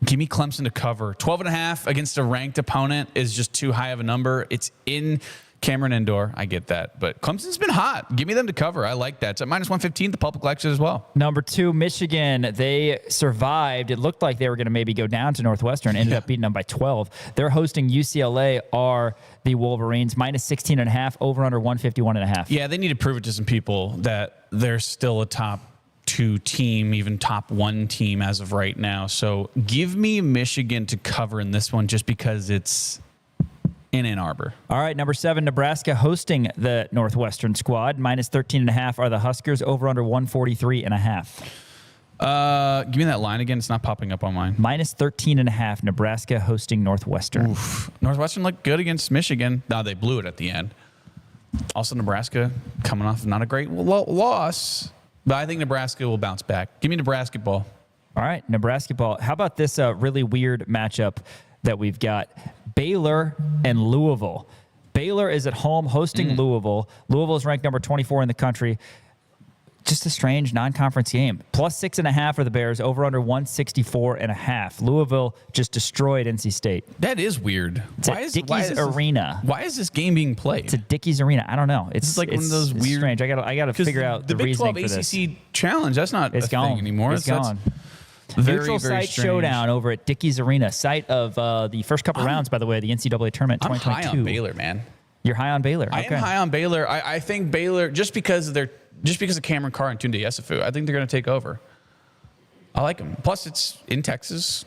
Give me Clemson to cover. 12.5 against a ranked opponent is just too high of a number. It's in Cameron Indoor. I get that. But Clemson's been hot. Give me them to cover. I like that. It's at minus 115, the public lecture as well. Number 2, Michigan. They survived. It looked like they were going to maybe go down to Northwestern. Ended up beating them by 12. They're hosting UCLA, are the Wolverines. Minus 16.5, over under 151.5. Yeah, they need to prove it to some people that they're still a top 2 team, even top 1 team as of right now. So give me Michigan to cover in this one just because it's in Ann Arbor. All right, number 7, Nebraska hosting the Northwestern squad. Minus 13.5 are the Huskers, over under 143.5. Give me that line again. It's not popping up on mine. Minus 13.5, Nebraska hosting Northwestern. Oof. Northwestern looked good against Michigan. Now they blew it at the end. Also, Nebraska coming off not a great loss. But I think Nebraska will bounce back. Give me Nebraska ball. All right, Nebraska ball. How about this really weird matchup that we've got? Baylor and Louisville. Baylor is at home hosting Louisville. Louisville is ranked number 24 in the country. Just a strange non-conference game. Plus 6.5 for the Bears, over under 164.5. Louisville just destroyed NC State. That is weird. It's Dickies Arena. Why is this game being played? It's a Dickies Arena. I don't know. It's like one of those weird. Strange. I gotta figure out the reasoning for this. The Big 12 ACC challenge. That's not It's a gone. thing anymore. It's gone. Very, Neutral very site strange. showdown over at Dickies Arena, site of the first couple rounds, by the way, the NCAA tournament 2022. I'm high on Baylor, man. You're high on Baylor. I am high on Baylor. I think Baylor, just because of Cameron Carr and Tunde Yesufu, I think they're going to take over. I like them. Plus, it's in Texas.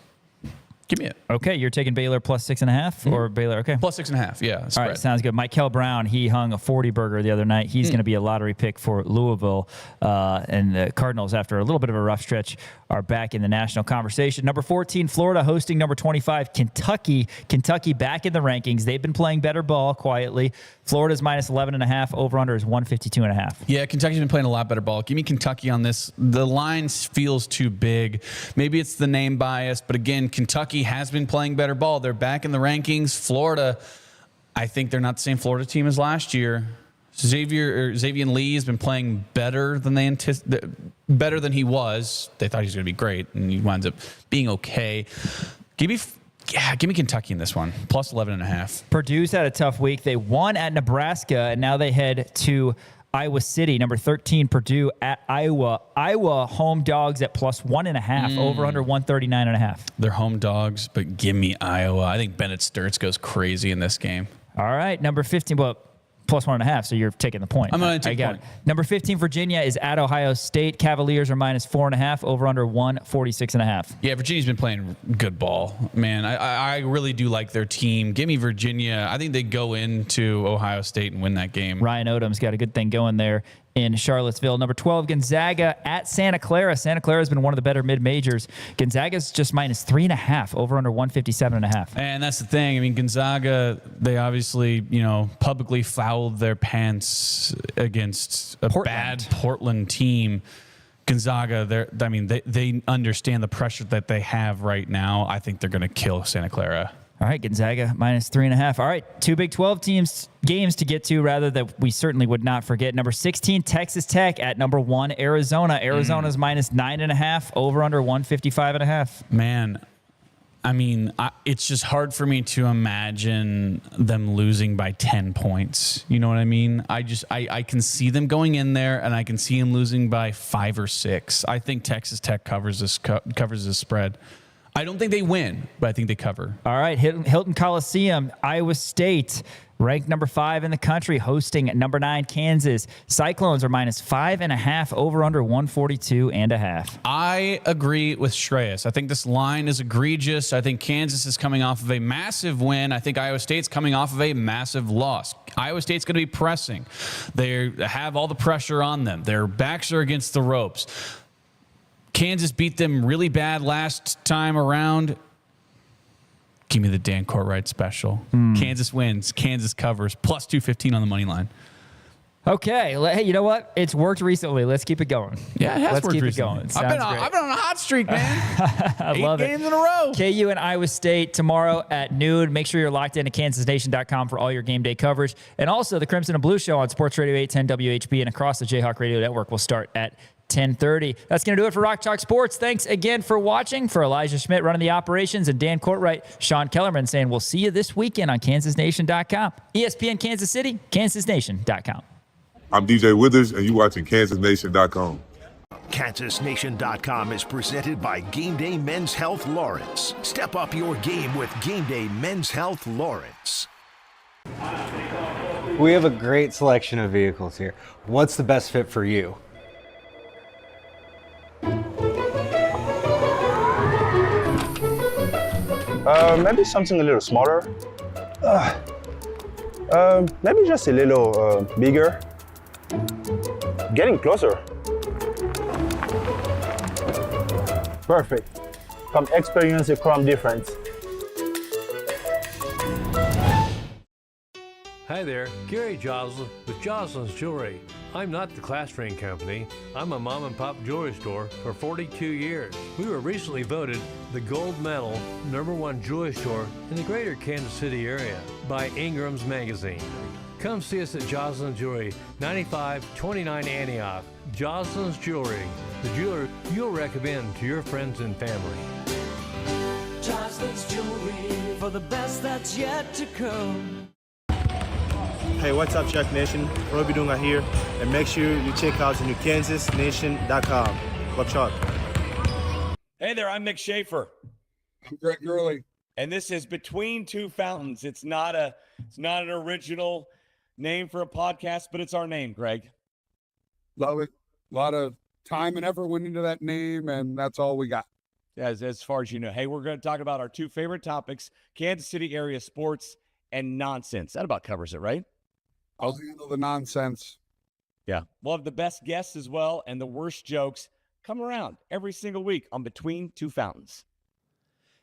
Give me it. Okay, you're taking Baylor plus 6.5 or Baylor? Okay. Plus 6.5, yeah. All right, sounds good. Mikel Brown, he hung a 40 burger the other night. He's going to be a lottery pick for Louisville. And the Cardinals, after a little bit of a rough stretch, are back in the national conversation. Number 14, Florida hosting number 25, Kentucky. Kentucky back in the rankings. They've been playing better ball quietly. Florida's minus 11.5. Over-under is 152.5. Yeah, Kentucky's been playing a lot better ball. Give me Kentucky on this. The line feels too big. Maybe it's the name bias, but again, Kentucky has been playing better ball. They're back in the rankings. Florida, I think they're not the same Florida team as last year. Xavier Lee has been playing better than better than he was. They thought he was going to be great, and he winds up being okay. Give me Kentucky in this one. Plus 11.5. Purdue's had a tough week. They won at Nebraska, and now they head to Iowa City. Number 13, Purdue at Iowa. Iowa home dogs at plus 1.5. Over under 139.5. They're home dogs, but give me Iowa. I think Bennett Sturts goes crazy in this game. All right, number 15. Well, plus 1.5, so you're taking the point. I'm going to take the point. Number 15, Virginia is at Ohio State. Cavaliers are minus 4.5. Over under 146.5. Yeah, Virginia's been playing good ball, man. I really do like their team. Give me Virginia. I think they go into Ohio State and win that game. Ryan Odom's got a good thing going there in Charlottesville. Number 12, Gonzaga at Santa Clara. Santa Clara has been one of the better mid-majors. Gonzaga's just minus 3.5. Over under 157.5. And that's the thing. I mean, Gonzaga, they obviously, publicly fouled their pants against a bad Portland team. Gonzaga, they understand the pressure that they have right now. I think they're going to kill Santa Clara. All right, Gonzaga minus 3.5. All right, two Big 12 games to get to, rather, that we certainly would not forget. Number 16, Texas Tech at number 1, Arizona. Arizona's minus 9.5. Over under 155.5. Man, I mean, it's just hard for me to imagine them losing by 10 points. You know what I mean? I can see them going in there, and I can see them losing by 5 or 6. I think Texas Tech covers this spread. I don't think they win, but I think they cover. All right, Hilton Coliseum, Iowa State, ranked number 5 in the country, hosting number 9, Kansas. Cyclones are minus 5.5. Over under 142.5. I agree with Shreyas. I think this line is egregious. I think Kansas is coming off of a massive win. I think Iowa State's coming off of a massive loss. Iowa State's going to be pressing. They have all the pressure on them. Their backs are against the ropes. Kansas beat them really bad last time around. Give me the Dan Courtright special. Kansas wins. Kansas covers. Plus 215 on the money line. Okay. Hey, you know what? It's worked recently. Let's keep it going. Yeah, it has Let's worked keep recently. it going. I've been on a hot streak, man. I 8 love games it. in a row. KU and Iowa State tomorrow at noon. Make sure you're locked into KansasNation.com for all your game day coverage. And also, the Crimson and Blue Show on Sports Radio 810 WHB and across the Jayhawk Radio Network will start at 10:30. That's going to do it for Rock Chalk Sports. Thanks again for watching. For Elijah Schmidt running the operations and Dan Courtright, Sean Kellerman saying we'll see you this weekend on KansasNation.com. ESPN Kansas City, KansasNation.com. I'm DJ Withers, and you're watching KansasNation.com. KansasNation.com is presented by Game Day Men's Health Lawrence. Step up your game with Game Day Men's Health Lawrence. We have a great selection of vehicles here. What's the best fit for you? Maybe something a little smaller. Maybe just a little bigger. Getting closer. Perfect. Come experience the Chrome difference. Hi there, Gary Joslin with Joslin's Jewelry. I'm not the class ring company. I'm a mom and pop jewelry store for 42 years. We were recently voted the gold medal #1 jewelry store in the greater Kansas City area by Ingram's Magazine. Come see us at Joslin's Jewelry, 9529 Antioch. Joslin's Jewelry, the jeweler you'll recommend to your friends and family. Joslin's Jewelry for the best that's yet to come. Hey, what's up, Chuck Nation? Roby Dunga here, and make sure you check out the new KansasNation.com. Watch out. Hey there, I'm Mick Schaefer. I'm Greg Gurley. And this is Between Two Fountains. It's not an original name for a podcast, but it's our name, Greg. Love it. A lot of time and effort went into that name, and that's all we got. As far as you know. Hey, we're going to talk about our two favorite topics, Kansas City area sports and nonsense. That about covers it, right? I'll handle the nonsense. Yeah. We'll have the best guests as well and the worst jokes come around every single week on Between Two Fountains.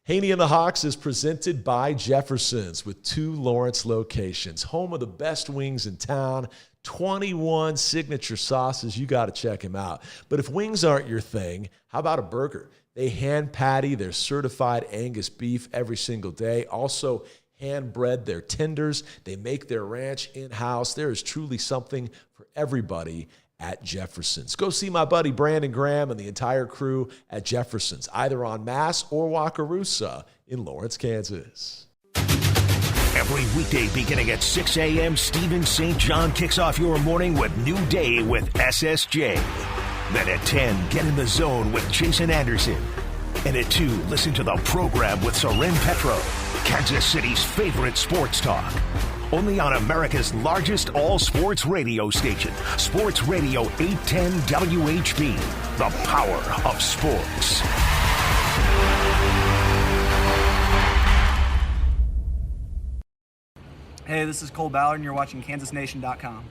Haney and the Hawks is presented by Jefferson's with 2 Lawrence locations, home of the best wings in town, 21 signature sauces. You got to check them out. But if wings aren't your thing, how about a burger? They hand patty their certified Angus beef every single day. Also, hand bread their tenders. They make their ranch in-house. There is truly something for everybody at Jefferson's. Go see my buddy Brandon Graham and the entire crew at Jefferson's, either on Mass or Wakarusa in Lawrence, Kansas. Every weekday beginning at 6 a.m., Stephen St. John kicks off your morning with New Day with SSJ. Then at 10, get in the zone with Jason Anderson. And at 2, listen to the program with Soren Petro, Kansas City's favorite sports talk. Only on America's largest all-sports radio station, Sports Radio 810 WHB, the power of sports. Hey, this is Cole Ballard, and you're watching KansasNation.com.